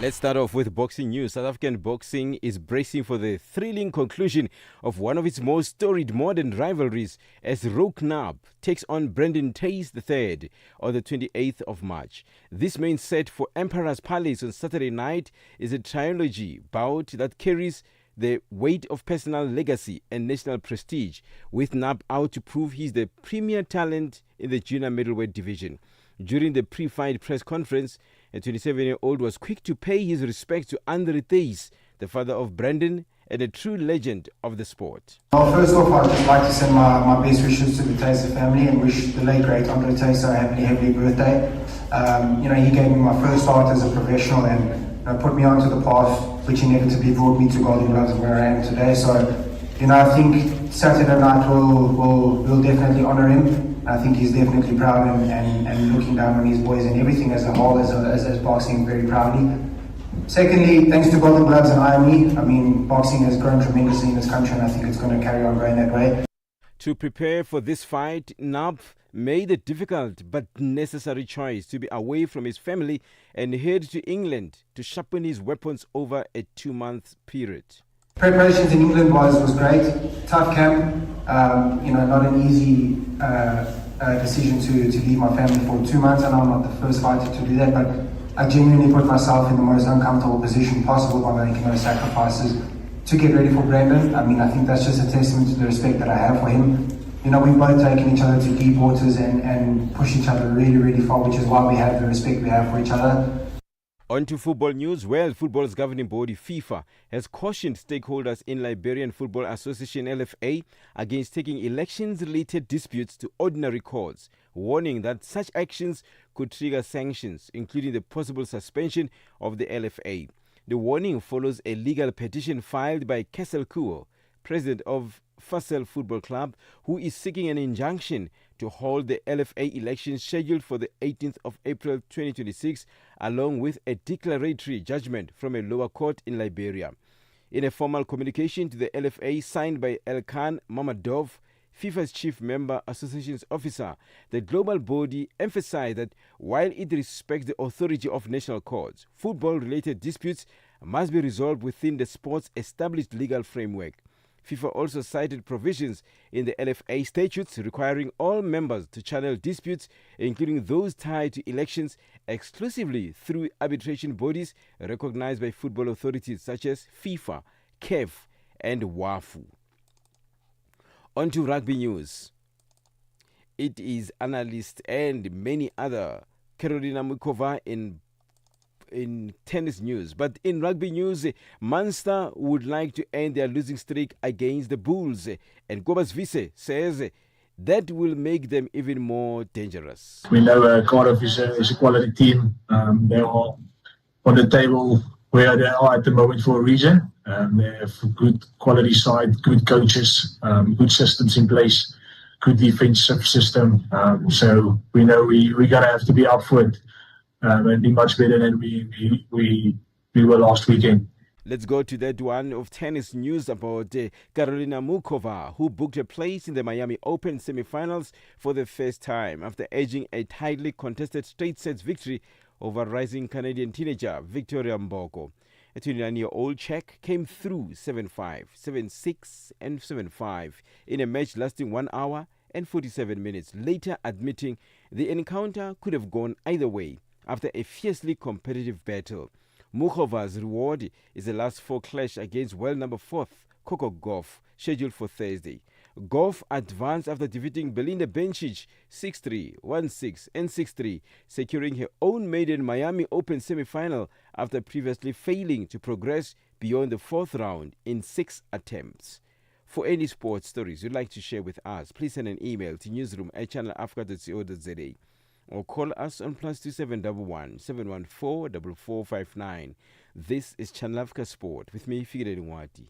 Let's start off with boxing news. South African boxing is bracing for the thrilling conclusion of one of its most storied modern rivalries as Rooknab takes on Brendan Tays III on the 28th of March. This main set for Emperor's Palace on Saturday night is a trilogy bout that carries the weight of personal legacy and national prestige, with Nab out to prove he's the premier talent in the junior middleweight division. During the pre-fight press conference, a 27-year-old was quick to pay his respects to Andre Tays, the father of Brendan and a true legend of the sport. Well, first off, I'd just like to send my best wishes to the Tays family and wish the late great Andre Tays a happy birthday. He gave me my first start as a professional and put me onto the path which inevitably brought me to Golden Gloves and where I am today. So, I think Saturday night will definitely honour him. I think he's definitely proud and looking down on his boys and everything as a whole, as boxing very proudly. Secondly, thanks to Golden Gloves and IME, boxing has grown tremendously in this country and I think it's going to carry on going that way. To prepare for this fight, Nab made the difficult but necessary choice to be away from his family and head to England to sharpen his weapons over a 2-month period. Preparations in England was great. Tough camp, not an easy decision to leave my family for 2 months. I know I'm not the first fighter to do that, but I genuinely put myself in the most uncomfortable position possible by making those sacrifices to get ready for Brendan. I think that's just a testament to the respect that I have for him. We've both taken each other to deep waters and pushed each other really, really far, which is why we have the respect we have for each other. On to football news. World Football's governing body, FIFA, has cautioned stakeholders in Liberian Football Association, LFA, against taking elections-related disputes to ordinary courts, warning that such actions could trigger sanctions, including the possible suspension of the LFA. The warning follows a legal petition filed by Kessel Kuo, president of Fassel Football Club, who is seeking an injunction to hold the LFA elections scheduled for the 18th of April 2026, along with a declaratory judgment from a lower court in Liberia. In a formal communication to the LFA signed by Elkan Mamadov, FIFA's chief member associations officer, the global body emphasized that while it respects the authority of national courts, football-related disputes must be resolved within the sport's established legal framework. FIFA also cited provisions in the LFA statutes requiring all members to channel disputes, including those tied to elections, exclusively through arbitration bodies recognized by football authorities such as FIFA, CAF, and WAFU. On to rugby news. It is analyst and many other Carolina Mukova in tennis news. But in rugby news, Munster would like to end their losing streak against the Bulls, and Kobus Vise says that will make them even more dangerous. We know Cardiff is a quality team. They are on the table where they are at the moment for a reason. They have a good quality side, good coaches, good systems in place, good defensive system. So we know we're going to have to be up for it and be much better than we were last weekend. Let's go to that one of tennis news about Carolina Mukova, who booked a place in the Miami Open semi-finals for the first time after edging a tightly contested straight sets victory over rising Canadian teenager Victoria Mboko. A 29-year-old Czech came through 7-5, 7-6 and 7-5 in a match lasting 1 hour and 47 minutes, later admitting the encounter could have gone either way after a fiercely competitive battle. Mukova's reward is the last four clash against world number 4th Coco Gauff, scheduled for Thursday. Gauff advanced after defeating Belinda Bencic 6-3, 1-6 and 6-3, securing her own maiden Miami Open semi-final after previously failing to progress beyond the 4th round in 6 attempts. For any sports stories you'd like to share with us, please send an email to newsroom@channelafrica.co.za or call us on +2711 714 4459. This is Channel Africa Sport with me, Figure Nwati.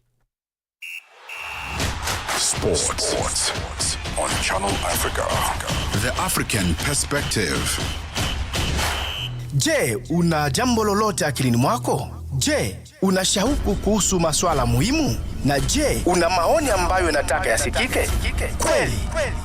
Sports on Channel Africa. The African Perspective. Je, una jambo lolote akilini mwako? Je, una shauku kuhusu masuala muhimu? Na je, una maoni ambayo unataka yasikike? Kweli,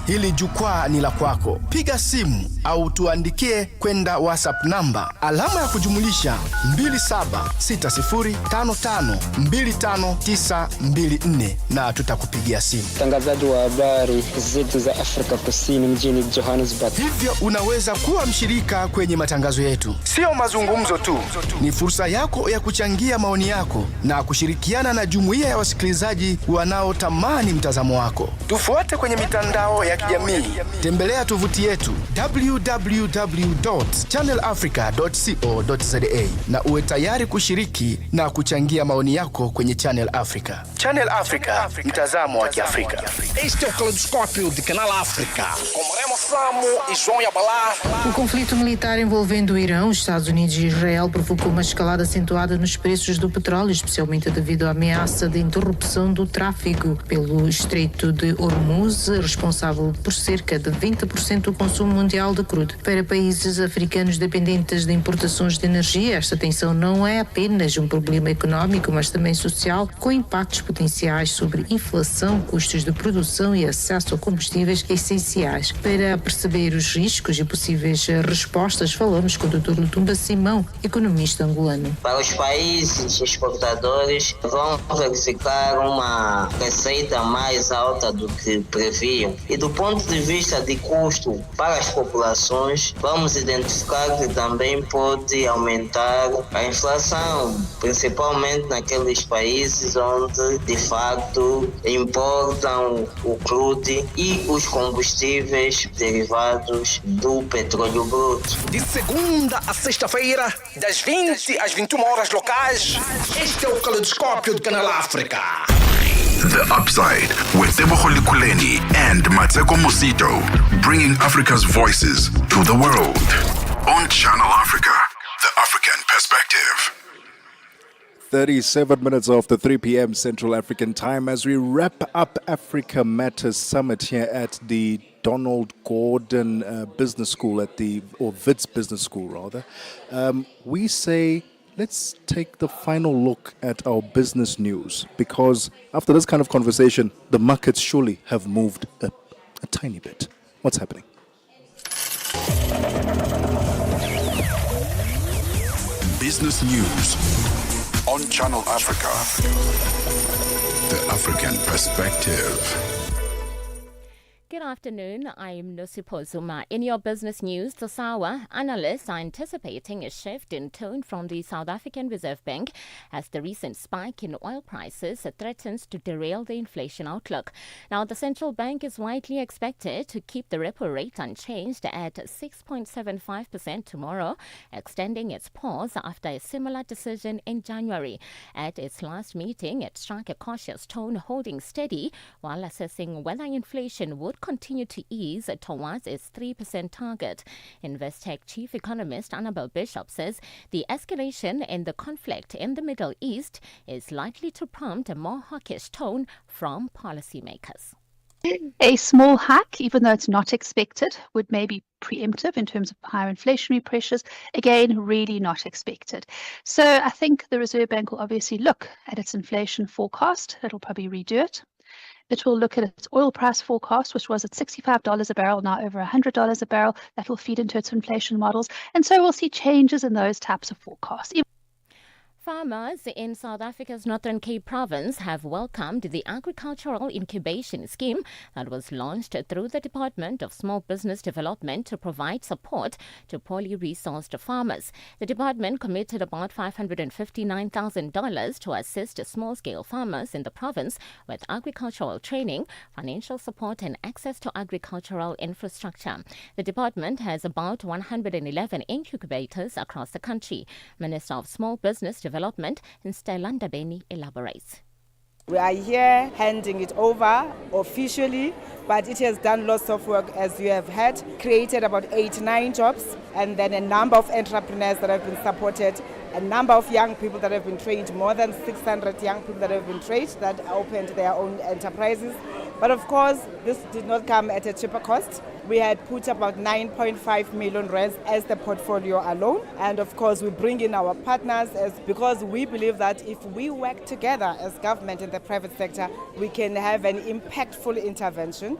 hili jukwaa ni la kwako. Piga simu au tuandikie kwenda WhatsApp namba alama ya kujumulisha 2760552594 na tutakupigia simu. Mtangazaji wa habari zetu za Afrika Kusini mjini Johannesburg. Hivyo unaweza kuwa mshirika kwenye matangazo yetu. Sio mazungumzo tu, ni fursa yako ya kuchangia maoni yako na kushirikiana na jumuiya ya wasikilizaji wanaotamani mtazamo wako. Tufuate kwenye mitandao ya kijamii. Tembelea tovuti yetu www.channelafrica.co.za na uwe tayari kushiriki na kuchangia maoni yako kwenye Channel Africa. Channel Africa, mtazamo wa Kiafrika. Este é o Caleidoscópio de Canal África, com Remo Samo e João Yabalá. O conflito militar envolvendo o Irão, os Estados Unidos e Israel provocou uma escalada acentuada nos preços do petróleo, especialmente devido à ameaça de interrupção do tráfego pelo Estreito de Hormuz, responsável por cerca de 20% do consumo mundial de crudo. Para países africanos dependentes de importações de energia, esta tensão não é apenas um problema econômico, mas também social, com impactos potenciais sobre inflação, custos de produção e acesso a combustíveis essenciais. Para perceber os riscos e possíveis respostas, falamos com o Dr. Lutumba Simão, economista angolano. Para os países exportadores, vão verificar uma receita mais alta do que previam. E do ponto de vista de custo para as populações, vamos identificar que também pode aumentar a inflação, principalmente naqueles países onde, de facto, importam o crudo e os combustíveis derivados do petróleo bruto. De segunda a sexta-feira, das 20 às 21 horas locais, este é o Caleidoscópio de Canal África. The Upside with Tebogo Lekhuleni and Mosito, bringing Africa's voices to the world. On Channel Africa, the African Perspective. 37 minutes after 3 p.m. Central African Time as we wrap up Africa Matters Summit here at the Donald Gordon Business School or Wits Business School rather. We say let's take the final look at our business news, because after this kind of conversation, the markets surely have moved a tiny bit. What's happening? Business news On Channel Africa, the African perspective. Good afternoon, I'm Mosito Zuma. In your business news this hour, analysts are anticipating a shift in tone from the South African Reserve Bank as the recent spike in oil prices threatens to derail the inflation outlook. Now, the central bank is widely expected to keep the repo rate unchanged at 6.75% tomorrow, extending its pause after a similar decision in January. At its last meeting, it struck a cautious tone, holding steady while assessing whether inflation would continue to ease towards its 3% target. Investec chief economist Annabel Bishop says the escalation in the conflict in the Middle East is likely to prompt a more hawkish tone from policymakers. A small hike, even though it's not expected, would maybe preemptive in terms of higher inflationary pressures. Again, really not expected. So I think the Reserve Bank will obviously look at its inflation forecast. It'll probably redo it. It will look at its oil price forecast, which was at $65 a barrel, now over $100 a barrel. That will feed into its inflation models. And so we'll see changes in those types of forecasts. Farmers in South Africa's Northern Cape province have welcomed the agricultural incubation scheme that was launched through the Department of Small Business Development to provide support to poorly resourced farmers. The department committed about $559,000 to assist small-scale farmers in the province with agricultural training, financial support and access to agricultural infrastructure. The department has about 111 incubators across the country. Minister of Small Business Development Nstelanda Beni elaborates. We are here handing it over officially, but it has done lots of work, as you have heard, created about 89 jobs, and then a number of entrepreneurs that have been supported, a number of young people that have been trained, more than 600 young people that have been trained that opened their own enterprises. But of course, this did not come at a cheaper cost. We had put about 9.5 million rands as the portfolio alone. And of course, we bring in our partners because we believe that if we work together as government and the private sector, we can have an impactful intervention.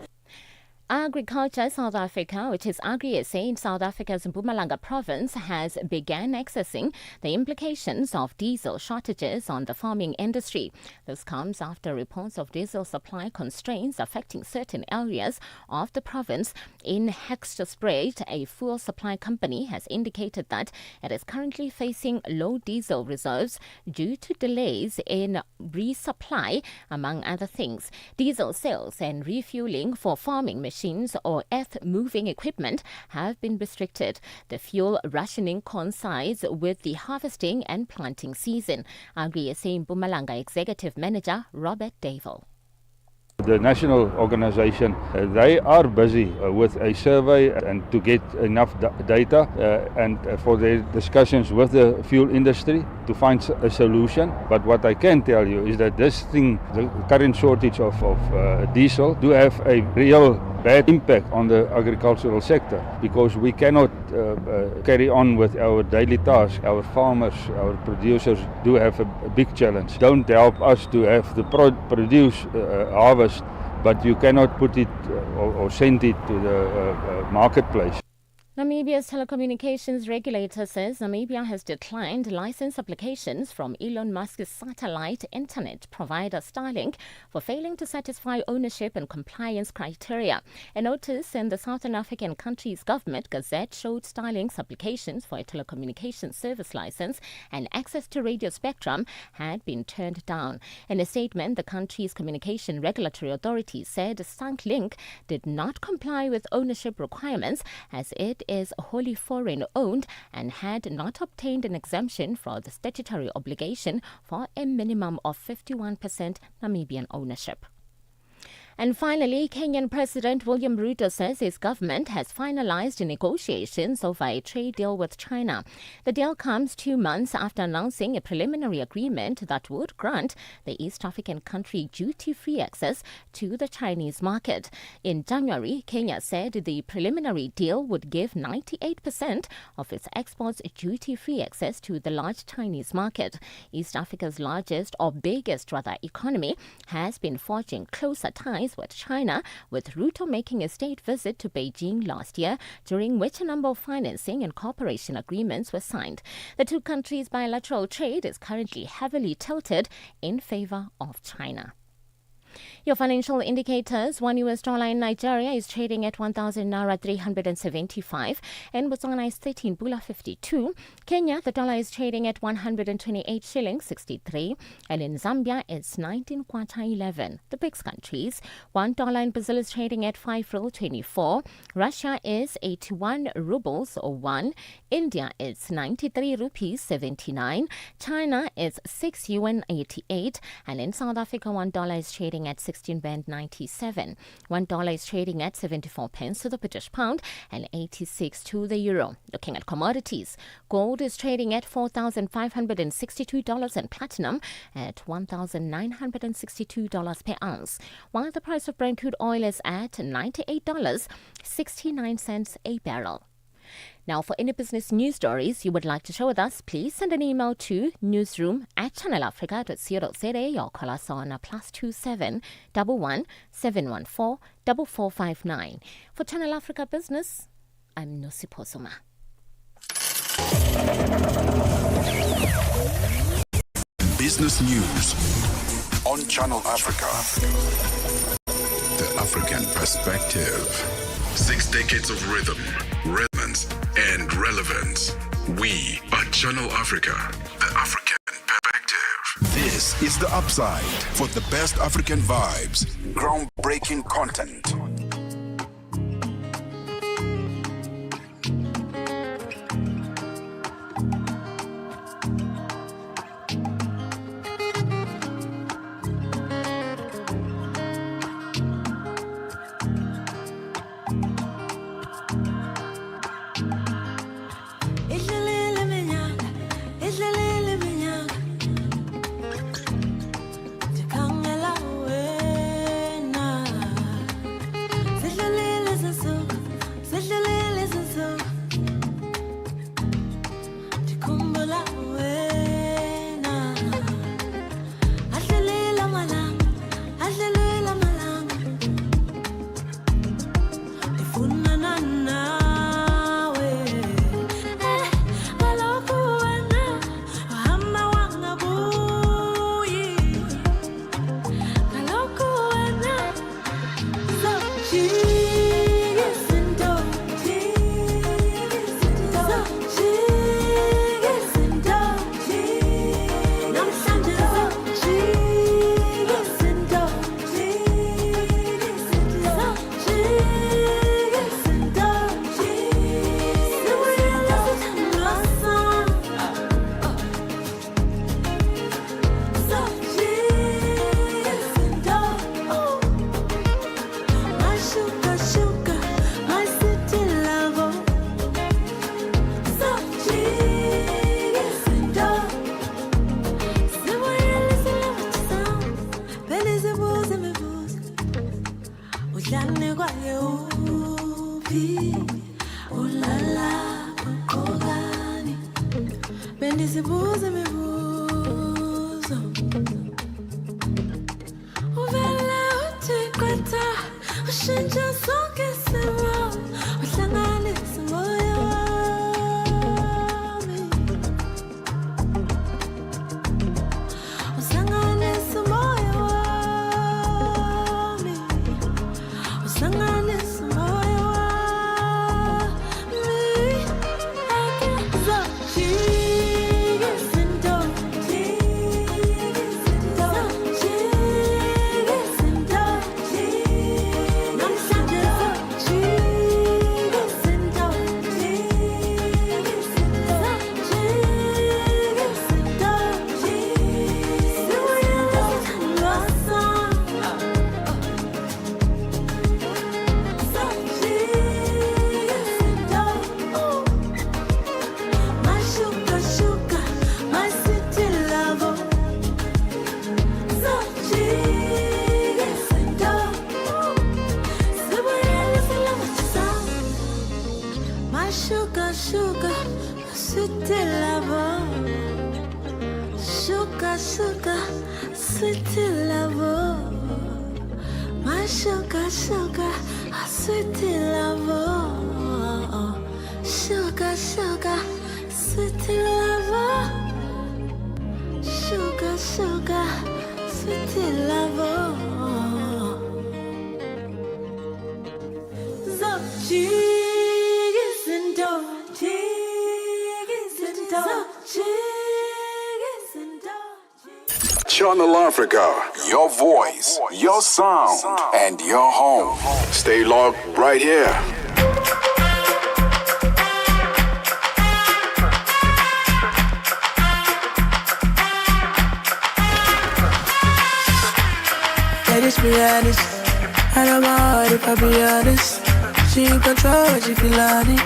Agriculture South Africa, which is Agri-SA in South Africa's Mpumalanga province, has begun accessing the implications of diesel shortages on the farming industry. This comes after reports of diesel supply constraints affecting certain areas of the province. In Hextospread, a fuel supply company has indicated that it is currently facing low diesel reserves due to delays in resupply, among other things. Diesel sales and refueling for farming machines or earth-moving equipment have been restricted. The fuel rationing coincides with the harvesting and planting season. Agri-SA Mpumalanga Executive Manager Robert Davo. The national organization, they are busy with a survey and to get enough data and for their discussions with the fuel industry to find a solution. But what I can tell you is that this thing, the current shortage of diesel, do have a real bad impact on the agricultural sector because we cannot carry on with our daily tasks. Our farmers, our producers do have a big challenge. Don't help us to have the produce harvest, but you cannot put it or send it to the marketplace. Namibia's telecommunications regulator says Namibia has declined license applications from Elon Musk's satellite internet provider Starlink for failing to satisfy ownership and compliance criteria. A notice in the Southern African country's government gazette showed Starlink's applications for a telecommunications service license and access to radio spectrum had been turned down. In a statement, the country's communication regulatory authority said Starlink did not comply with ownership requirements as it is wholly foreign owned and had not obtained an exemption for the statutory obligation for a minimum of 51% Namibian ownership. And finally, Kenyan President William Ruto says his government has finalized negotiations over a trade deal with China. The deal comes 2 months after announcing a preliminary agreement that would grant the East African country duty-free access to the Chinese market. In January, Kenya said the preliminary deal would give 98% of its exports duty-free access to the large Chinese market. East Africa's largest or biggest economy has been forging closer ties ties with China, with Ruto making a state visit to Beijing last year, during which a number of financing and cooperation agreements were signed. The two countries' bilateral trade is currently heavily tilted in favor of China. Your financial indicators: $1 US in Nigeria is trading at 1,000 Naira 375. In Botswana is 13 Pula 52. Kenya, the dollar is trading at 128 shillings 63. And in Zambia, it's 19 Kwacha 11. The BRICS countries: $1 in Brazil is trading at 5 Real 24. Russia is 81 rubles or 1. India is 93 rupees 79. China is 6 yuan 88. And in South Africa, $1 is trading at 16 Rand 97. $1 is trading at 74 pence to the British pound and 86 to the euro. Looking at commodities, gold is trading at $4,562 and platinum at $1,962 per ounce, while the price of Brent crude oil is at $98.69 a barrel. Now, for any business news stories you would like to share with us, please send an email to newsroom@channelafrica.co.za or call us on +27 11 714 4459. For Channel Africa Business, I'm Mosito. Business news on Channel Africa. The African perspective. 6 decades of rhythm, relevance, and relevance. We are Channel Africa, the African perspective. This is The Upside for the best African vibes, groundbreaking content. My sugar, sugar, sweet lover. Sugar, sugar, sweet lover. Sugar, sugar, sweet lover. So jiggies and do, jiggies and do, jiggies and do. Channel Africa, your voice, your sound, and your home. Stay logged right here. Let us be honest. I don't mind if I be honest. She in control, she feel on it.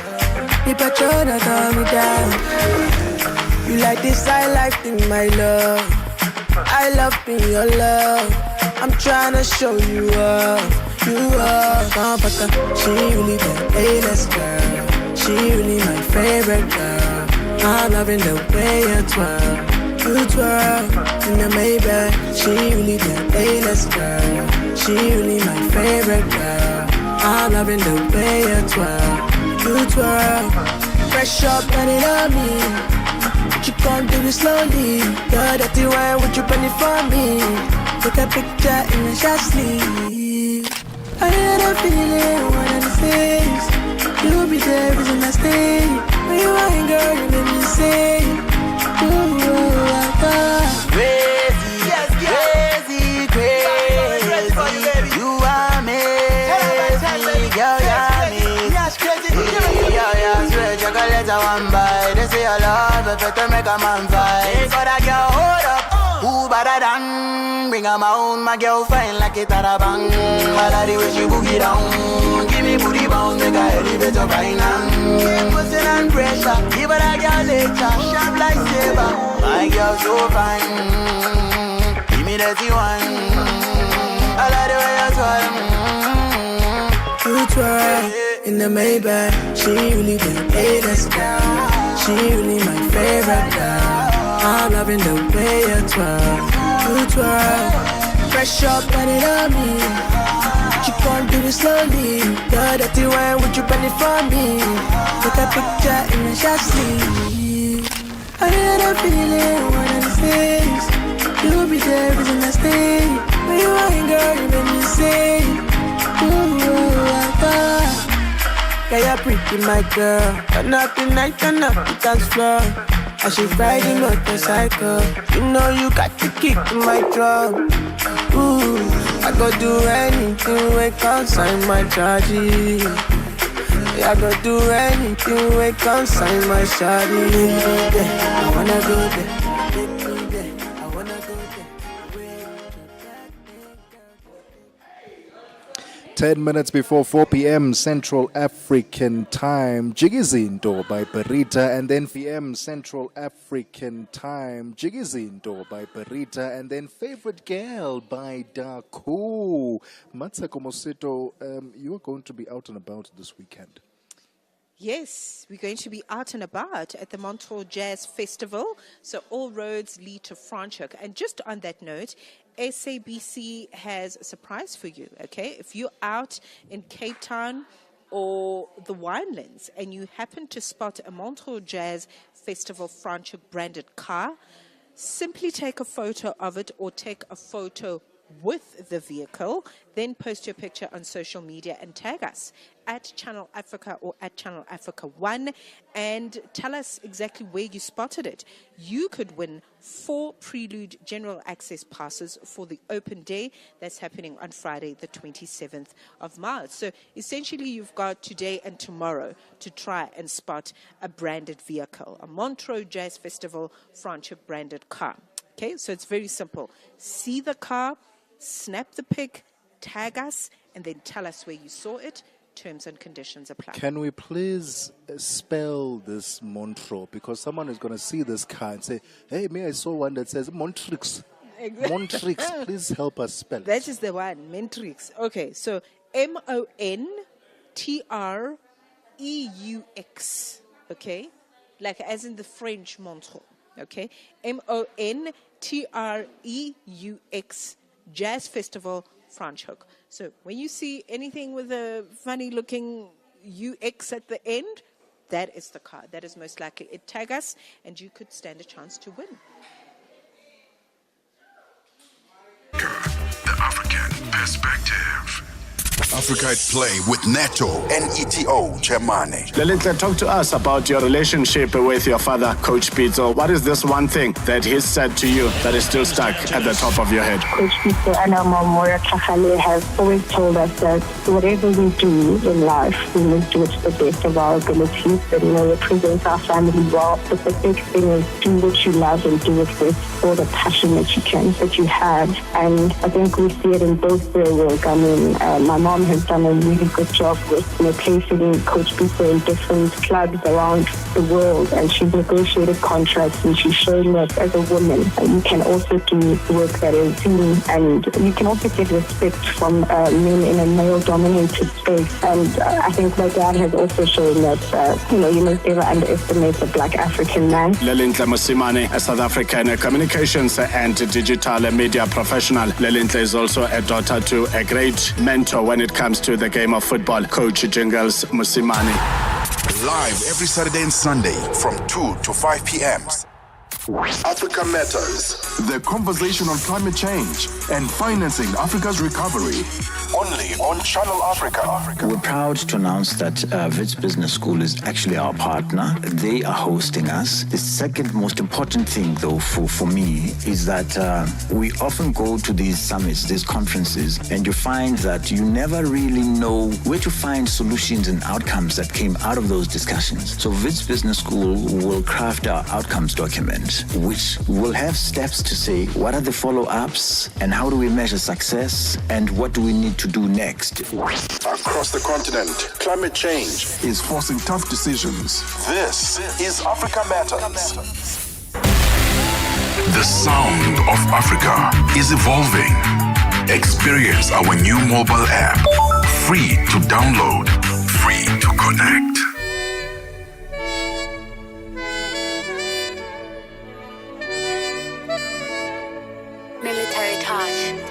The patrol that calm me down. You like this, I like thing, my love. I love being your love. I'm tryna show you up. You up. She really the A-list girl. She really my favorite girl. I'm loving the way you twirl. You twirl in the Maybach. She really the A-list girl. She really my favorite girl. I'm loving the way you twirl. You twirl. Fresh up and it on me. You can't do it slowly. You're dirty wine, would you pen it for me? Take a picture in the shot sleeve. I had a feeling one of the things. You'll be there, isn't that stay? When you ain't girl, you make me say, ooh, crazy, yes, crazy, crazy. You are me, girl, you're me. Yeah, sweet chocolate, I want buy. They say I love it, better make a man fight. Hey, got a girl, hold up. Who better than? Bring her own, my girl fine like it at a bang. I like the way she boogie down. Give me booty bounce, make her elevate up right now. Pussy and pressure, give her that girl later. Sharp like saber, my girl so fine. Give me that one. I like the way you twirl. You twirl in the Maybach. She really the A-list girl. She really my favorite girl. I'm loving the way you twirl. You twirl. Fresh up and it on me. You can't do it slowly. You're dirty wine, would you pen it for me? Take a picture in the shot sleeve. I had a feeling one of the things. You'll be there, isn't that stay? When you ain't girl, you make me say, ooh, yeah, you're pretty, my girl. Turn up the night, turn up the dance floor. I should ride the motorcycle. You know you got to kick in my drum. Ooh, I go do anything when consign my charges. I go do anything when consign my charges. I wanna go there. 10 minutes before 4 p.m. Central African Time, Jigizindo by Berita, and then PM Central African Time, Jigizindo by Berita, and then Favorite Girl by Daku. Mmatsheko, Mosito, you are going to be out and about this weekend. Yes, we're going to be out and about at the Montreux Jazz Festival. So all roads lead to Franschhoek. And just on that note, SABC has a surprise for you, okay? If you're out in Cape Town or the Winelands and you happen to spot a Montreux Jazz Festival Franschhoek branded car, simply take a photo of it or take a photo with the vehicle, then post your picture on social media and tag us at Channel Africa or at Channel Africa 1 and tell us exactly where you spotted it. You could win 4 Prelude General Access passes for the open day that's happening on Friday, the 27th of March. So essentially you've got today and tomorrow to try and spot a branded vehicle, a Montreux Jazz Festival Franschhoek branded car. Okay, so it's very simple. See the car, snap the pic, tag us, and then tell us where you saw it. Terms and conditions apply. Can we please spell this Montreux? Because someone is going to see this car and say, hey, I saw one that says Montreux. Montreux, please help us spell it. That is the one, Montreux. Okay, so Montreux, okay? Like as in the French Montreux, okay? Montreux, Jazz Festival, front hook. So when you see anything with a funny looking UX at the end, that is the card. That is most likely it. Tag us and you could stand a chance to win. The African Perspective. Africa at Play with Neto and ETO Chemane. Lelintle, talk to us about your relationship with your father, Coach Pitso. What is this one thing that he said to you that is still stuck at the top of your head? Coach Pitso and our mom, Moira Tlhagale, have always told us that whatever we do in life, we must do it to the best of our abilities and, represent our family well. But the big thing is do what you love and do it with all the passion that you have. And I think we see it in both their work. I mean, my mom has done a really good job with placing Coach Pitso in different clubs around the world, and she's negotiated contracts, and she's showing that as a woman you can also do work that is seen, and you can also get respect from men in a male-dominated space. And I think my dad has also shown that you must never underestimate the Black African man. Lelintle Mosimane, a South African communications and digital media professional. Lelintle is also a daughter to a great mentor when it comes to the game of football, Coach Jingles Mosimane. Live every Saturday and Sunday from 2 to 5 p.m. Africa Matters. The conversation on climate change and financing Africa's recovery. Only on Channel Africa. We're proud to announce that Wits Business School is actually our partner. They are hosting us. The second most important thing, though, for me, is that we often go to these summits, these conferences, and you find that you never really know where to find solutions and outcomes that came out of those discussions. So Wits Business School will craft our outcomes document, which will have steps to say what are the follow-ups and how do we measure success and what do we need to do next. Across the continent, climate change is forcing tough decisions. This is Africa Matters. The sound of Africa is evolving. Experience our new mobile app. Free to download, free to connect. Military touch.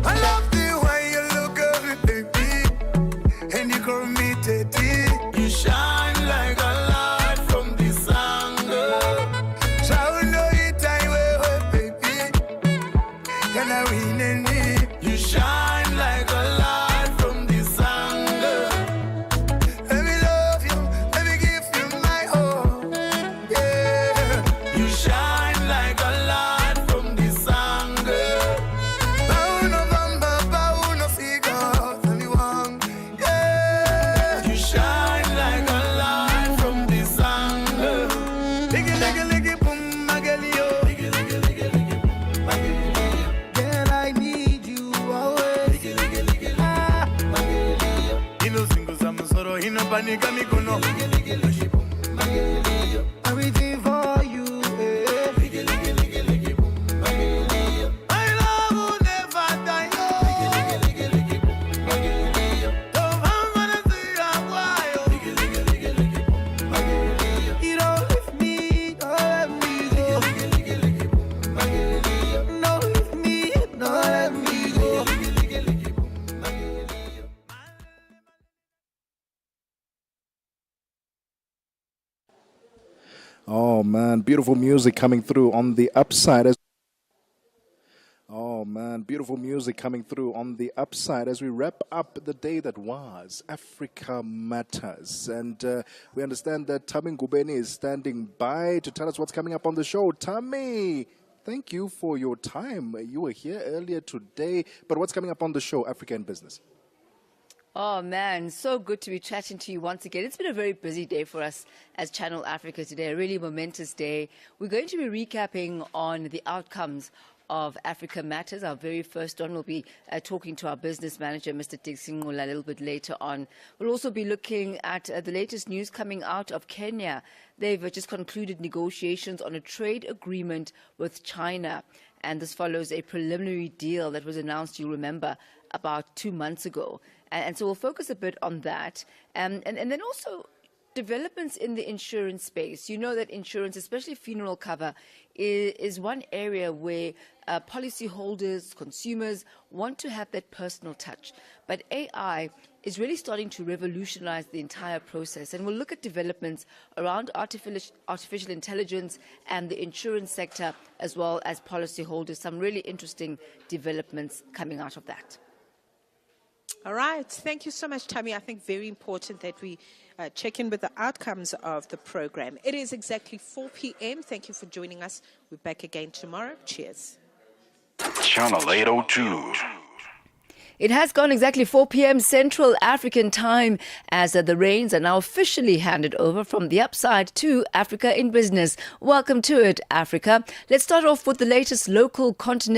I love the Everything for you. My love will never die. Don't wanna see why. You don't leave me, don't let me go. Don't leave me, don't let me go. Oh man, beautiful music coming through on the upside. Oh man, beautiful music coming through on the upside as we wrap up the day that was. Africa Matters. And we understand that Tami Ngubeni is standing by to tell us what's coming up on the show. Tami, thank you for your time. You were here earlier today, but what's coming up on the show, Africa in Business? Oh man, so good to be chatting to you once again. It's been a very busy day for us as Channel Africa today, a really momentous day. We're going to be recapping on the outcomes of Africa Matters. Our very first one will be talking to our business manager, Mr. Tiksingula, a little bit later on. We'll also be looking at the latest news coming out of Kenya. They've just concluded negotiations on a trade agreement with China. And this follows a preliminary deal that was announced, you remember, about 2 months ago. And so we'll focus a bit on that. And then also developments in the insurance space. You know that insurance, especially funeral cover, is one area where policyholders, consumers want to have that personal touch. But AI is really starting to revolutionize the entire process. And we'll look at developments around artificial intelligence and the insurance sector, as well as policyholders. Some really interesting developments coming out of that. All right. Thank you so much, Tami. I think very important that we check in with the outcomes of the program. It is exactly 4 p.m. Thank you for joining us. We're back again tomorrow. Cheers. Channel 802. It has gone exactly 4 p.m. Central African time as the reins are now officially handed over from the upside to Africa in Business. Welcome to it, Africa. Let's start off with the latest local continental